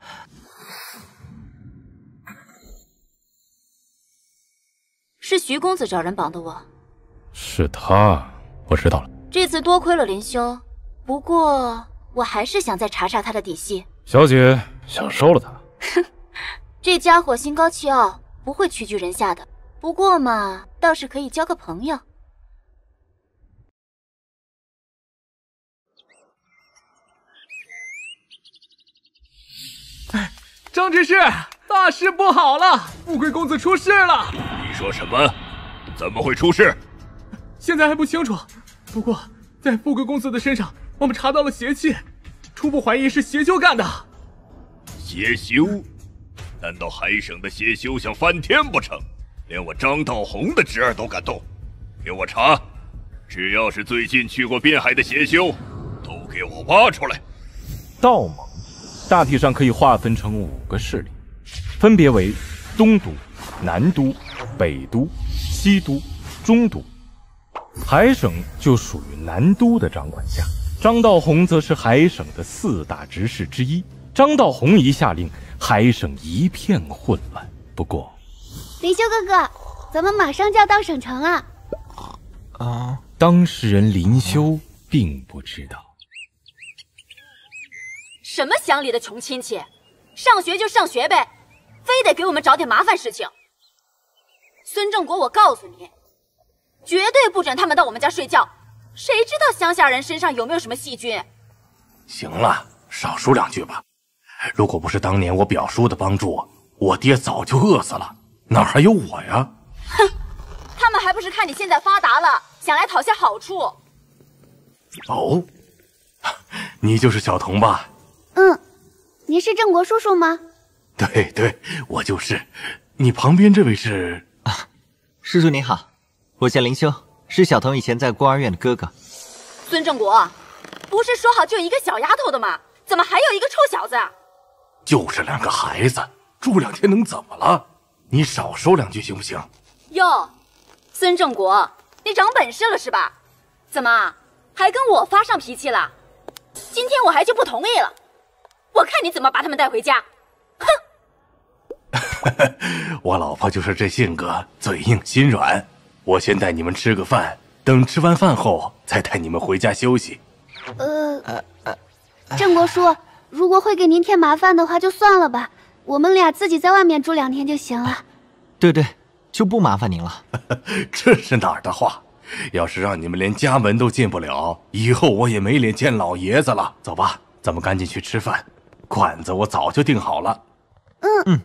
S14: 是徐公子找人绑的我。
S6: 是他，我知道了。
S14: 这次多亏了林修，不过我还是想再查查他的底细。
S6: 小姐想收了他？
S14: 哼，这家伙心高气傲，不会屈居人下的。不过嘛，倒是可以交个朋友。
S18: 张执事，大事不好了！富贵公子出事了！
S16: 你说什么？怎么会出事？
S18: 现在还不清楚。不过，在富贵公子的身上，我们查到了邪气，初步怀疑是邪修干的。
S16: 邪修？难道海省的邪修想翻天不成？连我张道宏的侄儿都敢动？给我查！只要是最近去过滨海的邪修，都给我挖出来！
S6: 道盟大体上可以划分成5个势力，分别为东都、南都、北都、西都、中都。海省就属于南都的掌管下，张道宏则是海省的4大执事之一。张道宏一下令，海省一片混乱。不过，
S9: 林修哥哥，咱们马上就要到省城了。
S6: 当事人林修并不知道。
S5: 什么乡里的穷亲戚，上学就上学呗，非得给我们找点麻烦事情。孙正国，我告诉你，绝对不准他们到我们家睡觉。谁知道乡下人身上有没有什么细菌？
S12: 行了，少说2句吧。如果不是当年我表叔的帮助，我爹早就饿死了，哪还有我呀？
S5: 哼，他们还不是看你现在发达了，想来讨些好处。
S12: 哦，你就是小童吧？
S9: 您是郑国叔叔吗？
S12: 对，我就是。你旁边这位是？
S1: 叔叔您好，我叫林修，是小童以前在孤儿院的哥哥。
S14: 孙正国，不是说好就一个小丫头的吗？怎么还有一个臭小子？
S12: 就是2个孩子，住2天能怎么了？你少说2句行不行？
S14: 哟，孙正国，你长本事了是吧？怎么还跟我发上脾气了？今天我还就不同意了，我看你怎么把他们带回家。哼！
S12: 我老婆就是这性格，嘴硬心软。我先带你们吃个饭，等吃完饭后再带你们回家休息。
S9: 郑国叔，如果会给您添麻烦的话，就算了吧，我们俩自己在外面住2天就行了。
S1: 对，就不麻烦您了。
S12: 这是哪儿的话？要是让你们连家门都进不了，以后我也没脸见老爷子了。走吧，咱们赶紧去吃饭，馆子我早就订好了。
S9: 嗯。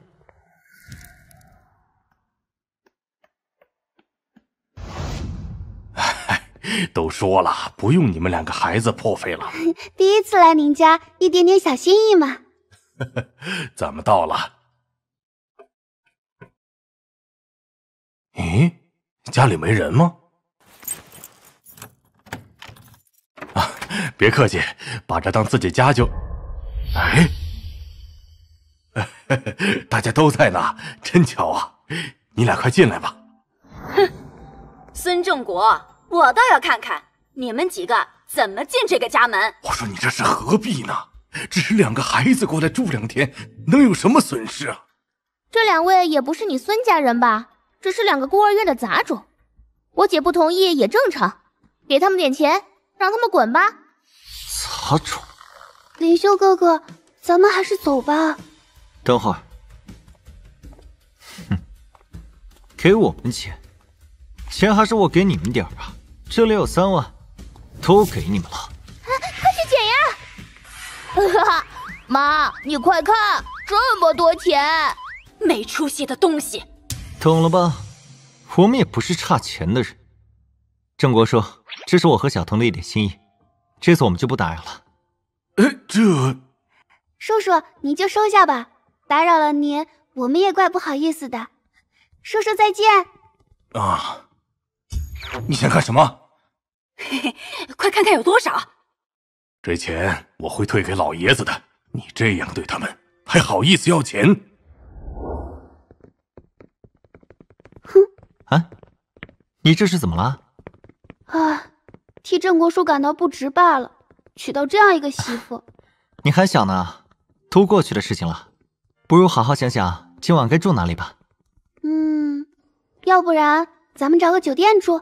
S12: 都说了，不用你们2个孩子破费了。
S9: 第一次来您家，一点点小心意嘛。
S12: 咱们到了。咦，家里没人吗？啊，别客气，把这当自己家就……哎，大家都在呢，真巧啊！你俩快进来吧。
S14: 哼，孙正国，我倒要看看你们几个怎么进这个家门。
S12: 我说你这是何必呢？只是2个孩子过来住2天，能有什么损失啊？
S19: 这2位也不是你孙家人吧？只是2个孤儿院的杂种，我姐不同意也正常，给他们点钱，让他们滚吧。
S1: 杂种，
S9: 林修哥哥，咱们还是走吧。
S1: 等会儿，哼，给我们钱还是我给你们点儿啊？这里有3万，都给你们了。
S19: 快去捡呀！妈，你快看，这么多钱！
S14: 没出息的东西！
S1: 懂了吧？我们也不是差钱的人。郑国说，这是我和小童的一点心意，这次我们就不打扰了。
S9: 叔叔，你就收下吧，打扰了您，我们也怪不好意思的。叔叔再见。
S12: 啊，你想干什么？
S14: 嘿嘿，快看看有多少。
S12: 这钱我会退给老爷子的，你这样对他们，还好意思要钱？
S9: 哼！
S1: 啊，你这是怎么了？
S9: 啊，替郑国叔感到不值罢了，娶到这样一个媳妇。
S1: 你还小呢，都过去的事情了，不如好好想想今晚该住哪里吧。
S9: 要不然咱们找个酒店住。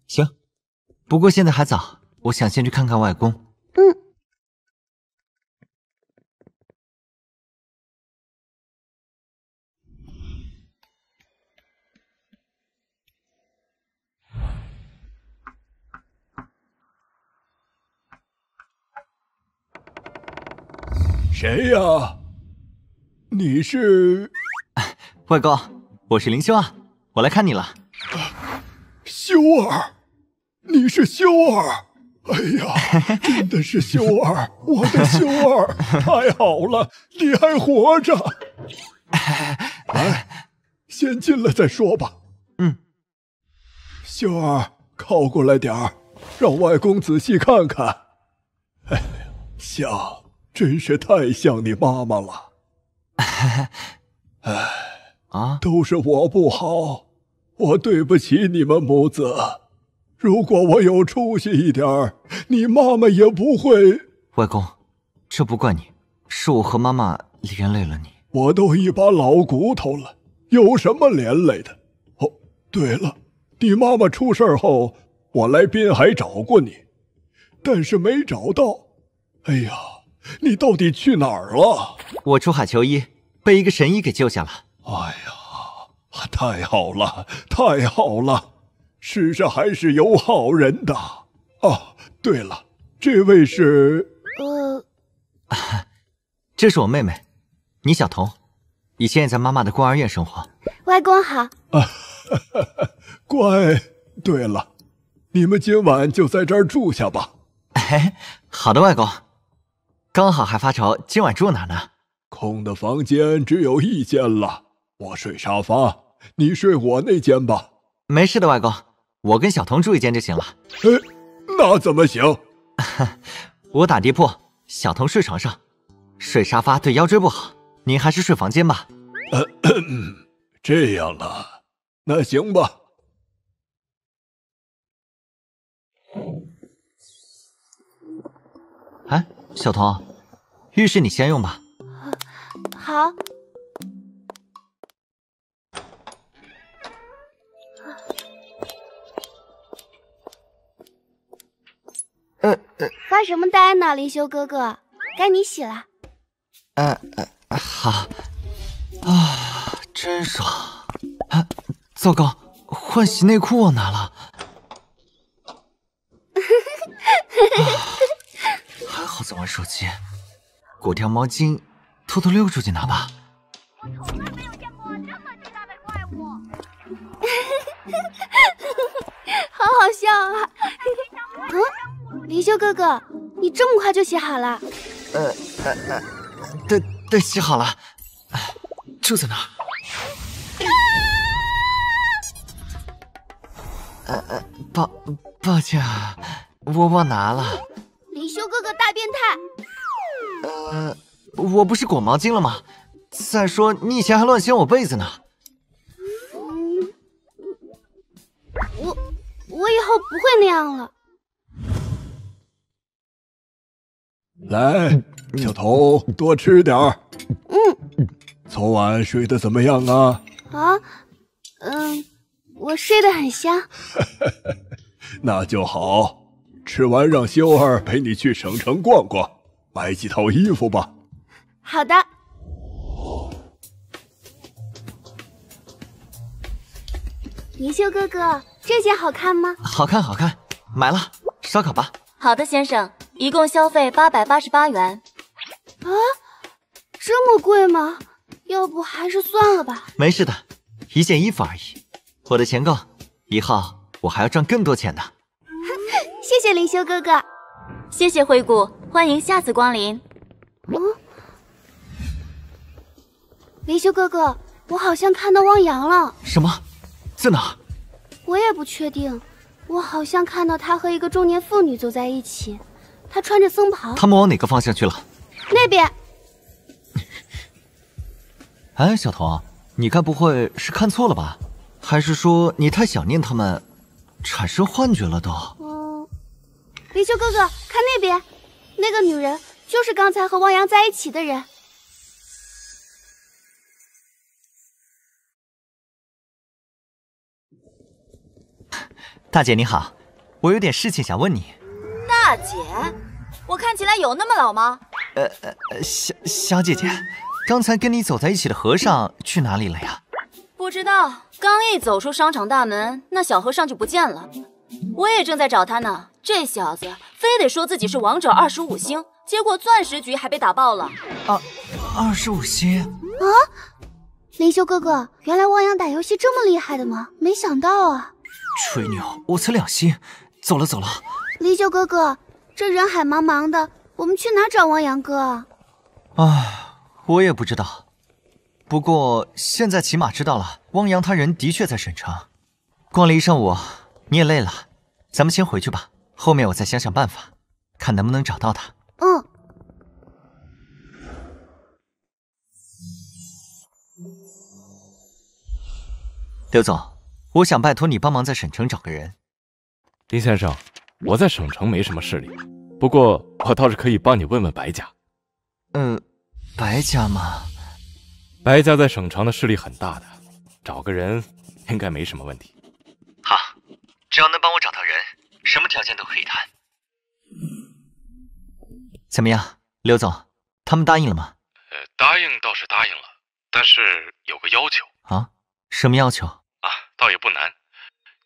S1: 行，不过现在还早，我想先去看看外公。
S20: 谁呀？你是？
S1: 外公，我是林修啊，我来看你了。
S20: 修儿，你是修儿？哎呀，真的是修儿，我的修儿，太好了，你还活着。来，先进来再说吧。修儿，靠过来点儿，让外公仔细看看。哎呀，像，真是太像你妈妈了。哎，都是我不好，我对不起你们母子。如果我有出息一点，你妈妈也不会。
S1: 外公，这不怪你，是我和妈妈连累了你。
S20: 我都一把老骨头了，有什么连累的？哦，对了，你妈妈出事后，我来滨海找过你，但是没找到。哎呀，你到底去哪儿了？
S1: 我出海求医，被一个神医给救下了。
S20: 哎呀，太好了，太好了！世上还是有好人的。啊，对了，这位是……
S1: 这是我妹妹，倪小彤，以前也在妈妈的孤儿院生活。
S9: 外公好。
S20: 乖。对了，你们今晚就在这儿住下吧。
S1: 好的，外公。刚好还发愁今晚住哪呢？
S20: 空的房间只有1间了，我睡沙发，你睡我那间吧。
S1: 没事的，外公，我跟小童住一间就行了。
S20: 那怎么行？
S1: 我打地铺，小童睡床上，睡沙发对腰椎不好，您还是睡房间吧。
S20: 这样了，那行吧。
S1: 哎，小童，浴室你先用吧。
S9: 好。发什么呆呢，灵修哥哥？该你洗了。
S1: 好。啊，真爽。啊，糟糕，换洗内裤忘拿了。还好在玩手机，裹条毛巾，偷偷溜出去拿吧。
S9: 我从来没有见过这么巨大的怪物。好好笑啊！灵修哥哥，你这么快就洗好了？
S1: 对，洗好了，就在那儿。抱歉啊，我忘拿了。
S9: 灵修哥哥大变态！
S1: 我不是裹毛巾了吗？再说你以前还乱掀我被子呢。
S9: 我以后不会那样了。
S20: 来，小童，多吃点儿。昨晚睡得怎么样啊？
S9: 我睡得很香。
S20: 那就好。吃完让修儿陪你去省城逛逛，买几套衣服吧。
S9: 好的。灵修哥哥，这件好看吗？
S1: 好看，买了，烧烤吧。
S14: 好的，先生，一共消费888元。
S9: 啊，这么贵吗？要不还是算了吧。
S1: 没事的，一件衣服而已，我的钱够，以后我还要赚更多钱的。
S9: 谢谢灵修哥哥。
S14: 谢谢惠顾，欢迎下次光临。
S9: 灵修哥哥，我好像看到汪洋了。
S1: 什么？在哪？
S9: 我也不确定，我好像看到他和一个中年妇女走在一起，他穿着僧袍。
S1: 他们往哪个方向去了？
S9: 那边。
S1: 哎，小童，你该不会是看错了吧？还是说你太想念他们，产生幻觉了都？
S9: 灵修哥哥，看那边，那个女人就是刚才和汪洋在一起的人。
S1: 大姐你好，我有点事情想问你。
S14: 大姐，我看起来有那么老吗？
S1: 小姐姐，刚才跟你走在一起的和尚去哪里了呀？
S14: 不知道，刚一走出商场大门，那小和尚就不见了。我也正在找他呢，这小子非得说自己是王者25星，结果钻石局还被打爆了。
S1: 25星
S9: 啊！灵修哥哥，原来汪洋打游戏这么厉害的吗？没想到啊！
S1: 吹牛，我才2星。走了。
S9: 灵修哥哥，这人海茫茫的，我们去哪找汪洋哥啊？
S1: 我也不知道。不过现在起码知道了，汪洋他人的确在省城。逛了一上午，你也累了，咱们先回去吧。后面我再想想办法，看能不能找到他。刘总，我想拜托你帮忙在省城找个人。
S6: 林先生，我在省城没什么势力，不过我倒是可以帮你问问白家。
S1: 白家吗？
S6: 白家在省城的势力很大的，找个人应该没什么问题。
S1: 好，只要能帮我找到人，什么条件都可以谈。怎么样，刘总，他们答应了吗？
S6: 答应倒是答应了，但是有个要求。
S1: 什么要求？
S6: 倒也不难，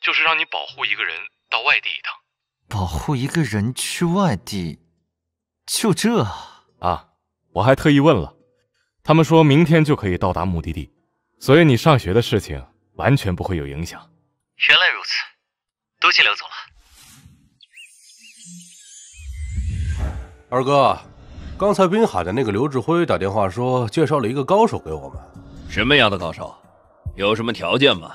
S6: 就是让你保护一个人到外地一趟。
S1: 保护一个人去外地，就这？
S6: 我还特意问了，他们说明天就可以到达目的地，所以你上学的事情完全不会有影响。
S1: 原来如此，多谢刘总了。
S12: 二哥，刚才滨海的那个刘志辉打电话说介绍了一个高手给我们。
S8: 什么样的高手？有什么条件吗？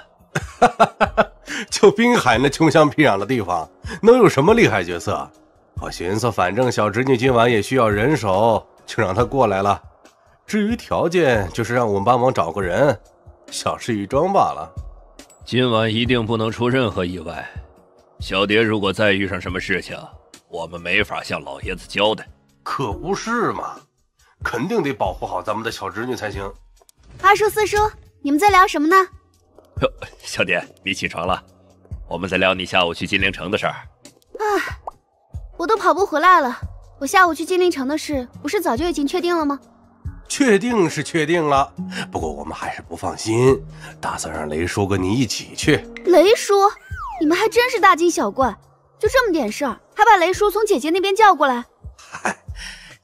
S12: 就滨海那穷乡僻壤的地方，能有什么厉害角色？我寻思，反正小侄女今晚也需要人手，就让她过来了。至于条件，就是让我们帮忙找个人，小事一桩罢了。
S8: 今晚一定不能出任何意外。小蝶如果再遇上什么事情，我们没法向老爷子交代。
S12: 可不是嘛，肯定得保护好咱们的小侄女才行。
S9: 二叔、四叔，你们在聊什么呢？
S8: 哟，小蝶，你起床了？我们在聊你下午去金陵城的事儿。
S9: 我都跑步回来了。我下午去金陵城的事，不是早就已经确定了吗？
S12: 确定是确定了，不过我们还是不放心，打算让雷叔跟你一起去。
S9: 雷叔，你们还真是大惊小怪，就这么点事儿，还把雷叔从姐姐那边叫过来。
S12: 嗨，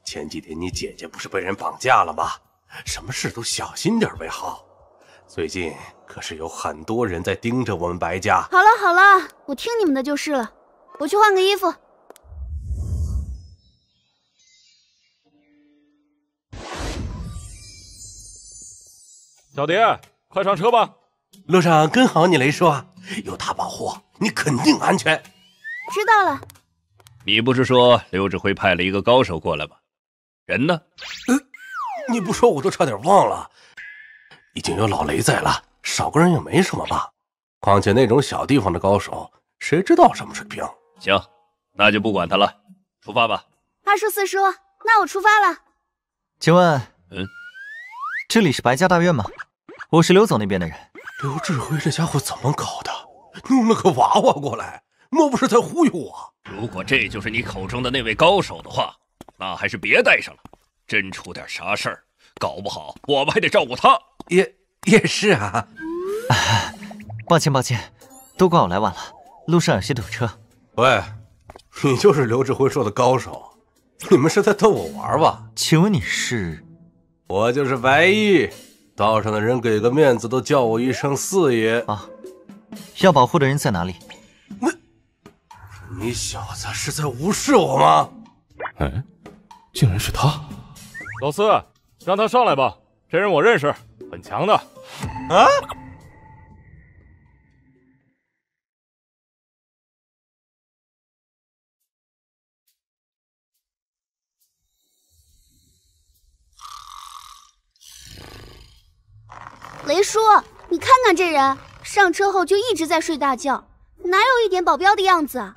S12: 前几天你姐姐不是被人绑架了吗？什么事都小心点为好。最近可是有很多人在盯着我们白家。
S9: 好了好了，我听你们的就是了。我去换个衣服。
S6: 小蝶，快上车吧。
S12: 路上跟好你雷叔，有他保护，你肯定安全。
S9: 知道了。
S8: 你不是说刘指挥派了一个高手过来吗？人呢？
S12: 你不说我都差点忘了。已经有老雷在了，少个人也没什么吧。况且那种小地方的高手，谁知道什么水平？
S8: 行，那就不管他了，出发吧。
S9: 二叔、四叔，那我出发了。
S1: 请问，这里是白家大院吗？我是刘总那边的人。
S12: 刘指挥这家伙怎么搞的？弄了个娃娃过来，莫不是在忽悠我？
S8: 如果这就是你口中的那位高手的话，那还是别带上了。真出点啥事儿，搞不好我们还得照顾他。
S12: 也是啊。
S1: 抱歉，都怪我来晚了，路上有些堵车。
S12: 喂，你就是刘指挥说的高手？你们是在逗我玩吧？
S1: 请问你是？
S12: 我就是白毅，道上的人给个面子都叫我一声四爷
S1: 啊。要保护的人在哪里？
S12: 你小子是在无视我吗？
S6: 竟然是他！老四，让他上来吧，这人我认识，很强的。
S12: 啊！
S9: 雷叔，你看看这人，上车后就一直在睡大觉，哪有一点保镖的样子啊？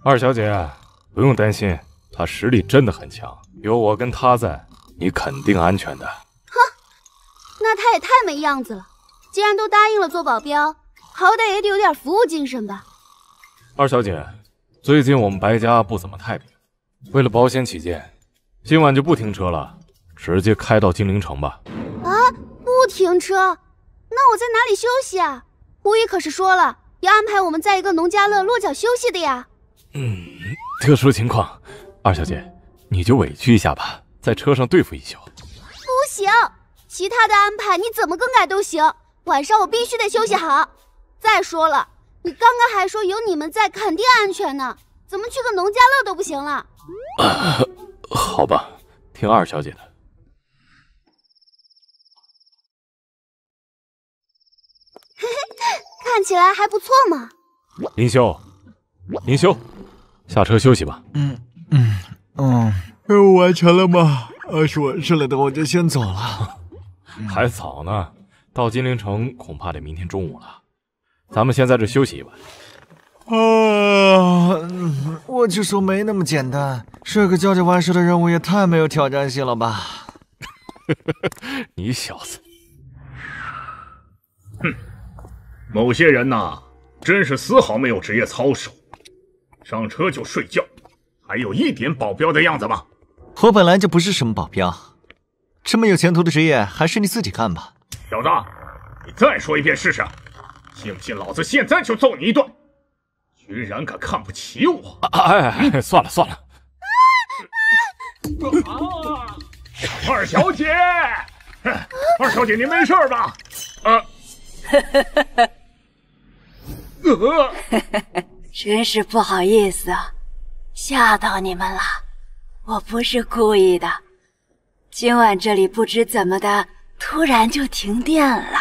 S6: 二小姐，不用担心，他实力真的很强，有我跟他在，你肯定安全的。
S9: 哼，那他也太没样子了，既然都答应了做保镖，好歹也得有点服务精神吧。
S6: 二小姐，最近我们白家不怎么太平，为了保险起见，今晚就不停车了，直接开到金陵城吧。
S9: 啊，不停车？那我在哪里休息啊？吴姨可是说了，要安排我们在一个农家乐落脚休息的呀。
S6: 特殊情况，二小姐，你就委屈一下吧，在车上对付一宿。
S9: 不行，其他的安排你怎么更改都行，晚上我必须得休息好。再说了，你刚刚还说有你们在肯定安全呢，怎么去个农家乐都不行了？
S6: 好吧，听二小姐的。
S9: 看起来还不错嘛。
S6: 林修，下车休息吧。
S20: 完成了吗？是完事了的，我就先走了。
S6: 还早呢，到金陵城恐怕得明天中午了。咱们先在这休息一晚。
S1: 我就说没那么简单，睡个觉就完事的任务也太没有挑战性了吧？
S6: 你小子，
S2: 哼！某些人呐，真是丝毫没有职业操守，上车就睡觉，还有一点保镖的样子吗？
S1: 我本来就不是什么保镖，这么有前途的职业，还是你自己干吧。
S2: 小子，你再说一遍试试，信不信老子现在就揍你一顿？居然敢看不起我！
S6: 算了。
S2: 二小姐，二小姐，您没事吧？
S5: 真是不好意思啊，吓到你们了。我不是故意的，今晚这里不知怎么的，突然就停电了。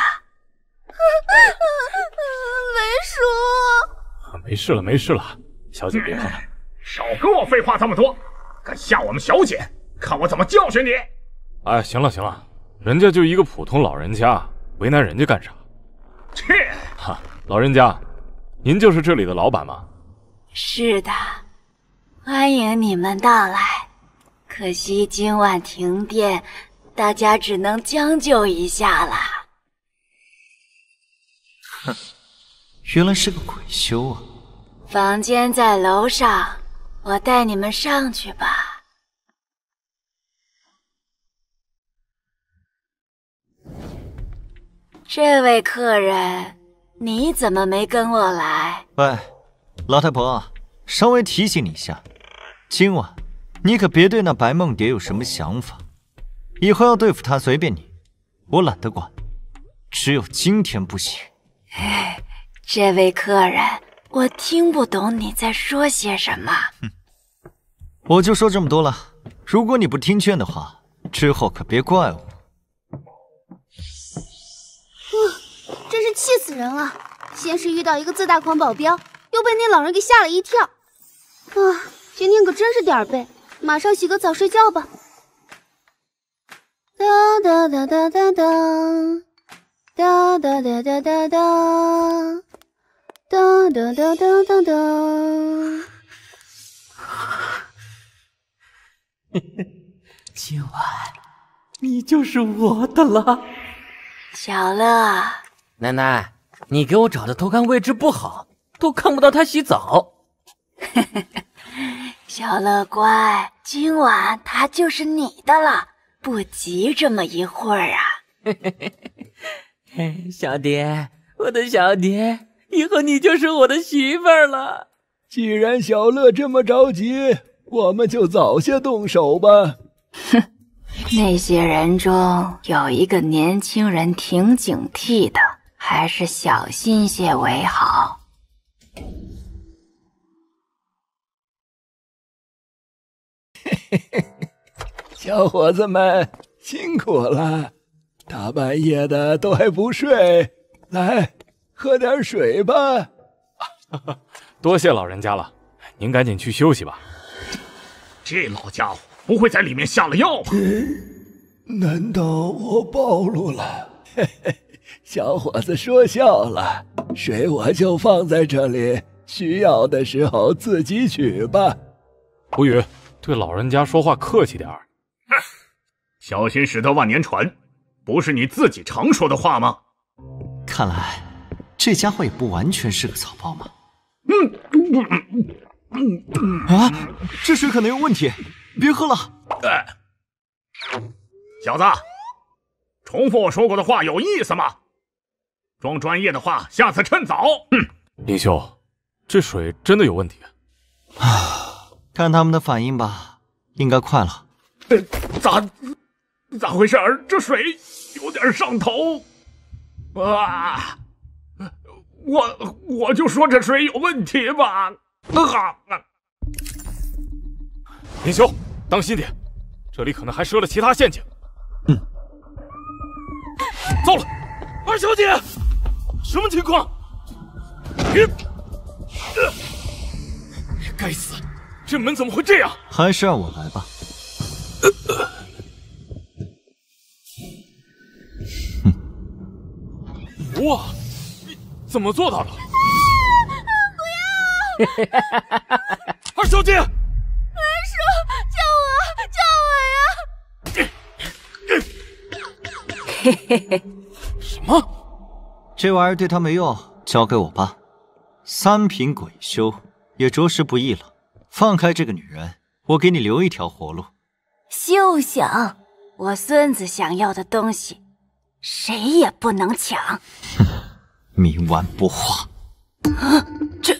S9: 雷
S5: 叔。
S6: 没事了，没事了，小姐别怕。
S2: 少跟我废话这么多，敢吓我们小姐，看我怎么教训你！
S6: 哎，行了行了，人家就一个普通老人家，为难人家干啥？
S2: 切！
S6: 哈，老人家，您就是这里的老板吗？
S14: 是的，欢迎你们到来。可惜今晚停电，大家只能将就一下了。
S1: 哼，原来是个鬼修啊！
S14: 房间在楼上，我带你们上去吧。这位客人，你怎么没跟我来？
S1: 喂，老太婆，稍微提醒你一下，今晚你可别对那白梦蝶有什么想法，以后要对付她随便你，我懒得管，只有今天不行。
S14: 这位客人，我听不懂你在说些什么。
S1: 我就说这么多了，如果你不听劝的话，之后可别怪我。
S19: 真是气死人了！先是遇到一个自大狂保镖，又被那老人给吓了一跳。啊，今天可真是点儿背，马上洗个澡睡觉吧。哒哒哒哒哒哒，哒哒哒哒哒哒，哒哒哒哒哒哒。
S7: 今晚你就是我的了，
S14: 小乐。
S7: 奶奶，你给我找的偷看位置不好，都看不到他洗澡。
S14: 小乐乖，今晚他就是你的了，不急这么一会儿啊。
S7: 小蝶，我的小蝶，以后你就是我的媳妇儿了。
S20: 既然小乐这么着急，我们就早些动手吧。
S14: 哼，那些人中有一个年轻人挺警惕的，还是小心些为好。
S20: 小伙子们辛苦了，大半夜的都还不睡，来喝点水吧。
S6: 多谢老人家了，您赶紧去休息吧。
S2: 这老家伙不会在里面下了药吧？
S20: 难道我暴露了？嘿嘿，小伙子说笑了，水我就放在这里，需要的时候自己取吧。
S6: 胡宇，对老人家说话客气点儿。
S2: 小心驶得万年船，不是你自己常说的话吗？
S1: 看来这家伙也不完全是个草包嘛。啊，这水可能有问题，别喝了。
S2: 小子，重复我说过的话有意思吗？装专业的话，下次趁早。
S6: 林兄，这水真的有问题
S1: 啊！看他们的反应吧，应该快了。
S2: 咋回事儿？这水有点上头。啊！我就说这水有问题吧。
S6: 林兄，当心点，这里可能还设了其他陷阱。糟了，二小姐，什么情况？该死，这门怎么会这样？
S1: 还是让我来吧。
S6: 哇，你怎么做到的？
S5: 不要！
S6: 二小姐，
S5: 二叔，救我！救
S14: 我呀！
S6: 什么？
S1: 这玩意儿对他没用，交给我吧。3品鬼修也着实不易了。放开这个女人，我给你留一条活路。
S14: 休想！我孙子想要的东西，谁也不能抢。
S1: 冥顽不化。
S14: 啊，这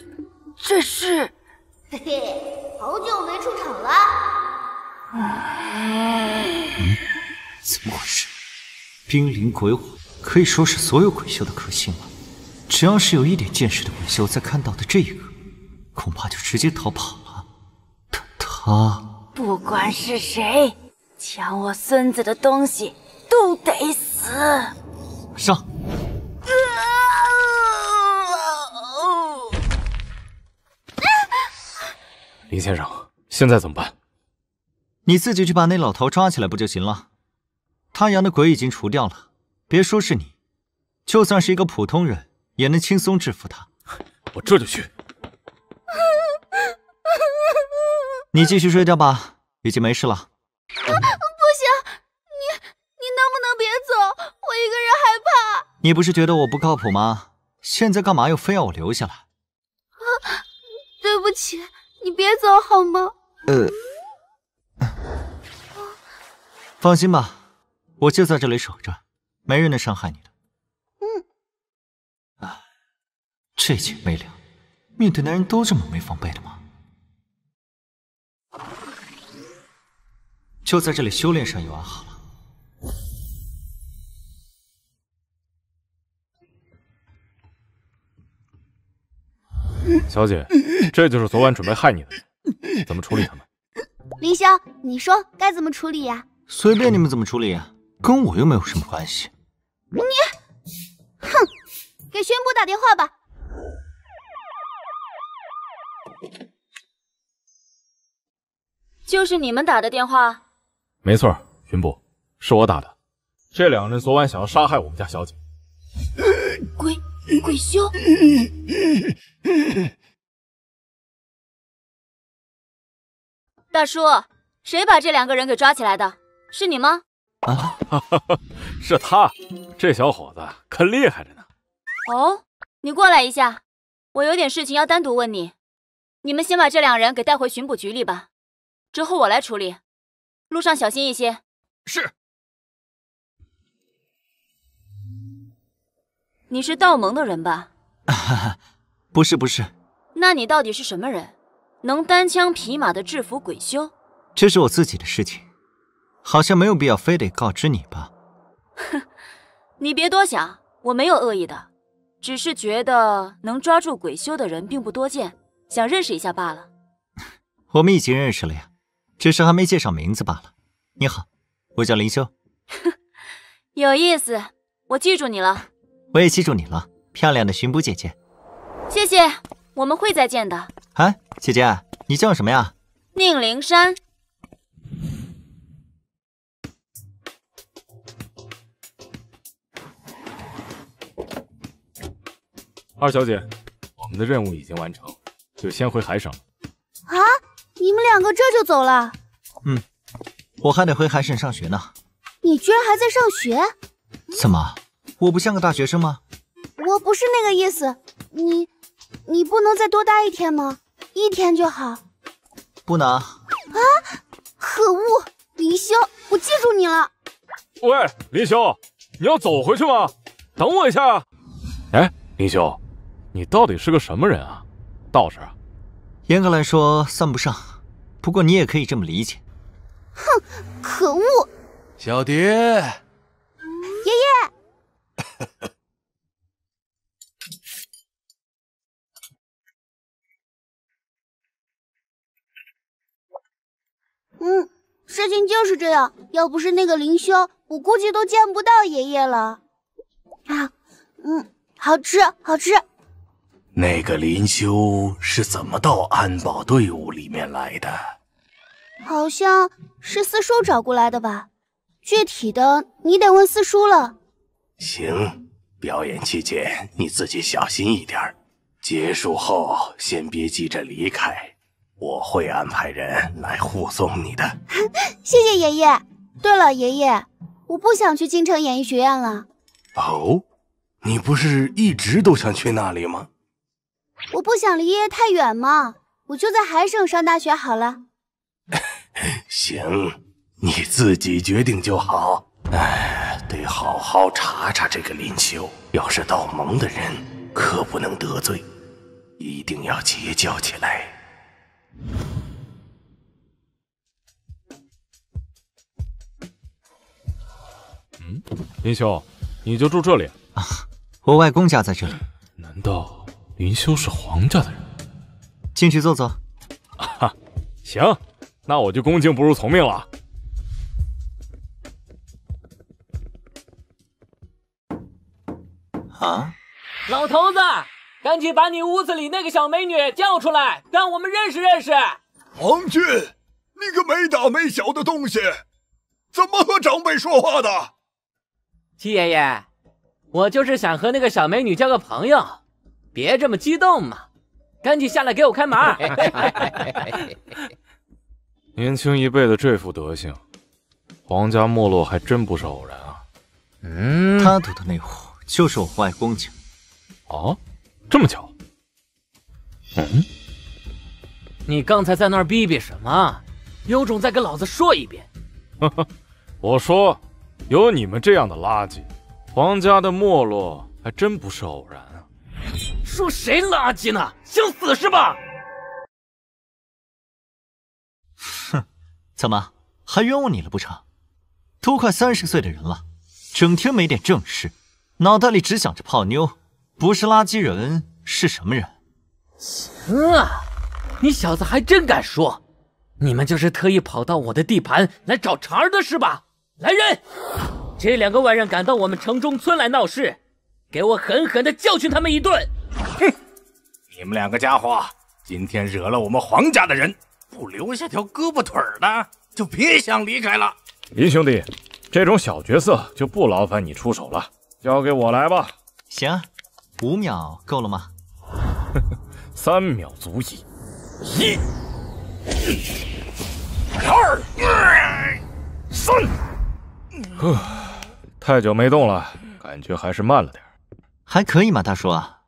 S14: 是……
S19: 嘿嘿，好久没出场了。
S1: 怎么回事？冰灵鬼火可以说是所有鬼修的克星了。只要是有一点见识的鬼修，在看到的这一刻，恐怕就直接逃跑了。他
S14: 不管是谁抢我孙子的东西，都得死。
S1: 上！
S6: 林先生，现在怎么办？
S1: 你自己去把那老头抓起来不就行了？他养的鬼已经除掉了，别说是你，就算是一个普通人，也能轻松制服他。
S6: 我这就去。
S1: 你继续睡觉吧，已经没事了。
S19: 不行，你能不能别走？我一个人害怕。
S1: 你不是觉得我不靠谱吗？现在干嘛又非要我留下来？
S19: 对不起，你别走好吗？
S1: 放心吧，我就在这里守着，没人能伤害你的。这姐妹俩，面对男人都这么没防备的吗？就在这里修炼上一晚好了。
S6: 小姐，这就是昨晚准备害你的人，怎么处理他们？
S19: 凌霄，你说该怎么处理呀？
S1: 随便你们怎么处理，跟我又没有什么关系。
S19: 你，哼，给巡捕打电话吧。
S14: 就是你们打的电话？
S6: 没错，巡捕，是我打的。这两人昨晚想要杀害我们家小姐。
S14: 鬼修。大叔，谁把这2个人给抓起来的？是你吗？
S6: 是他，这小伙子可厉害着呢。
S14: 哦，你过来一下，我有点事情要单独问你。你们先把这2人给带回巡捕局里吧，之后我来处理。路上小心一些。
S6: 是。
S14: 你是道盟的人吧？
S1: 不是。
S14: 那你到底是什么人？能单枪匹马的制服鬼修？
S1: 这是我自己的事情，好像没有必要非得告知你吧。
S14: 哼，你别多想，我没有恶意的，只是觉得能抓住鬼修的人并不多见，想认识一下罢了。
S1: 我们已经认识了呀，只是还没介绍名字罢了。你好，我叫林修。
S14: 有意思，我记住你了。
S1: 我也记住你了，漂亮的巡捕姐姐。
S14: 谢谢，我们会再见的。
S1: 哎，姐姐，你叫什么呀？
S14: 宁灵山。
S6: 二小姐，我们的任务已经完成，就先回海省了。
S19: 啊，你们2个这就走了？
S1: 我还得回海省上学呢。
S19: 你居然还在上学？
S1: 怎么，我不像个大学生吗？
S19: 我不是那个意思，你不能再多待1天吗？1天就好。
S1: 不能。啊！
S19: 可恶，林修，我记住你了。
S6: 喂，林修，你要走回去吗？等我一下。哎，林修，你到底是个什么人啊？道士啊？
S1: 严格来说算不上，不过你也可以这么理解。
S19: 哼，可恶！
S4: 小蝶，
S19: 爷爷。事情就是这样，要不是那个灵修，我估计都见不到爷爷了。好吃。
S12: 那个林修是怎么到安保队伍里面来的？
S19: 好像是四叔找过来的吧？具体的你得问四叔了。
S12: 行，表演期间你自己小心一点，结束后先别急着离开，我会安排人来护送你的。
S19: 谢谢爷爷。对了，爷爷，我不想去京城演艺学院了。
S12: 哦，你不是一直都想去那里吗？
S19: 我不想离爷爷太远嘛，我就在海省上大学好了。
S12: 行，你自己决定就好。得好好查查这个林修，要是道盟的人，可不能得罪，一定要结交起来。
S6: 林修，你就住这里
S1: 啊？我外公家在这里。
S6: 难道林修是皇家的人？
S1: 进去坐坐。
S6: 啊，行，那我就恭敬不如从命了。
S1: 啊！
S7: 老头子，赶紧把你屋子里那个小美女叫出来，让我们认识认识。
S20: 皇俊，你个没大没小的东西，怎么和长辈说话的？
S7: 七爷爷，我就是想和那个小美女交个朋友，别这么激动嘛，赶紧下来给我开门。
S6: 年轻一辈的这副德行，皇家没落还真不是偶然啊。
S1: 他赌的那壶就是我外公家。
S6: 哦，这么巧。
S7: 你刚才在那儿逼逼什么？有种再跟老子说一遍。
S6: 我说，有你们这样的垃圾，皇家的没落还真不是偶然啊。
S7: 说谁垃圾呢？想死是吧？
S1: 哼，怎么还冤枉你了不成？都快30岁的人了，整天没点正事，脑袋里只想着泡妞，不是垃圾人是什么人？
S7: 行啊，你小子还真敢说！你们就是特意跑到我的地盘来找茬的是吧？来人，这2个外人敢到我们城中村来闹事，给我狠狠地教训他们一顿！
S12: 哼，你们2个家伙今天惹了我们皇家的人，不留下条胳膊腿的，就别想离开了。
S6: 林兄弟，这种小角色就不劳烦你出手了，交给我来吧。
S1: 行，5秒够了吗
S6: ？3秒足矣。1、2、3。太久没动了，感觉还是慢了点。
S1: 还可以嘛，大叔啊，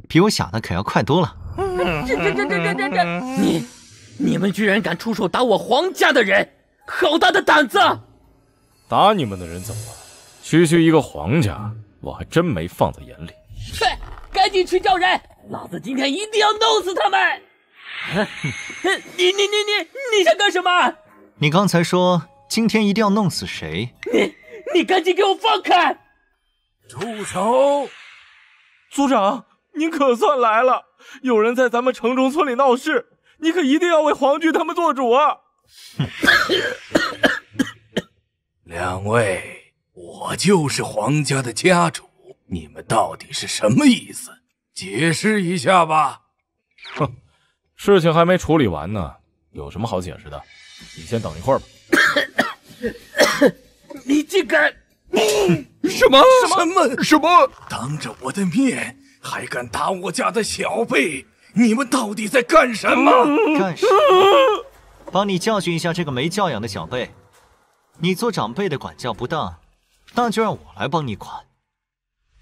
S1: 比我想的可要快多了。
S7: 你们居然敢出手打我皇家的人，好大的胆子！
S6: 打你们的人怎么了？区区一个皇家，我还真没放在眼里。
S7: 快，赶紧去叫人！老子今天一定要弄死他们！你想干什么？
S1: 你刚才说今天一定要弄死谁？
S7: 你赶紧给我放开！
S12: 住手！
S15: 族长，您可算来了！有人在咱们城中村里闹事，你可一定要为皇军他们做主啊
S12: ！2位，我就是皇家的家主，你们到底是什么意思？解释一下吧。
S6: 哼，事情还没处理完呢，有什么好解释的？你先等一会儿吧。
S7: 你竟敢！
S12: 什么？当着我的面还敢打我家的小辈，你们到底在干什么？
S1: 干什么？帮你教训一下这个没教养的小辈。你做长辈的管教不当，那就让我来帮你管。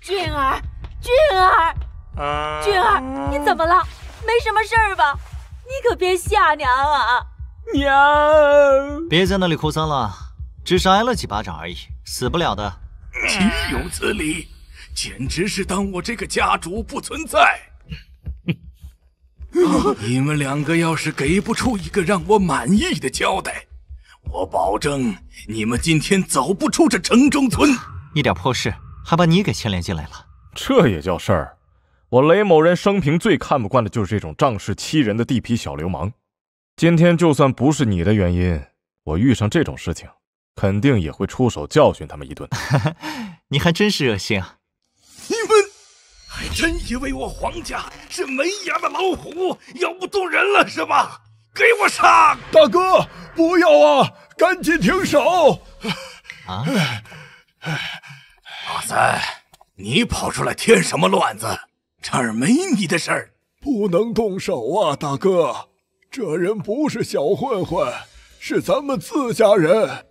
S5: 俊儿，你怎么了？没什么事儿吧？你可别吓娘啊！
S15: 娘，
S1: 别在那里哭丧了，只是挨了几巴掌而已，死不了的。
S12: 岂有此理！简直是当我这个家主不存在！你们2个要是给不出一个让我满意的交代，我保证你们今天走不出这城中村。
S1: 一点破事还把你给牵连进来了，
S6: 这也叫事儿？我雷某人生平最看不惯的就是这种仗势欺人的地痞小流氓。今天就算不是你的原因，我遇上这种事情，肯定也会出手教训他们一顿。
S1: 你还真是热心啊！
S12: 你们还真以为我皇家是没牙的老虎，咬不动人了是吧？给我上！
S20: 大哥，不要啊！赶紧停手！
S1: 啊！
S12: 老三，你跑出来添什么乱子？这儿没你的事儿。
S20: 不能动手啊，大哥！这人不是小混混，是咱们自家人。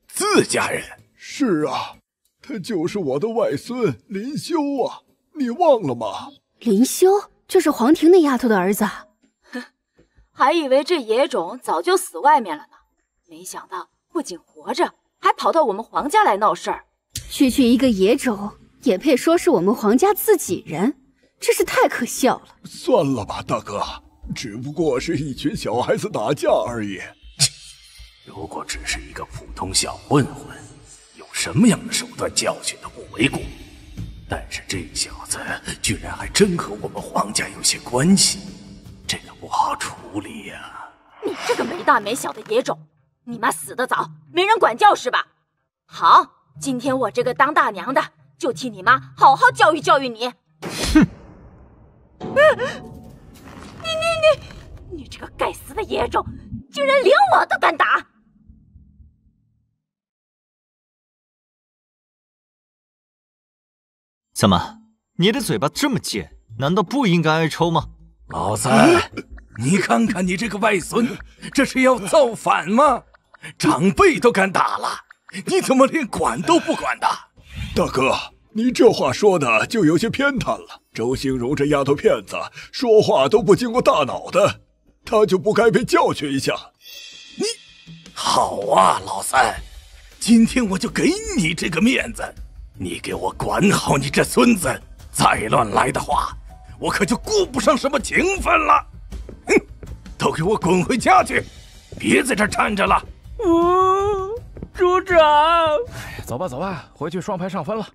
S12: 自家人？
S20: 是啊，他就是我的外孙林修啊，你忘了吗？
S19: 林修就是黄婷那丫头的儿子。
S5: 还以为这野种早就死外面了呢，没想到不仅活着，还跑到我们皇家来闹事儿。
S19: 区区一个野种，也配说是我们皇家自己人？真是太可笑了。
S20: 算了吧，大哥，只不过是一群小孩子打架而已。
S12: 如果只是一个普通小混混，有什么样的手段教训都不为过。但是这小子居然还真和我们皇家有些关系，这个不好处理呀。
S5: 你这个没大没小的野种，你妈死得早，没人管教是吧？好，今天我这个当大娘的就替你妈好好教育教育你。
S1: 哼！
S5: 你这个该死的野种，
S14: 竟然连我都敢打！
S1: 怎么，你的嘴巴这么贱，难道不应该挨抽吗？
S12: 老三，你看看你这个外孙，这是要造反吗？长辈都敢打了，你怎么连管都不管的？
S20: 大哥，你这话说的就有些偏袒了。周兴荣这丫头片子，说话都不经过大脑的，她就不该被教训一下？
S12: 你好啊，老三，今天我就给你这个面子，你给我管好你这孙子，再乱来的话，我可就顾不上什么情分了。哼，都给我滚回家去，别在这站着了。
S7: 组长，
S6: 走吧走吧，回去双排上分了。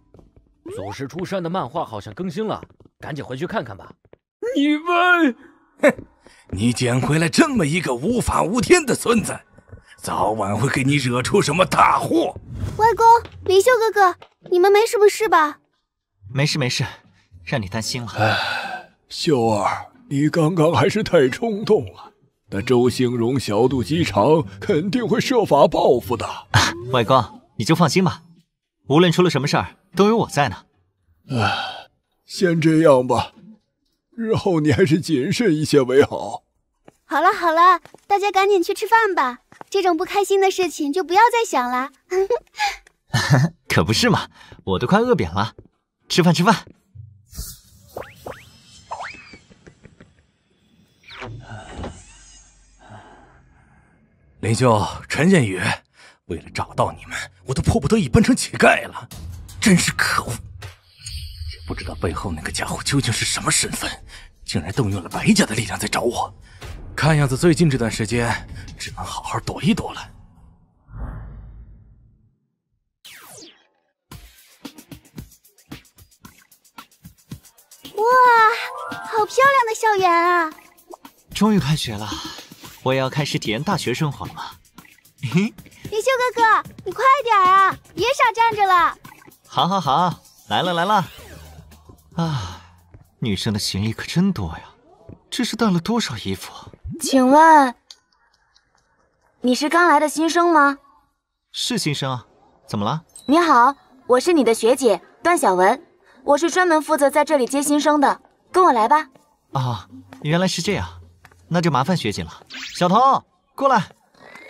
S11: 祖师出山的漫画好像更新了，赶紧回去看看吧。
S7: 你们，
S12: 哼，你捡回来这么一个无法无天的孙子，早晚会给你惹出什么大祸。
S19: 外公，林秀哥哥，你们没什么事吧？
S1: 没事没事，让你担心了。
S20: 秀儿，你刚刚还是太冲动了。那周兴荣小肚鸡肠，肯定会设法报复的。
S1: 外公，你就放心吧，无论出了什么事儿，都有我在呢。
S20: 先这样吧，日后你还是谨慎一些为好。
S19: 好了好了，大家赶紧去吃饭吧，这种不开心的事情就不要再想了。
S1: 可不是嘛，我都快饿扁了，吃饭吃饭。
S12: 林秀、陈建宇，为了找到你们，我都迫不得已奔成乞丐了，真是可恶！也不知道背后那个家伙究竟是什么身份，竟然动用了白家的力量在找我。看样子最近这段时间只能好好躲一躲了。
S19: 哇，好漂亮的校园啊！
S1: 终于开学了，我也要开始体验大学生活了吗？
S19: 林秀哥哥，你快点啊，别傻站着了。
S1: 好好好，来了来了。啊，女生的行李可真多呀，这是带了多少衣服？
S14: 请问你是刚来的新生吗？
S1: 是新生啊，怎么了？
S14: 你好，我是你的学姐段小文，我是专门负责在这里接新生的，跟我来吧。
S1: 啊，原来是这样，那就麻烦学姐了。小童，过来，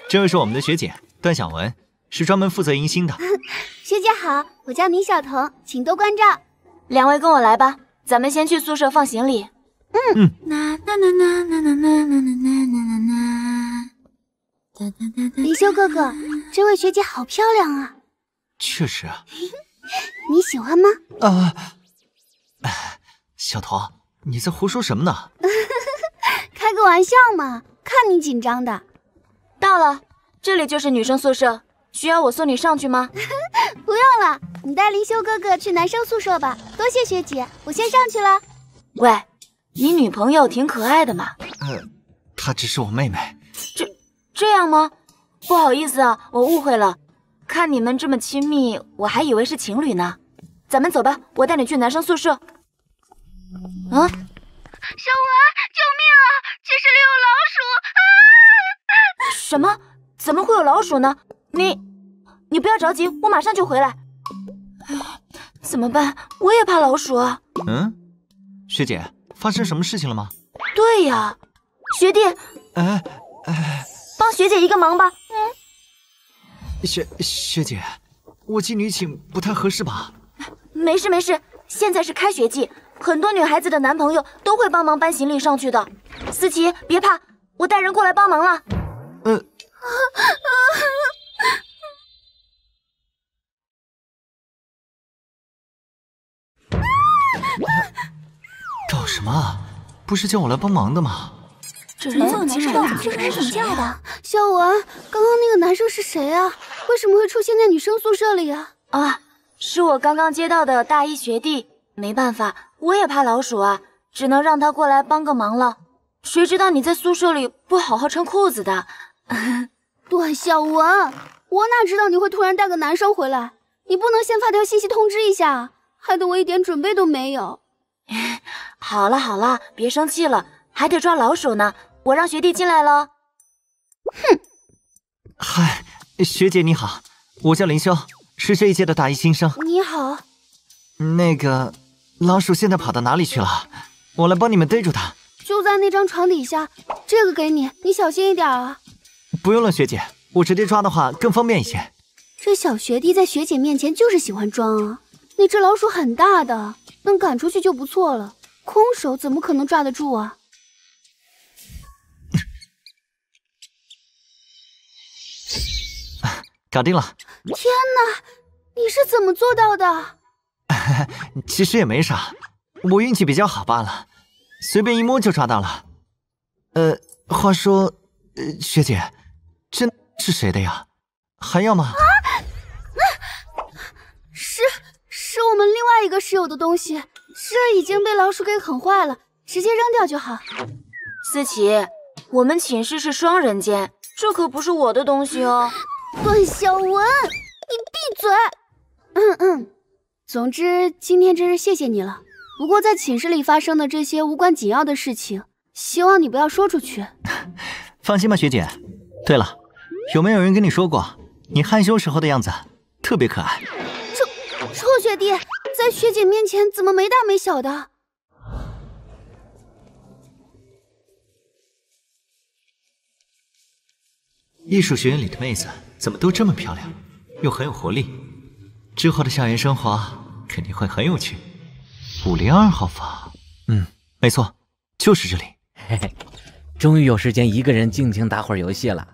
S1: 这位是我们的学姐段小文，是专门负责迎新的。
S19: 学姐好，我叫倪小彤，请多关照。
S14: 两位跟我来吧，咱们先去宿舍放行李。
S19: 林修哥哥，这位学姐好漂亮啊！
S1: 确实啊。
S19: 你喜欢吗？
S1: 小童，你在胡说什么呢？
S19: 开个玩笑嘛，看你紧张的。
S14: 到了，这里就是女生宿舍，需要我送你上去吗？
S19: 不用了，你带林修哥哥去男生宿舍吧。多谢学姐，我先上去了。
S14: 喂，你女朋友挺可爱的嘛。
S1: 她只是我妹妹。
S14: 这样吗？不好意思啊，我误会了。看你们这么亲密，我还以为是情侣呢。咱们走吧，我带你去男生宿舍。
S19: 小文，救命啊！这里有老鼠！
S14: 什么？怎么会有老鼠呢？你不要着急，我马上就回来。怎么办？我也怕老鼠啊。
S1: 学姐，发生什么事情了吗？
S14: 对呀，学弟，帮学姐一个忙吧。
S1: 学姐，我记女寝不太合适吧？
S14: 没事没事，现在是开学季，很多女孩子的男朋友都会帮忙搬行李上去的。思琪，别怕，我带人过来帮忙了。
S1: 搞什么啊？不是叫我来帮忙的吗？
S19: 这人怎么知道这是什么叫的？小文，刚刚那个男生是谁啊？为什么会出现在女生宿舍里啊？
S14: 是我刚刚接到的大一学弟，没办法，我也怕老鼠啊，只能让他过来帮个忙了。谁知道你在宿舍里不好好穿裤子的。
S19: 段小文，我哪知道你会突然带个男生回来？你不能先发条信息通知一下，害得我一点准备都没有。
S14: 好了好了，别生气了，还得抓老鼠呢。我让学弟进来了。
S19: 哼！
S1: 嗨，学姐你好，我叫林霄，是这一届的大一新生。
S19: 你好。
S1: 那个老鼠现在跑到哪里去了？我来帮你们逮住它。
S19: 就在那张床底下，这个给你，你小心一点啊。
S1: 不用了，学姐，我直接抓的话更方便一些。
S19: 这小学弟在学姐面前就是喜欢装啊。那只老鼠很大的，能赶出去就不错了，空手怎么可能抓得住啊？
S1: 搞定了！
S19: 天哪，你是怎么做到的？
S1: 其实也没啥，我运气比较好罢了，随便一摸就抓到了。话说，学姐，这是谁的呀？还要吗？
S19: 是我们另外一个室友的东西，这已经被老鼠给啃坏了，直接扔掉就好。
S14: 思琪，我们寝室是双人间，这可不是我的东西哦。
S19: 段小文，你闭嘴！总之，今天真是谢谢你了。不过在寝室里发生的这些无关紧要的事情，希望你不要说出去。
S1: 放心吧，学姐。对了，有没有人跟你说过，你害羞时候的样子特别可爱？
S19: 臭学弟，在学姐面前怎么没大没小的？
S1: 艺术学院里的妹子怎么都这么漂亮，又很有活力？之后的校园生活肯定会很有趣。502号房，没错，就是这里。
S11: 嘿嘿，终于有时间一个人尽情打会儿游戏了。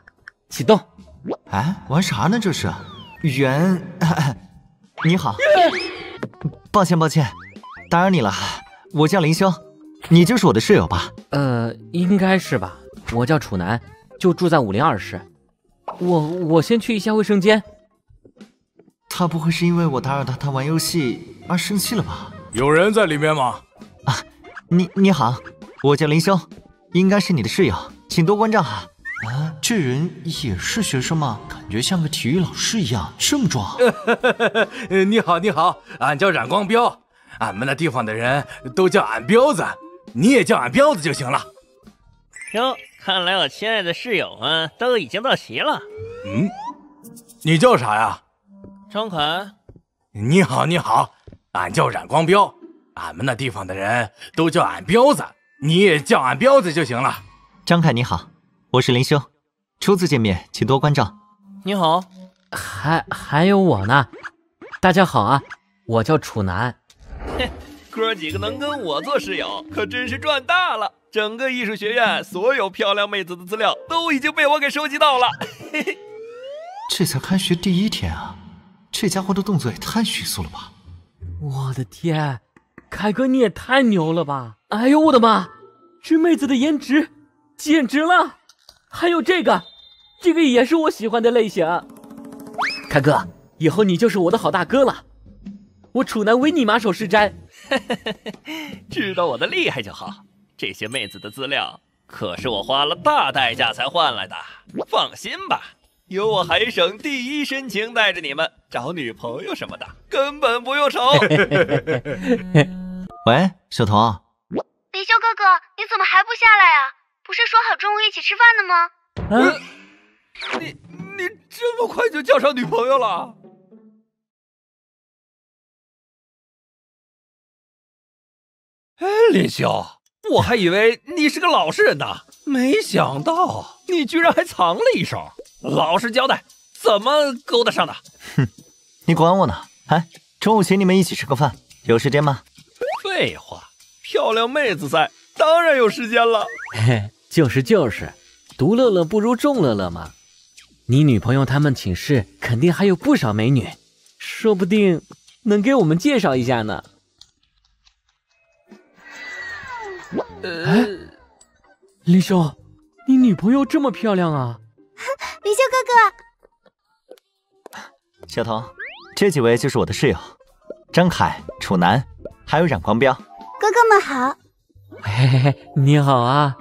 S11: 启动。
S1: 哎，玩啥呢？这是你好，抱歉，打扰你了。我叫林霄，你就是我的室友吧？
S11: 应该是吧。我叫楚南，就住在502室。我先去一下卫生间。
S1: 他不会是因为我打扰他玩游戏而生气了吧？
S12: 有人在里面吗？
S1: 啊，你好，我叫林霄，应该是你的室友，请多关照哈。啊，这人也是学生吗？感觉像个体育老师一样，这么壮。
S12: 你好，俺叫冉光彪，俺们那地方的人都叫俺彪子，你也叫俺彪子就行了。
S8: 哟，看来我亲爱的室友们都已经到齐了。
S12: 你叫啥呀？
S8: 张凯。
S12: 你好，俺叫冉光彪，俺们那地方的人都叫俺彪子，你也叫俺彪子就行了。
S1: 张凯你好，我是林修，初次见面，请多关照。
S8: 你好，
S11: 还有我呢，大家好啊，我叫楚南。
S8: 哥几个能跟我做室友，可真是赚大了。整个艺术学院所有漂亮妹子的资料都已经被我给收集到了。
S1: 这才开学第1天啊，这家伙的动作也太迅速了吧！
S15: 我的天，凯哥你也太牛了吧！哎呦我的妈，这妹子的颜值简直了！还有这个也是我喜欢的类型。凯哥，以后你就是我的好大哥了，我楚南唯你马首是瞻。
S8: 知道我的厉害就好，这些妹子的资料可是我花了大代价才换来的，放心吧，有我海省第一深情带着你们找女朋友什么的，根本不用愁。
S1: 喂，小童。
S19: 林修哥哥，你怎么还不下来啊？不是说好中午一起吃饭的吗？
S8: 你这么快就交上女朋友了？哎，林修，我还以为你是个老实人呢，没想到你居然还藏了一手。老实交代，怎么勾搭上的？
S1: 哼，你管我呢？哎，中午请你们一起吃个饭，有时间吗？
S8: 废话，漂亮妹子在，当然有时间了。
S11: 嘿，就是，独乐乐不如众乐乐嘛。你女朋友他们寝室肯定还有不少美女，说不定能给我们介绍一下呢。
S15: 林兄，你女朋友这么漂亮啊！
S19: 林修哥哥，
S1: 小童，这几位就是我的室友，张凯、楚南，还有冉光彪。
S19: 哥哥们好。
S11: 嘿嘿嘿，你好啊。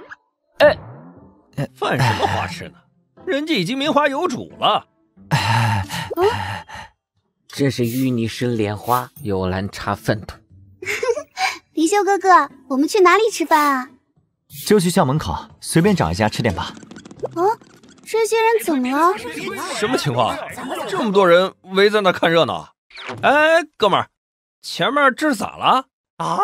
S8: 犯什么花痴呢？人家已经名花有主了。
S11: 真是淤泥生莲花，有兰插粪土。
S19: 林修哥哥，我们去哪里吃饭啊？
S1: 就去校门口，随便找一家吃点吧。
S19: 这些人怎么了？
S8: 什么情况？这么多人围在那看热闹。哎，哥们儿，前面这是咋了？
S12: 啊？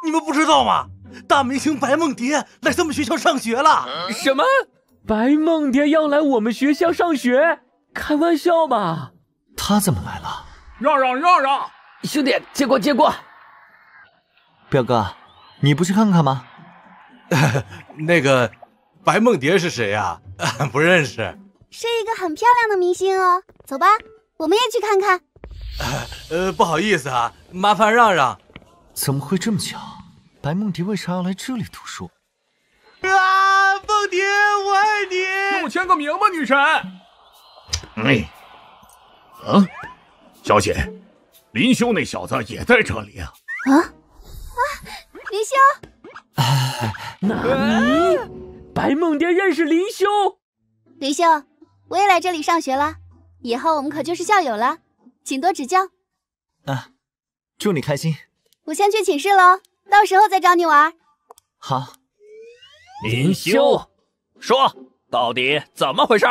S12: 你们不知道吗？大明星白梦蝶来咱们学校上学了。
S15: 什么？白梦蝶要来我们学校上学？开玩笑吧？
S1: 他怎么来了？
S17: 让！
S7: 兄弟，借过。
S1: 表哥，你不去看看吗？
S12: 那个白梦蝶是谁呀？不认识。
S19: 是一个很漂亮的明星哦。走吧，我们也去看看。
S12: 不好意思啊，麻烦让。
S1: 怎么会这么巧？白梦蝶为啥要来这里读书？
S12: 啊，梦蝶，我爱你！
S17: 给我签个名吧，女神。
S2: 小姐，林修那小子也在这里啊！
S19: 林修，
S15: 哪里？白梦蝶认识林修？
S19: 林修，我也来这里上学了，以后我们可就是校友了，请多指教。
S1: 祝你开心。
S19: 我先去寝室喽，到时候再找你玩。
S1: 好。
S8: 林修，说到底怎么回事？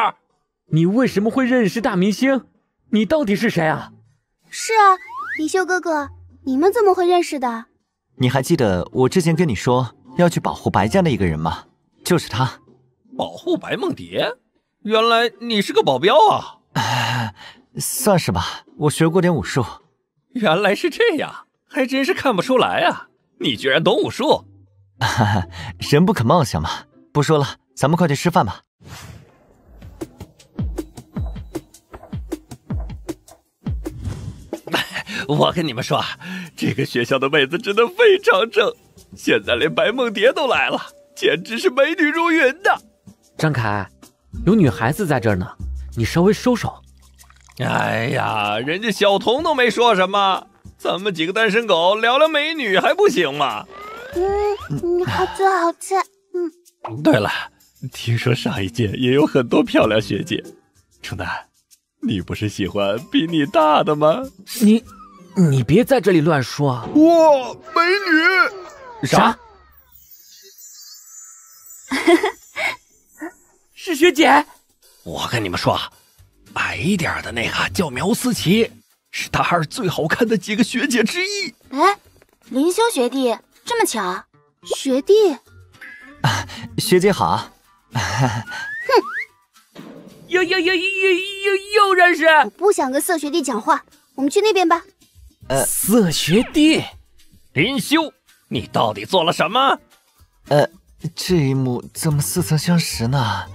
S15: 你为什么会认识大明星？你到底是谁啊？
S19: 是啊，林修哥哥，你们怎么会认识的？
S1: 你还记得我之前跟你说要去保护白家的一个人吗？就是他。
S8: 保护白梦蝶？原来你是个保镖啊！
S1: 算是吧，我学过点武术。
S8: 原来是这样，还真是看不出来啊！你居然懂武术。
S1: 人不可貌相嘛。不说了，咱们快去吃饭吧。
S8: 我跟你们说，这个学校的妹子真的非常正，现在连白梦蝶都来了，简直是美女如云的。
S15: 张凯，有女孩子在这儿呢，你稍微收手。
S8: 哎呀，人家小童都没说什么，咱们几个单身狗聊聊美女还不行吗？
S19: 好吃。
S8: 对了，听说上一届也有很多漂亮学姐。程南，你不是喜欢比你大的吗？
S15: 你别在这里乱说。
S13: 哇，美女！
S15: 啥？是学姐。
S8: 我跟你们说，矮一点的那个叫苗思琪，是大二最好看的几个学姐之一。
S14: 哎，林修学弟，这么巧？
S19: 学弟，
S1: 学姐好。
S15: 又认识？
S19: 我不想跟色学弟讲话，我们去那边吧。
S15: 色学弟，
S8: 林修，你到底做了什么？
S1: 这一幕怎么似曾相识呢？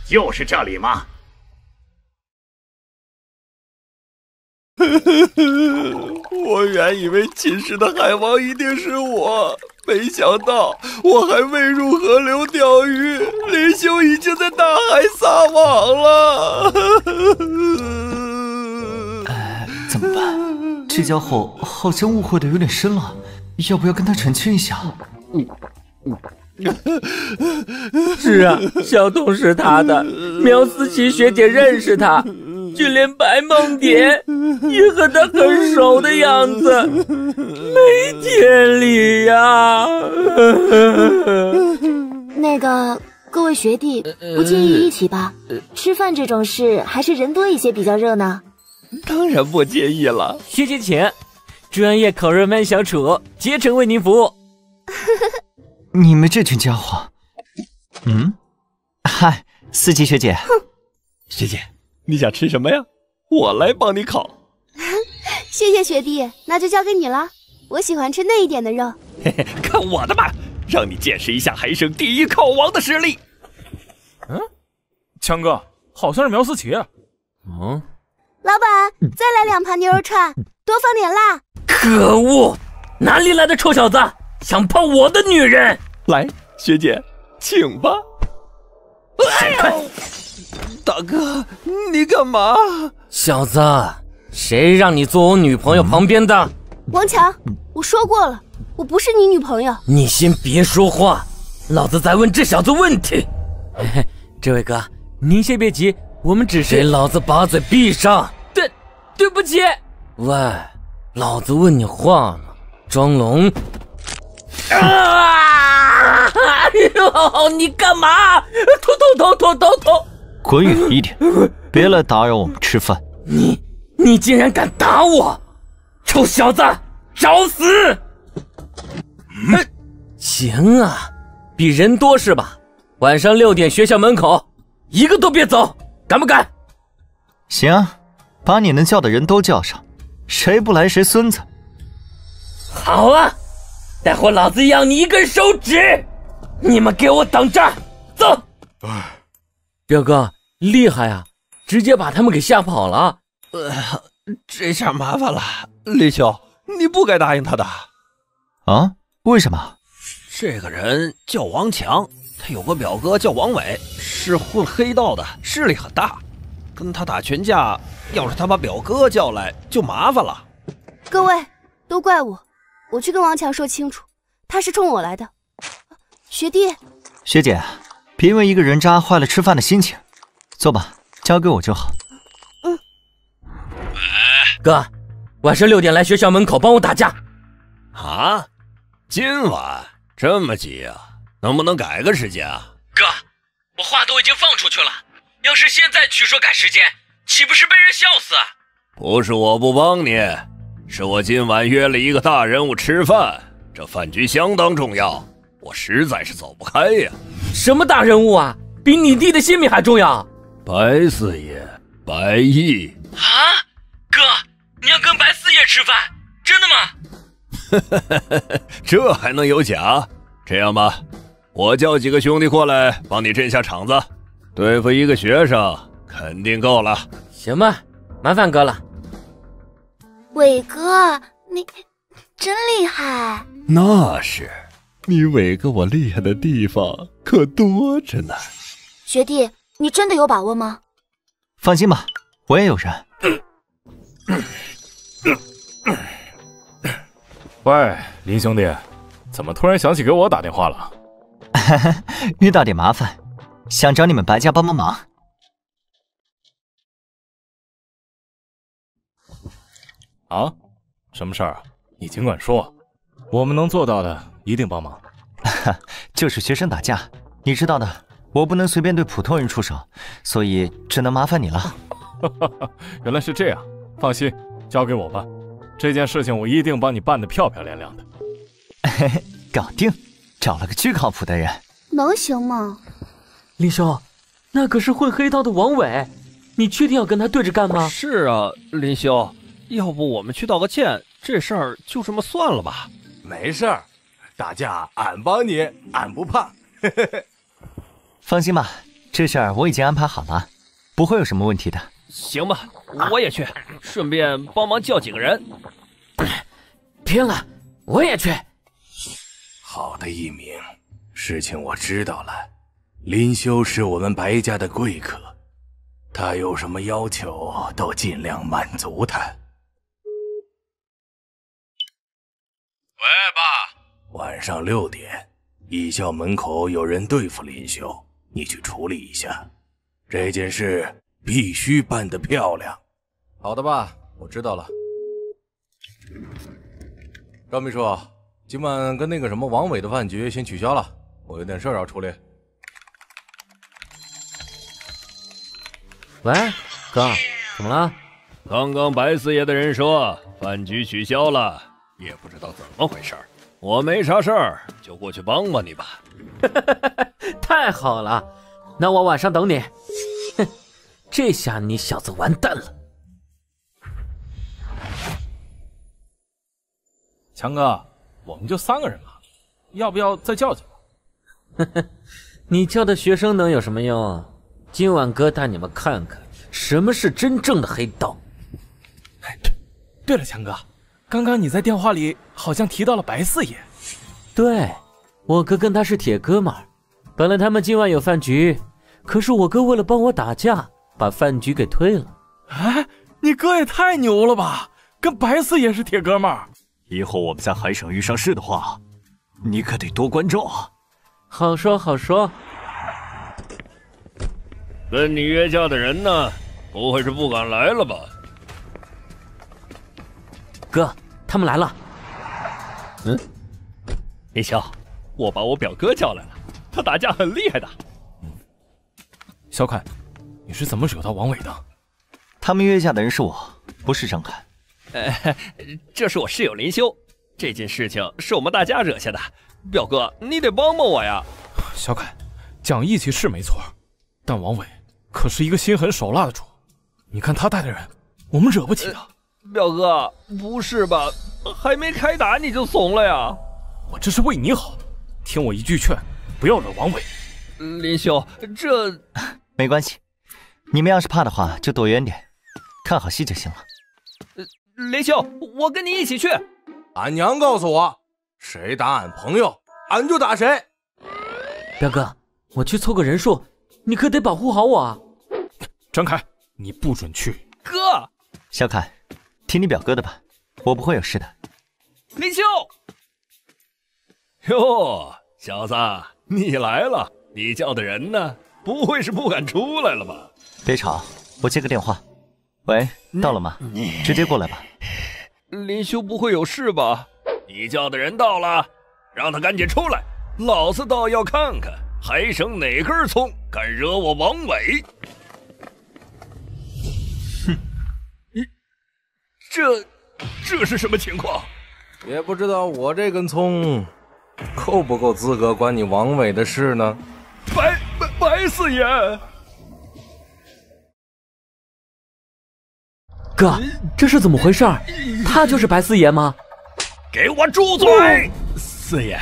S2: 就是这里吗？
S8: 我原以为寝室的海王一定是我，没想到我还未入河流钓鱼，林修已经在大海撒网了。
S1: 怎么办？这家伙好像误会的有点深了，要不要跟他澄清一下？
S15: 是啊，小童是他的，苗思琪学姐认识他，就连白梦蝶也和他很熟的样子，没天理呀！
S14: 那个，各位学弟，不介意一起吧？吃饭这种事还是人多一些比较热闹。
S8: 当然不介意了，
S15: 学姐请，专业烤肉慢小厨，竭诚为您服务。
S1: 你们这群家伙，嗨，思琪学姐，
S8: 学姐，你想吃什么呀？我来帮你烤。
S19: 谢谢学弟，那就交给你了。我喜欢吃嫩一点的肉。
S8: 嘿嘿，看我的吧，让你见识一下海省第一烤王的实力。
S18: 强哥，好像是苗思琪。
S19: 老板，再来2盘牛肉串，多放点辣。
S15: 可恶，哪里来的臭小子，想泡我的女人？
S8: 来，学姐，请吧。哎呦，大哥，你干嘛？
S11: 小子，谁让你坐我女朋友旁边的？
S19: 王强，我说过了，我不是你女朋友。
S11: 你先别说话，老子在问这小子问题。
S15: 这位哥，您先别急，我们只是……
S11: 给老子把嘴闭上！
S15: 对不起。
S11: 喂，老子问你话呢，张龙。
S7: 哎呦，你干嘛？痛！
S1: 滚远一点，别来打扰我们吃饭。
S7: 你竟然敢打我！臭小子，找死！行啊，比人多是吧？晚上6点学校门口，一个都别走，敢不敢？
S1: 行啊，把你能叫的人都叫上，谁不来谁孙子。
S7: 好啊，待会老子要你一根手指！你们给我等着，走！
S15: 表哥厉害啊，直接把他们给吓跑了。
S21: 这下麻烦了，林兄，你不该答应他的。
S1: 啊？为什么？
S21: 这个人叫王强，他有个表哥叫王伟，是混黑道的，势力很大。跟他打群架，要是他把表哥叫来，就麻烦了。
S19: 各位，都怪我，我去跟王强说清楚，他是冲我来的。学弟，
S1: 学姐，别因为一个人渣坏了吃饭的心情。坐吧，交给我就好。
S7: 哥，晚上6点来学校门口帮我打架。
S21: 啊？今晚这么急啊？能不能改个时间啊？
S7: 哥，我话都已经放出去了，要是现在去说改时间，岂不是被人笑死？
S21: 不是我不帮你，是我今晚约了一个大人物吃饭，这饭局相当重要，我实在是走不开呀。
S7: 什么大人物啊？比你弟的性命还重要？
S21: 白四爷，白毅。
S7: 啊，哥，你要跟白四爷吃饭，真的吗？
S21: 这还能有假？这样吧，我叫几个兄弟过来帮你镇下场子，对付一个学生肯定够了。
S7: 行吧，麻烦哥了。
S14: 伟哥，你真厉害。
S21: 那是，你伟哥我厉害的地方可多着呢。
S14: 学弟，你真的有把握吗？
S1: 放心吧，我也有人。
S6: 喂，林兄弟，怎么突然想起给我打电话了？
S1: 遇到点麻烦，想找你们白家帮忙。
S6: 啊？什么事儿啊？你尽管说，我们能做到的一定帮忙。
S1: 就是学生打架，你知道的，我不能随便对普通人出手，所以只能麻烦你了。
S6: 原来是这样，放心，交给我吧。这件事情我一定帮你办得漂漂亮亮的。
S1: 搞定，找了个巨靠谱的人。
S19: 能行吗？
S15: 林兄，那可是混黑道的王伟，你确定要跟他对着干吗？
S21: 是啊，林兄，要不我们去道个歉，这事儿就这么算了吧。
S12: 没事儿，打架俺帮你，俺不怕。
S1: 放心吧，这事儿我已经安排好了，不会有什么问题的。
S21: 行吧，我也去，顺便帮忙叫几个人。
S7: 拼了，我也去。
S12: 好的，一鸣，事情我知道了。林修是我们白家的贵客，他有什么要求都尽量满足他。喂，爸，晚上6点，艺校门口有人对付林修，你去处理一下。这件事必须办得漂亮。
S22: 好的，爸，我知道了。赵秘书，今晚跟那个什么王伟的饭局先取消了，我有点事儿要处理。
S7: 喂，哥，怎么了？
S21: 刚刚白四爷的人说饭局取消了，也不知道怎么回事。我没啥事儿，就过去帮帮你吧。
S7: 太好了，那我晚上等你。哼，这下你小子完蛋了。
S6: 强哥，我们就3个人嘛，要不要再叫叫？
S7: 你叫的学生能有什么用？今晚哥带你们看看什么是真正的黑道。
S18: 对了，强哥，刚刚你在电话里好像提到了白四爷。
S7: 对，我哥跟他是铁哥们儿。本来他们今晚有饭局，可是我哥为了帮我打架，把饭局给推了。
S18: 哎，你哥也太牛了吧，跟白四爷是铁哥们儿。
S1: 以后我们在海省遇上事的话，你可得多关照啊。
S7: 好说好说。
S21: 跟你约架的人呢？不会是不敢来了吧？
S7: 哥，他们来了。
S21: 李潇，
S8: 我把我表哥叫来了，他打架很厉害的。
S6: 小凯，你是怎么惹到王伟的？
S1: 他们约架的人是我，不是张凯。
S8: 这是我室友林修，这件事情是我们大家惹下的。表哥，你得帮帮我呀！
S6: 小凯，讲义气是没错，但王伟可是一个心狠手辣的主，你看他带的人，我们惹不起的。
S8: 表哥，不是吧？还没开打你就怂了呀？
S6: 我这是为你好，听我一句劝，不要惹王伟。
S8: 林修，这
S1: 没关系，你们要是怕的话，就躲远点，看好戏就行了。
S8: 林修，我跟你一起去。
S12: 俺娘告诉我，谁打俺朋友，俺就打谁。
S15: 表哥，我去凑个人数，你可得保护好我啊！
S6: 张凯，你不准去。
S8: 哥，
S1: 小凯，听你表哥的吧，我不会有事的。
S8: 林修，
S3: 哟，小子，你来了，你叫的人呢？不会是不敢出来了吧？
S1: 别吵，我接个电话。喂，到了吗？直接过来吧。
S8: 林修不会有事吧？
S3: 你叫的人到了，让他赶紧出来，老子倒要看看还剩哪根葱敢惹我王伟。
S8: 哼，这是什么情况？
S12: 也不知道我这根葱够不够资格管你王伟的事呢？
S3: 白四爷，
S15: 哥，这是怎么回事？他就是白四爷吗？
S3: 给我住嘴！四爷，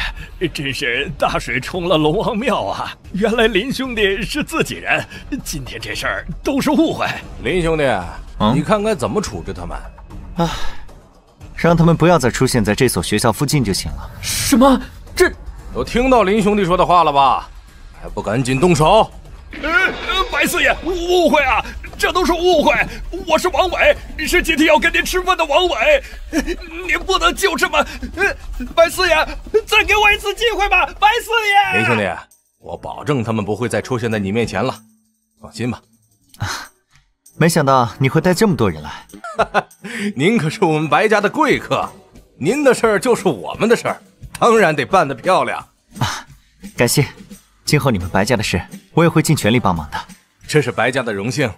S3: 真是大水冲了龙王庙啊！原来林兄弟是自己人，今天这事儿都是误会。
S12: 林兄弟，你看该怎么处置他们？
S1: 让他们不要再出现在这所学校附近就行了。
S15: 什么？这
S12: 都听到林兄弟说的话了吧？还不赶紧动手！
S3: 白四爷，误会啊，这都是误会。我是王伟，是今天要跟您吃饭的王伟，您不能就这么……白四爷，再给我一次机会吧，白四爷。
S12: 林兄弟，我保证他们不会再出现在你面前了，放心吧。
S1: 没想到你会带这么多人来。
S12: 您可是我们白家的贵客，您的事儿就是我们的事儿，当然得办得漂亮
S1: 啊！感谢，今后你们白家的事，我也会尽全力帮忙的。
S12: 这是白家的荣幸。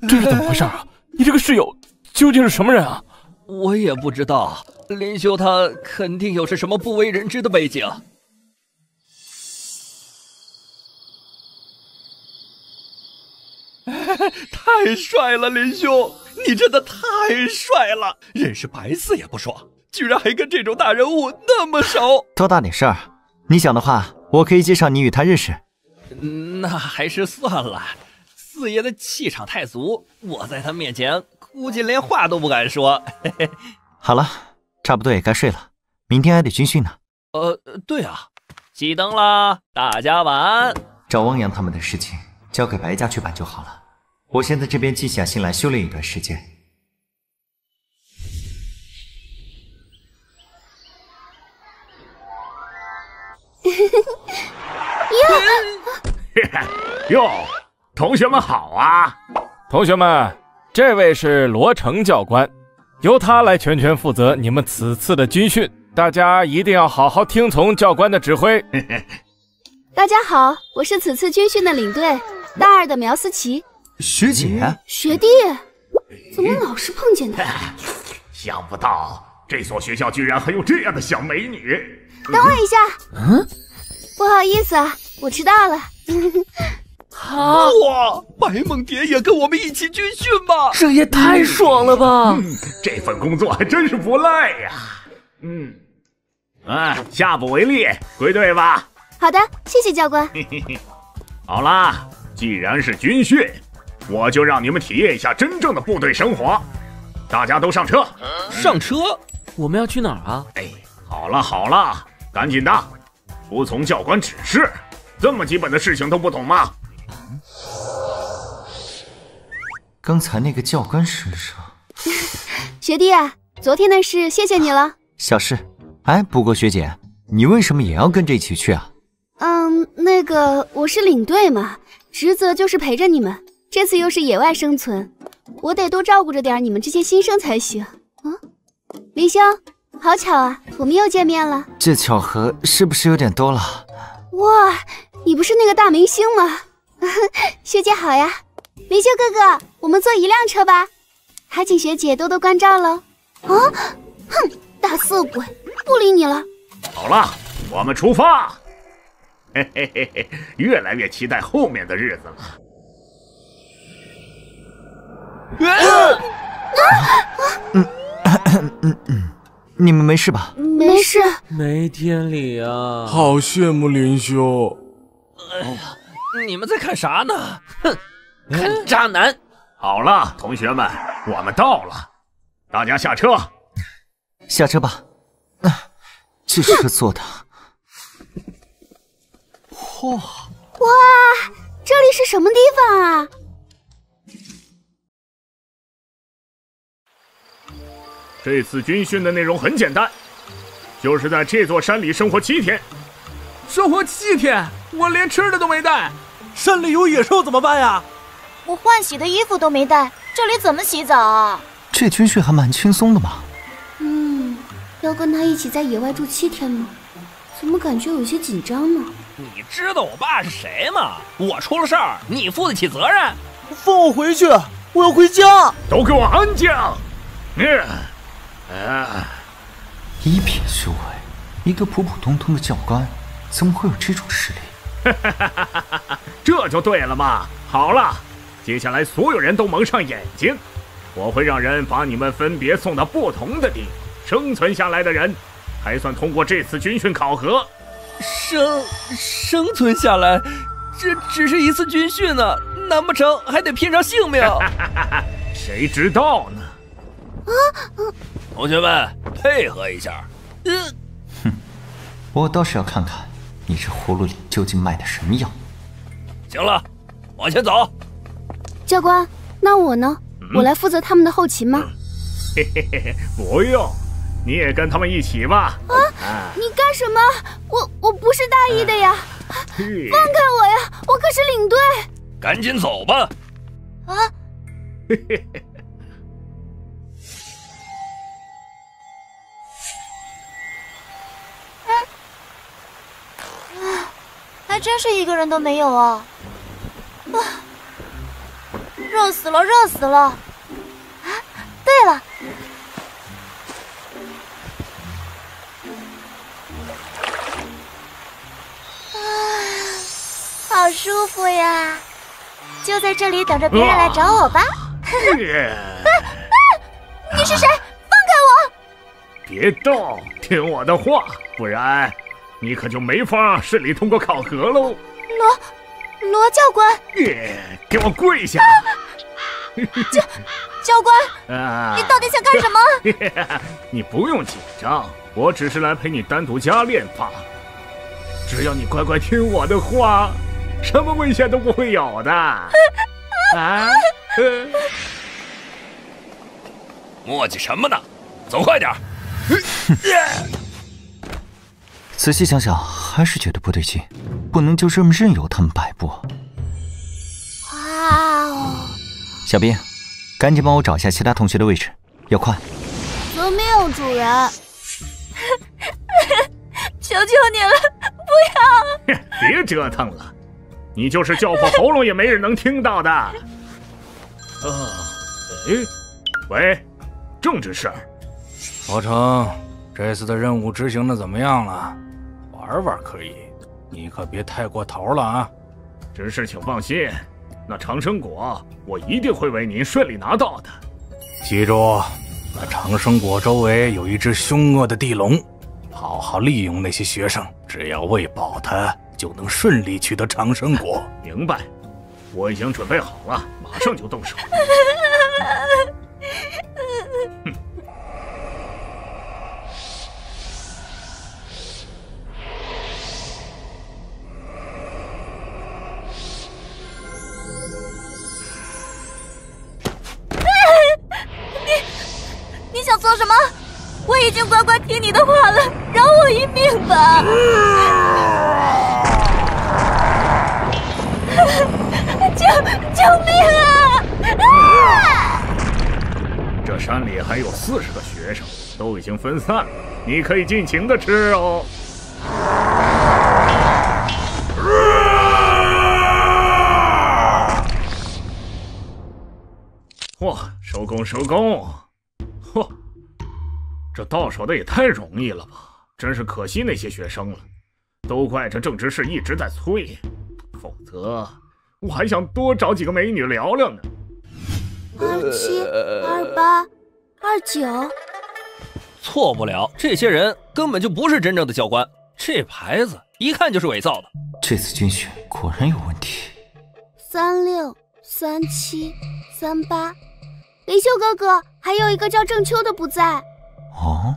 S6: 这是怎么回事啊？你这个室友究竟是什么人啊？
S8: 我也不知道，林修他肯定有着什么不为人知的背景。太帅了，林兄，你真的太帅了！认识白四也不说，居然还跟这种大人物那么熟。
S1: 多大点事儿？你想的话，我可以介绍你与他认识。
S8: 那还是算了，四爷的气场太足，我在他面前估计连话都不敢说。
S1: 好了，差不多也该睡了，明天还得军训呢。
S8: 对啊，熄灯啦，大家晚安。
S1: 找汪洋他们的事情交给白家去办就好了。我先在这边静下心来修炼一段时间。
S2: 哟，同学们好啊！
S6: 同学们，这位是罗成教官，由他来全权负责你们此次的军训，大家一定要好好听从教官的指挥。
S19: 大家好，我是此次军训的领队，大二的苗思琪。
S1: 学姐，
S19: 学弟，怎么老是碰见他？
S2: 想不到这所学校居然还有这样的小美女。
S19: 等我一下，不好意思啊，我迟到了。
S8: 哇，白梦蝶也跟我们一起军训吧？
S15: 这也太爽了吧！
S2: 这份工作还真是不赖呀。下不为例，归队吧。
S19: 好的，谢谢教官。
S2: 好啦，既然是军训，我就让你们体验一下真正的部队生活。大家都上车。
S8: 上车？
S15: 我们要去哪儿啊？
S2: 好了，赶紧的，服从教官指示。这么基本的事情都不懂吗？
S1: 刚才那个教官身上……
S19: 学弟啊，昨天的事谢谢你了。
S1: 小事。不过学姐，你为什么也要跟着一起去啊？
S19: 那个我是领队嘛，职责就是陪着你们。这次又是野外生存，我得多照顾着点你们这些新生才行。林兄，好巧啊，我们又见面了。
S1: 这巧合是不是有点多了？
S19: 哇，你不是那个大明星吗？学姐好呀，林修哥哥，我们坐一辆车吧。还请学姐多多关照喽。啊，哼，大色鬼，不理你了。
S2: 好了，我们出发。嘿嘿嘿嘿，越来越期待后面的日子了。
S1: 你们没事吧？
S19: 没事。
S15: 没天理啊！
S4: 好羡慕林修。
S8: 哎呀，你们在看啥呢？哼，看渣男。
S2: 好了，同学们，我们到了，大家下车。
S1: 下车吧。这车坐的。
S19: 哇，这里是什么地方啊？
S2: 这次军训的内容很简单，就是在这座山里生活7天。
S3: 生活7天，我连吃的都没带。
S12: 山里有野兽怎么办呀？
S14: 我换洗的衣服都没带，这里怎么洗澡啊？
S1: 这军训还蛮轻松的嘛。
S19: 要跟他一起在野外住7天吗？怎么感觉有些紧张呢？
S8: 你知道我爸是谁吗？我出了事儿，你负得起责任？
S12: 放我回去，我要回家。
S2: 都给我安静！
S1: 一品修为，一个普普通通的教官，怎么会有这种实力？
S2: 这就对了嘛。好了，接下来所有人都蒙上眼睛，我会让人把你们分别送到不同的地方，生存下来的人还算通过这次军训考核。
S8: 生存下来，这只是一次军训呢，难不成还得拼上性命？
S2: 谁知道呢？
S8: 同学们，配合一下。
S1: 我倒是要看看你这葫芦里究竟卖的什么药。
S8: 行了，往前走。
S19: 教官，那我呢？我来负责他们的后勤吗？
S2: 嘿嘿嘿，不用，你也跟他们一起吧。
S19: 你干什么？我不是大意的呀！放开我呀！我可是领队。
S8: 赶紧走吧。
S2: 嘿嘿嘿。
S14: 还真是一个人都没有啊！热死了，热死了！啊，对了，好舒服呀！就在这里等着别人来找我吧。你是谁？放开我！
S2: 别动，听我的话，不然你可就没法顺利通过考核喽。
S14: 罗教官，
S2: 给我跪下！
S14: 教官，你到底想干什么？
S2: 你不用紧张，我只是来陪你单独加练罢了。只要你乖乖听我的话，什么危险都不会有的。
S8: 磨叽什么呢？走快点！
S1: 仔细想想，还是觉得不对劲，不能就这么任由他们摆布。小兵，赶紧帮我找一下其他同学的位置，要快。
S19: 遵命，主人。
S5: 求求你了，不
S2: 要！别折腾了，你就是叫破喉咙也没人能听到的。喂，政治事儿。
S12: 老程，这次的任务执行的怎么样了？玩玩可以，你可别太过头了啊！
S2: 执事请放心，那长生果我一定会为您顺利拿到的。
S12: 记住，那长生果周围有一只凶恶的地龙，好好利用那些学生，只要喂饱它，就能顺利取得长生果。
S2: 明白，我已经准备好了，马上就动手。
S5: 你想做什么？我已经乖乖听你的话了，饶我一命吧！救命啊！
S2: 这山里还有40个学生，都已经分散了，你可以尽情的吃哦。哇，收工收工！嚯，这到手的也太容易了吧！真是可惜那些学生了，都怪这郑执事一直在催，否则我还想多找几个美女聊聊呢。
S19: 27、28、29，
S8: 错不了，这些人根本就不是真正的教官，这牌子一看就是伪造的。
S1: 这次军训果然有问题。
S19: 36、37、38，离秀哥哥，还有一个叫郑秋的不在。
S1: 哦。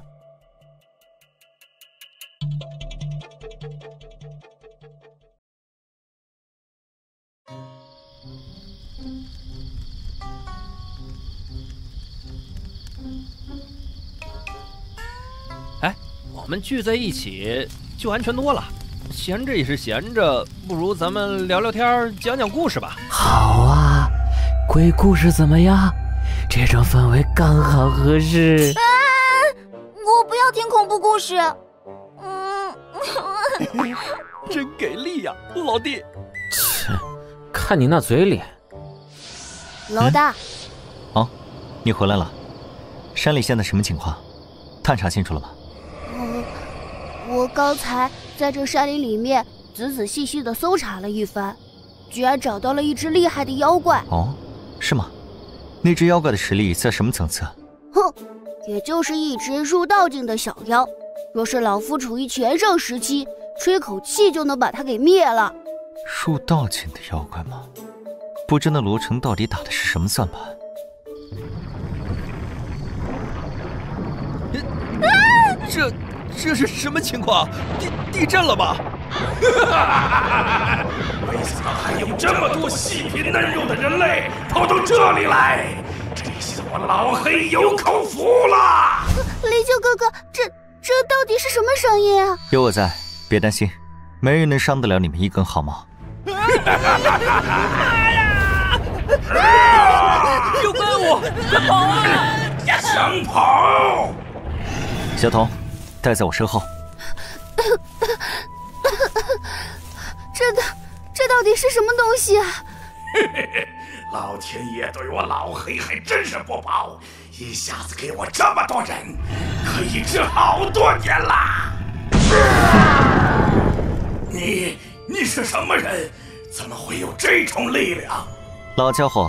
S8: 哎，我们聚在一起就安全多了。闲着也是闲着，不如咱们聊聊天，讲讲故事吧。
S11: 好啊，鬼故事怎么样？这种氛围刚好合适。
S14: 我不要听恐怖故事。
S8: 真给力呀，老弟！
S11: 切，看你那嘴脸。
S19: 老大。
S1: 哦，你回来了。山里现在什么情况？探查清楚了吗？
S19: 我刚才在这山林里面仔仔细细的搜查了一番，居然找到了一只厉害的妖怪。
S1: 哦，是吗？那只妖怪的实力在什么层次？
S19: 哼，也就是一只入道境的小妖。若是老夫处于全盛时期，吹口气就能把它给灭了。
S1: 入道境的妖怪吗？不知那罗成到底打的是什么算盘？
S8: 这是什么情况？地震了吧？
S12: 没想到还有这么多细皮嫩肉的人类跑到这里来，这下我老黑有口福了。
S19: 离秋哥哥，这到底是什么声音啊？
S1: 有我在，别担心，没人能伤得了你们一根毫毛。
S8: 有怪物，快跑啊！
S12: 想跑！
S1: 小童，带在我身后。
S19: 这到底是什么东西啊？
S12: 老天爷对我老黑还真是不薄，一下子给我这么多人，可以治好多年啦！你是什么人？怎么会有这种力量？
S1: 老家伙，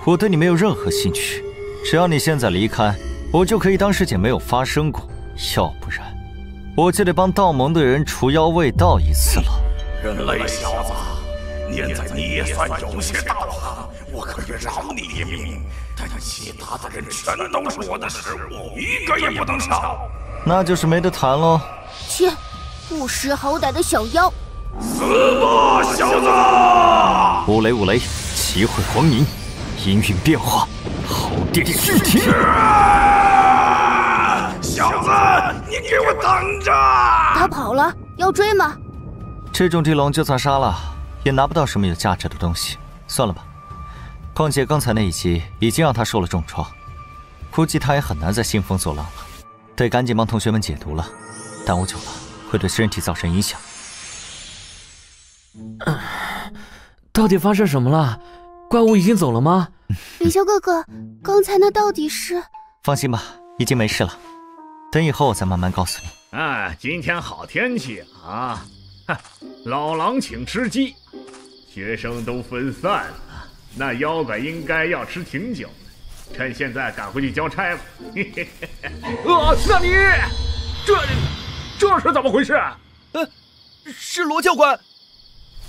S1: 我对你没有任何兴趣，只要你现在离开，我就可以当事情没有发生过，要不然我就得帮道盟的人除妖卫道一次了。
S12: 人类小子，念在你也算有些道行，我可以饶你一命，但其他的人全都是我的食物，一个也不能少。
S1: 那就是没得谈喽。
S19: 切，不识好歹的小妖！
S12: 死吧，小子！
S1: 五雷五雷，奇会黄银，阴韵变化，好电续体。
S12: 小子，你给我等着！
S19: 他跑了，要追吗？
S1: 这种地龙就算杀了，也拿不到什么有价值的东西，算了吧。况且刚才那一击已经让他受了重创，估计他也很难再兴风作浪了。得赶紧帮同学们解毒了，耽误久了会对身体造成影响。
S11: 到底发生什么了？怪物已经走了吗？
S19: 李修哥哥，刚才那到底是……
S1: 放心吧，已经没事了。等以后我再慢慢告诉你。
S2: 今天好天气啊！老狼请吃鸡，学生都分散了，那妖怪应该要吃挺久的，趁现在赶回去交差吧。那你这是怎么回事？
S8: 是罗教官。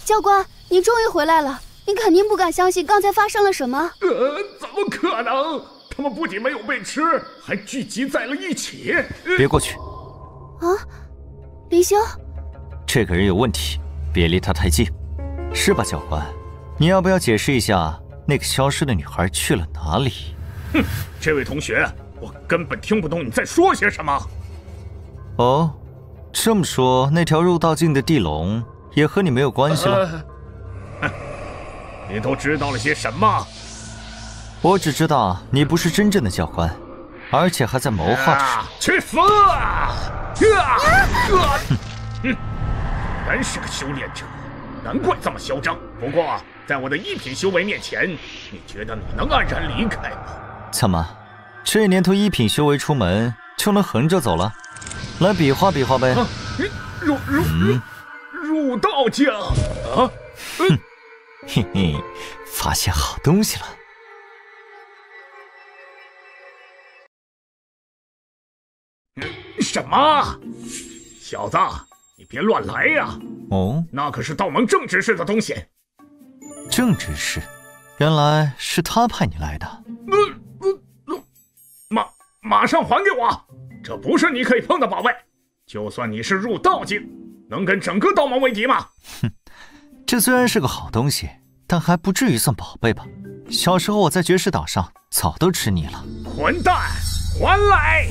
S19: 教官，你终于回来了！你肯定不敢相信刚才发生了什么。
S2: 怎么可能？他们不仅没有被吃，还聚集在了一起。
S1: 别过去！
S19: 啊，离修，
S1: 这个人有问题，别离他太近，是吧，教官？你要不要解释一下那个消失的女孩去了哪里？
S2: 哼，这位同学，我根本听不懂你在说些什么。
S1: 哦，这么说，那条入道境的地龙也和你没有关系了？
S2: 你都知道了些什么？
S1: 我只知道你不是真正的教官，而且还在谋划着。
S2: 去死！原是个修炼者，难怪这么嚣张。不过，在我的1品修为面前，你觉得你能安然离开吗？
S1: 怎么，这年头1品修为出门就能横着走了？来比划比划呗。
S2: 入道境啊！
S1: 嘿嘿，发现好东西了。
S2: 什么？小子，你别乱来呀！
S1: 哦，
S2: 那可是道盟正执事的东西。
S1: 正执事，原来是他派你来的。
S2: 马上还给我！这不是你可以碰的宝贝。就算你是入道境，能跟整个道盟为敌吗？
S1: 哼，这虽然是个好东西，但还不至于算宝贝吧？小时候我在绝世岛上早都吃腻了。
S2: 混蛋，还来！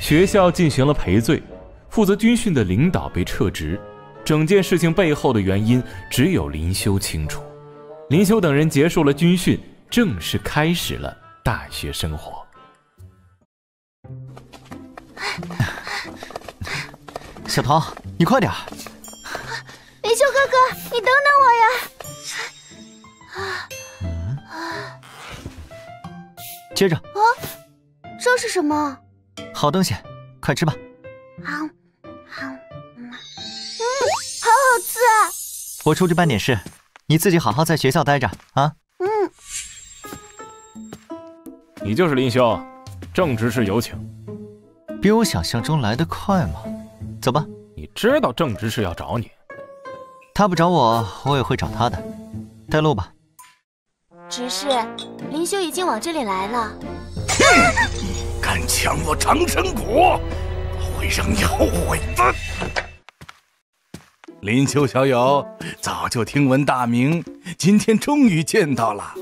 S6: 学校进行了赔罪，负责军训的领导被撤职，整件事情背后的原因只有林修清楚。林修等人结束了军训，正式开始了大学生活。
S1: 小桃，你快点！
S19: 林修哥哥，你等等我呀！
S1: 接着。
S19: 这是什么？
S1: 好东西，快吃吧。
S19: 好好吃啊！
S1: 我出去办点事，你自己好好在学校待着啊。
S6: 你就是林修，正执事有请。
S1: 比我想象中来得快吗？走吧。
S6: 你知道正执事要找你，
S1: 他不找我，我也会找他的。带路吧。
S14: 执事，林修已经往这里来了。
S12: 敢抢我长生果，我会让你后悔的。林修小友，早就听闻大名，今天终于见到了。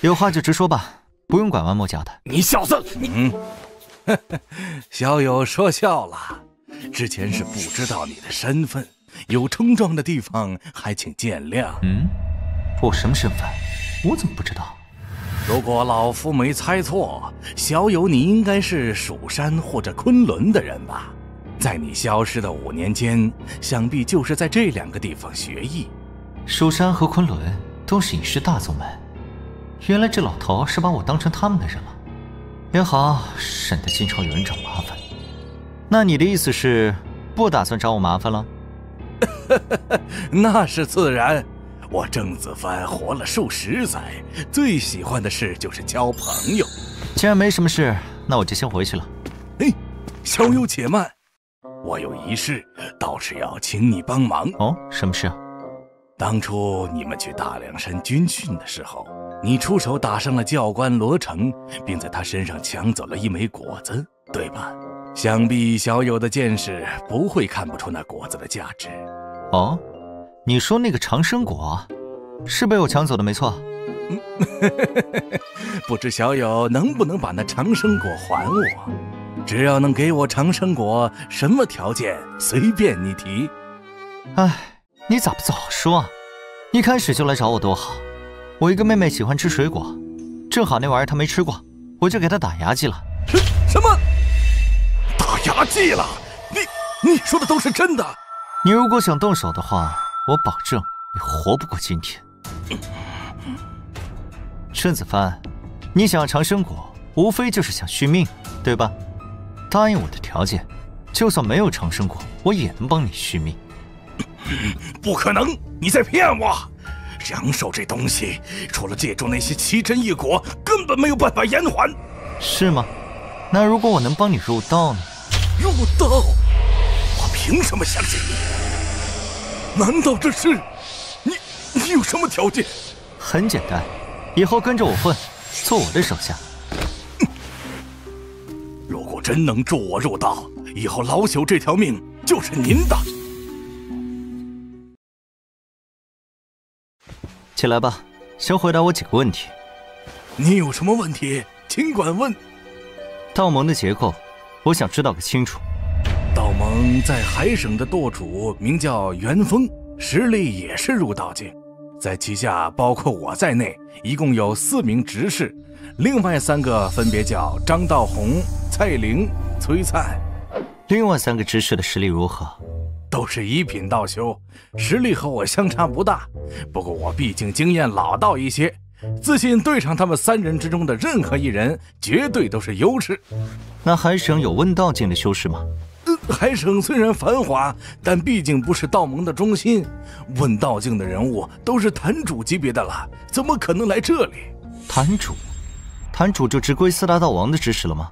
S1: 有话就直说吧，不用拐弯抹角的。
S6: 你小子，你
S12: 小友说笑了，之前是不知道你的身份，有冲撞的地方还请见谅。
S1: 我什么身份？我怎么不知道？
S12: 如果老夫没猜错，小友你应该是蜀山或者昆仑的人吧？在你消失的5年间，想必就是在这2个地方学艺。
S1: 蜀山和昆仑都是隐世大宗门，原来这老头是把我当成他们的人了。也好，省得经常有人找麻烦。那你的意思是不打算找我麻烦了？
S12: 那是自然。我郑子帆活了数十载，最喜欢的事就是交朋友。
S1: 既然没什么事，那我就先回去了。
S12: 小友且慢，我有一事，倒是要请你帮忙。
S1: 哦，什么事啊？
S12: 当初你们去大凉山军训的时候，你出手打伤了教官罗成，并在他身上抢走了1枚果子，对吧？想必小友的见识不会看不出那果子的价值。
S1: 哦，你说那个长生果是被我抢走的，没错。
S12: 不知小友能不能把那长生果还我？只要能给我长生果，什么条件随便你提。
S1: 哎，你咋不早说啊？一开始就来找我多好。我一个妹妹喜欢吃水果，正好那玩意儿她没吃过，我就给她打牙祭了。
S12: 什么？打牙祭了？你说的都是真的？
S1: 你如果想动手的话，我保证你活不过今天。郑子帆，你想要长生果，无非就是想续命，对吧？答应我的条件，就算没有长生果，我也能帮你续命。
S12: 不可能，你在骗我！阳寿这东西，除了借助那些奇珍异果，根本没有办法延缓。
S1: 是吗？那如果我能帮你入道呢？
S12: 入道？我凭什么相信你？难道这是你有什么条件？
S1: 很简单，以后跟着我混，做我的手下。
S12: 如果真能助我入道，以后老朽这条命就是您的。
S1: 起来吧，先回答我几个问题。
S12: 你有什么问题，尽管问。
S1: 道盟的结构，我想知道个清楚。
S12: 道盟在海省的舵主名叫元丰，实力也是入道境。在旗下包括我在内，一共有4名执事，另外3个分别叫张道宏、蔡玲、崔灿。
S1: 另外3个执事的实力如何？
S12: 都是1品道修，实力和我相差不大。不过我毕竟经验老道一些，自信对上他们3人之中的任何一人，绝对都是优势。
S1: 那海省有问道境的修士吗？
S12: 海省虽然繁华，但毕竟不是道盟的中心。问道境的人物都是坛主级别的了，怎么可能来这里？
S1: 坛主？坛主就直归4大道王的指使了吗？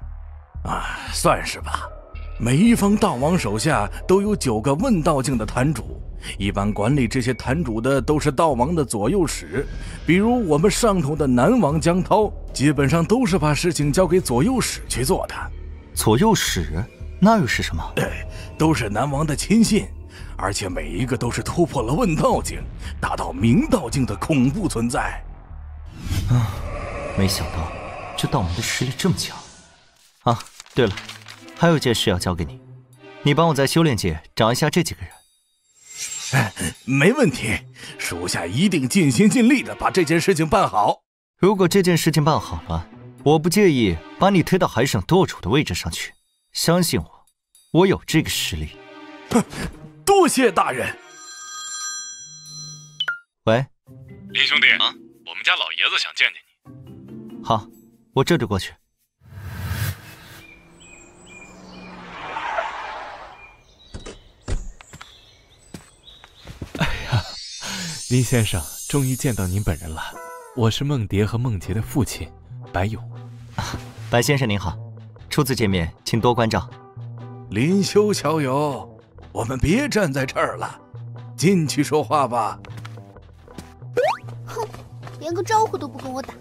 S12: 算是吧。每一方道王手下都有9个问道境的坛主，一般管理这些坛主的都是道王的左右使。比如我们上头的南王江涛，基本上都是把事情交给左右使去做的。
S1: 左右使？那又是什么？
S12: 都是南王的亲信，而且每一个都是突破了问道境，达到明道境的恐怖存在。
S1: 没想到这道盟的实力这么强。对了，还有件事要交给你，你帮我在修炼界找一下这几个人。
S12: 没问题，属下一定尽心尽力的把这件事情办好。
S1: 如果这件事情办好了，我不介意把你推到海省舵主的位置上去。相信我，我有这个实力。
S12: 多谢大人。
S1: 喂，
S6: 林兄弟，我们家老爷子想见见你。
S1: 好，我这就过去。
S6: 林先生，终于见到您本人了。我是梦蝶和梦洁的父亲，白勇。
S1: 白先生您好，初次见面，请多关照。
S12: 林修小友，我们别站在这儿了，进去说话吧。
S19: 哼，连个招呼都不跟我打。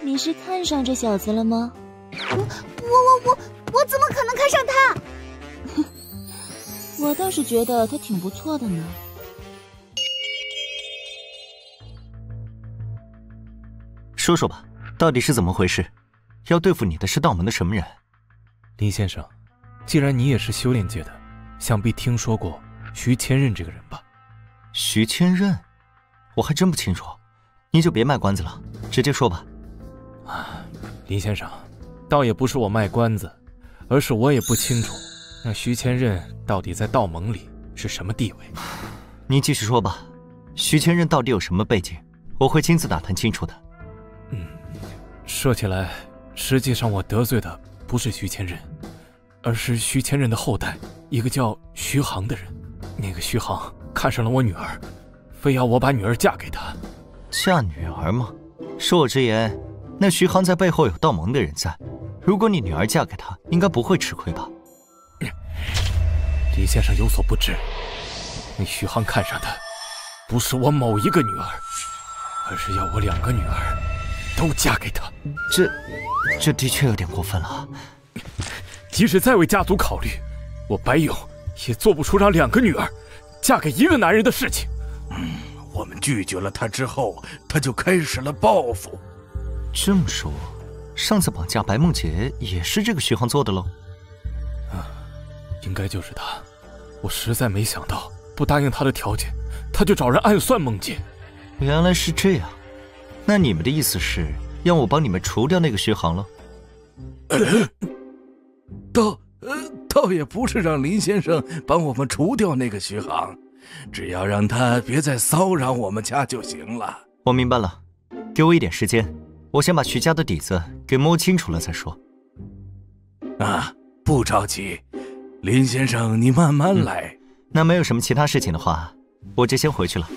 S5: 你是看上这小子了吗？
S19: 我怎么可能看上他？
S5: 我倒是觉得他挺不错的呢。
S1: 说说吧，到底是怎么回事？要对付你的是道盟的什么人？
S6: 林先生，既然你也是修炼界的，想必听说过徐千仞这个人吧？
S1: 徐千仞？我还真不清楚，你就别卖关子了，直接说吧。
S6: 林先生，倒也不是我卖关子，而是我也不清楚那徐千仞到底在道盟里是什么地位。
S1: 你继续说吧，徐千仞到底有什么背景？我会亲自打探清楚的。
S6: 说起来，实际上我得罪的不是徐千仞，而是徐千仞的后代，一个叫徐航的人。那个徐航看上了我女儿，非要我把女儿嫁给他。
S1: 嫁女儿吗？恕我直言，那徐航在背后有道盟的人在，如果你女儿嫁给他，应该不会吃亏吧？
S6: 李先生有所不知，那徐航看上的不是我某一个女儿，而是要我2个女儿都嫁给他。
S1: 这的确有点过分了。
S6: 即使再为家族考虑，我白勇也做不出让2个女儿嫁给一个男人的事情。
S12: 我们拒绝了他之后，他就开始了报复。
S1: 这么说，上次绑架白梦洁也是这个徐航做的喽？
S6: 应该就是他。我实在没想到，不答应他的条件，他就找人暗算梦洁。
S1: 原来是这样，那你们的意思是要我帮你们除掉那个徐航了？
S12: 倒也不是让林先生帮我们除掉那个徐航，只要让他别再骚扰我们家就行了。
S1: 我明白了，给我一点时间，我先把徐家的底子给摸清楚了再说。
S12: 不着急，林先生你慢慢来。
S1: 那没有什么其他事情的话，我就先回去了。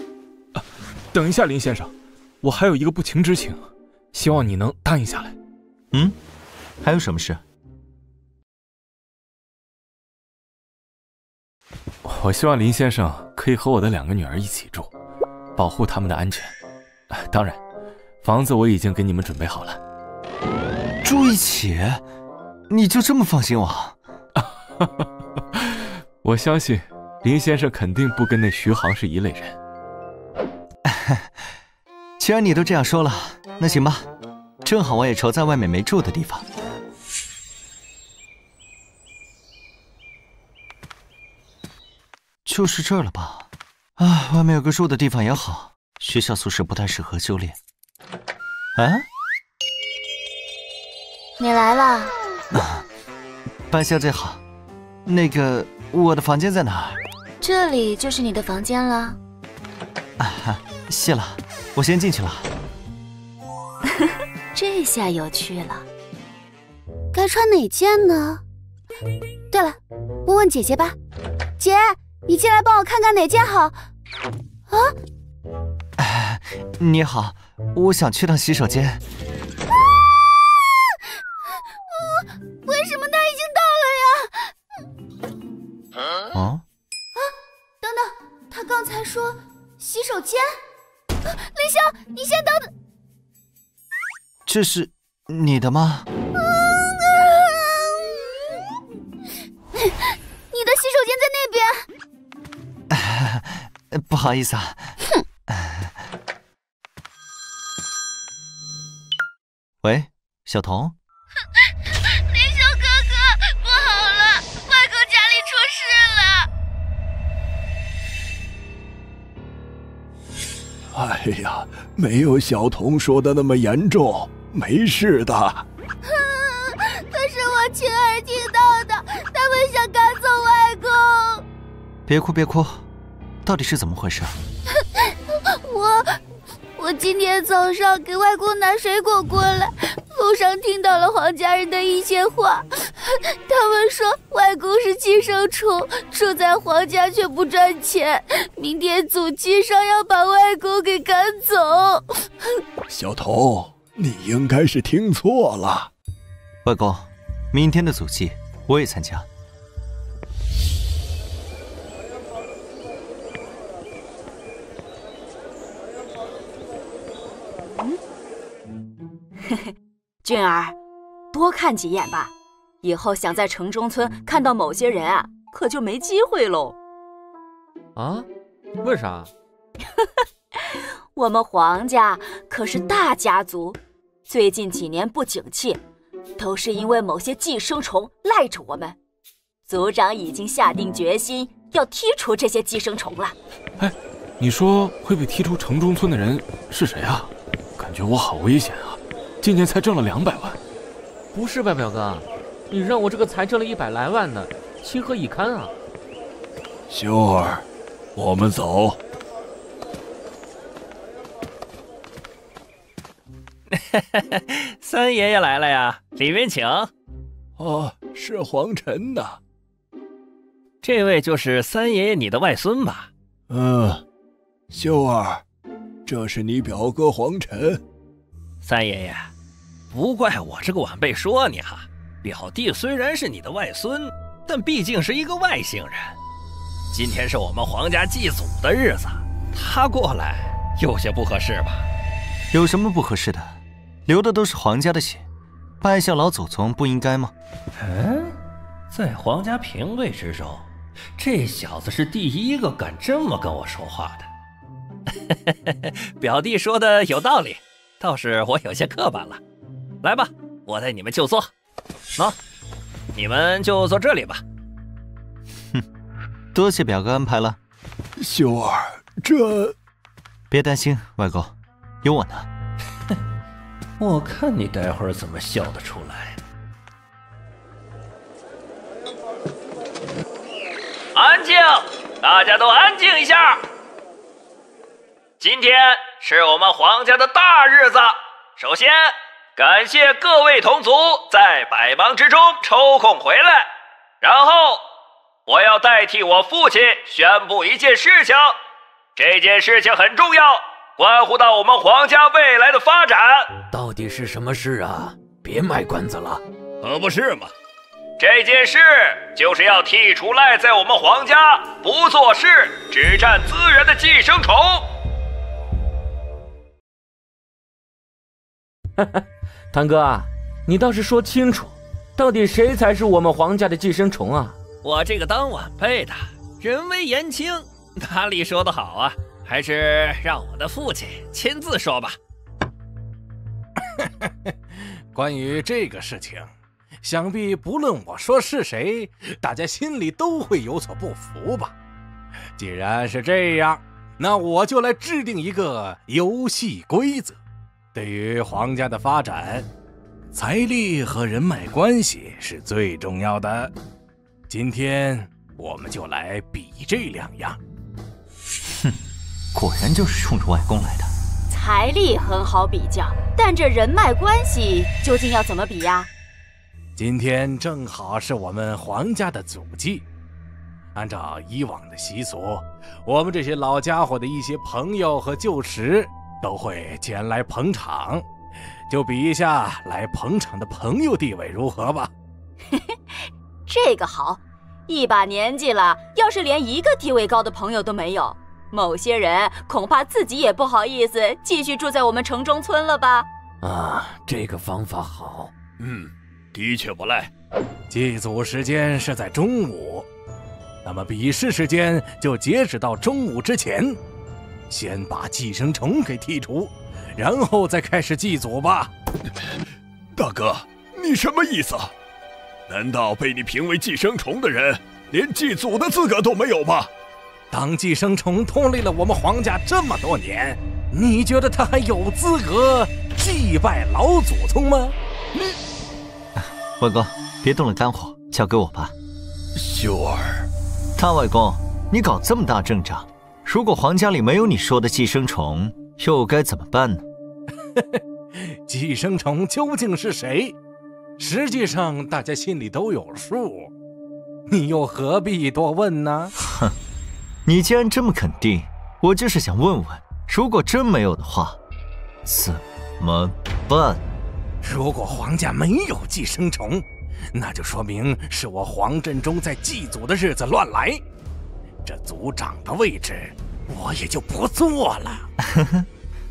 S6: 等一下，林先生，我还有一个不情之请，希望你能答应下来。
S1: 还有什么事？
S6: 我希望林先生可以和我的2个女儿一起住，保护他们的安全。当然，房子我已经给你们准备好了。
S1: 住一起？你就这么放心我？
S6: 我相信林先生肯定不跟那徐航是一类人。
S1: 既然你都这样说了，那行吧，正好我也愁在外面没住的地方。就是这儿了吧？外面有个住的地方也好。学校宿舍不太适合修炼。啊？
S14: 你来了。
S1: 白小姐好，那个我的房间在哪儿？
S14: 这里就是你的房间了。
S1: 啊，谢了，我先进去了。
S14: 这下有趣了。
S19: 该穿哪件呢？对了，问问姐姐吧。姐，你进来帮我看看哪件好。啊？
S1: 你好，我想去趟洗手间。
S19: 为什么他已经到了呀？
S1: 啊？
S19: 等等，他刚才说洗手间。凌霄，你先等等。
S1: 这是你的吗？
S19: 你的洗手间在那
S1: 边。不好意思啊。
S19: 哼。
S1: 喂，小童。
S10: 凌霄哥哥，不好了，外公家里出
S20: 事了。哎呀，没有小童说的那么严重，没事的。
S19: 可是我亲耳听到的，他们想赶走外公。
S1: 别哭别哭，到底是怎么回事？
S19: 我今天早上给外公拿水果过来，路上听到了黄家人的一些话，他们说外公是寄生虫，住在黄家却不赚钱，明天祖祭上要把外公给赶走。
S20: 小童，你应该是听错了。
S1: 外公，明天的祖祭我也参加。
S16: 俊儿，多看几眼吧，以后想在城中村看到某些人啊，可就没机会喽。
S8: 啊？为啥？
S16: 我们黄家可是大家族，最近几年不景气，都是因为某些寄生虫赖着我们。族长已经下定决心要剔除这些寄生虫了。
S6: 哎，你说会被踢出城中村的人是谁啊？感觉我好危险啊！今年才挣了200万。
S8: 不是吧，表哥，你让我这个才挣了100来万的，情何以堪啊！
S20: 修儿，我们走。
S8: 三爷爷来了呀，里面请。
S20: 哦，是黄晨呐。
S8: 这位就是三爷爷你的外孙吧？
S20: 修儿，这是你表哥黄晨。
S8: 三爷爷，不怪我这个晚辈说你哈，表弟虽然是你的外孙，但毕竟是一个外姓人。今天是我们黄家祭祖的日子，他过来有些不合适吧？
S1: 有什么不合适的？流的都是黄家的血，拜效老祖宗不应该吗？
S8: 在黄家评委之中，这小子是第一个敢这么跟我说话的。表弟说的有道理，倒是我有些刻板了。来吧，我带你们就坐。你们就坐这里吧。
S1: 多谢表哥安排了。
S20: 修儿，这……
S1: 别担心，外公，有我呢。
S8: 我看你待会儿怎么笑得出来。安静，大家都安静一下。今天是我们黄家的大日子，首先感谢各位同族在百忙之中抽空回来，然后我要代替我父亲宣布一件事情，这件事情很重要，关乎到我们黄家未来的发展。
S11: 到底是什么事啊？别卖关子了。
S8: 可不是嘛，这件事就是要剔除赖在我们黄家不做事只占资源的寄生虫。
S7: 堂哥啊，你倒是说清楚，到底谁才是我们黄家的寄生虫啊？
S8: 我这个当晚辈的人微言轻，哪里说得好啊？还是让我的父亲亲自说吧。
S12: 关于这个事情，想必不论我说是谁，大家心里都会有所不服吧。既然是这样，那我就来制定一个游戏规则。对于皇家的发展，财力和人脉关系是最重要的。今天我们就来比这两样。
S1: 哼，果然就是冲着外公来的。
S16: 财力很好比较，但这人脉关系究竟要怎么比呀？
S12: 今天正好是我们皇家的祖祭，按照以往的习俗，我们这些老家伙的一些朋友和旧识都会前来捧场，就比一下来捧场的朋友地位如何吧？
S16: 这个好，一把年纪了，要是连一个地位高的朋友都没有，某些人恐怕自己也不好意思继续住在我们城中村了吧？
S11: 啊，这个方法好。
S3: 的确不赖。
S12: 祭祖时间是在中午，那么比试时间就截止到中午之前。先把寄生虫给剔除，然后再开始祭祖吧。
S3: 大哥，你什么意思？难道被你评为寄生虫的人连祭祖的资格都没有吗？
S12: 当寄生虫拖累了我们皇家这么多年，你觉得他还有资格祭拜老祖宗吗？
S1: 外公，别动了肝火，交给我吧。
S3: 秀儿，
S1: 大外公，你搞这么大阵仗，如果皇家里没有你说的寄生虫，又该怎么办呢？
S12: 寄生虫究竟是谁？实际上大家心里都有数，你又何必多问呢？
S1: 哼，你既然这么肯定，我就是想问问，如果真没有的话，怎么办？
S12: 如果皇家没有寄生虫，那就说明是我黄振中在祭祖的日子乱来，这族长的位置我也就不做了。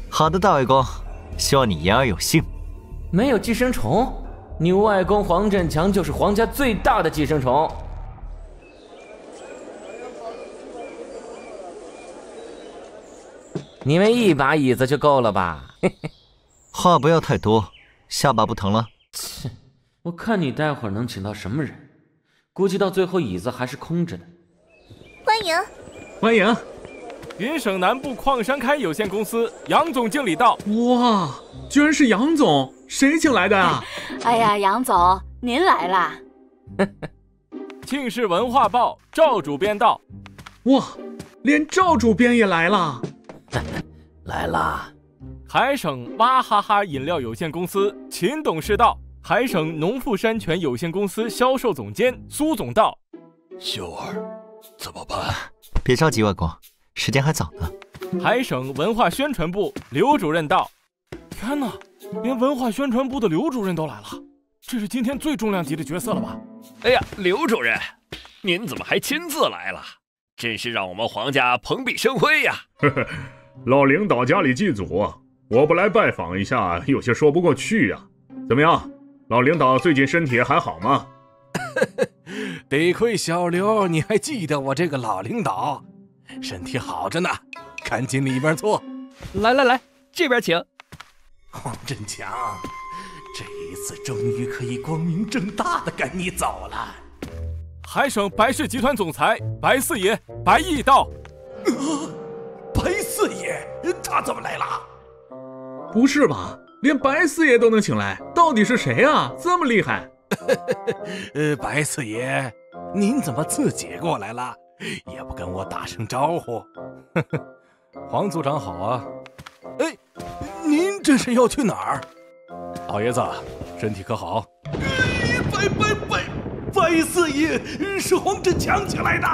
S1: 好的，大外公，希望你言而有信。
S11: 没有寄生虫，你外公黄振强就是皇家最大的寄生虫。你们一把椅子就够了吧？
S1: 话不要太多，下巴不疼了？
S11: 切，我看你待会儿能请到什么人，估计到最后椅子还是空着的。
S10: 欢迎，
S18: 欢迎！
S6: 云省南部矿山开有限公司杨总经理到。
S18: 哇，居然是杨总，谁请来的啊？
S16: 哎呀，杨总，您来啦！
S6: 庆氏文化报赵主编到。
S18: 哇，连赵主编也来了。
S11: 来啦！
S6: 海省娃哈哈饮料有限公司秦董事到，海省农副山泉有限公司销售总监苏总到。
S3: 秀儿，怎么办？
S1: 别着急，外公，时间还早呢。
S6: 海省文化宣传部刘主任到。天哪，连文化宣传部的刘主任都来了，这是今天最重量级的角色了吧？
S3: 哎呀，刘主任，您怎么还亲自来了？真是让我们皇家蓬荜生辉呀！
S9: 老领导家里祭祖，我不来拜访一下，有些说不过去呀。怎么样，老领导最近身体还好吗？
S12: 得亏小刘你还记得我这个老领导，身体好着呢，赶紧里边坐。
S3: 来，这边请。
S12: 黄振强，这一次终于可以光明正大的赶你走了。
S6: 海省白氏集团总裁白四爷白毅到。
S12: 白四爷，他怎么来了？
S18: 不是吧，连白四爷都能请来，到底是谁啊？这么厉害？
S12: 白四爷，您怎么自己过来了？也不跟我打声招呼。
S22: 黄组长好啊。
S12: 哎，您这是要去哪儿？
S22: 老爷子，身体可好？
S12: 白四爷，是黄振强请来的。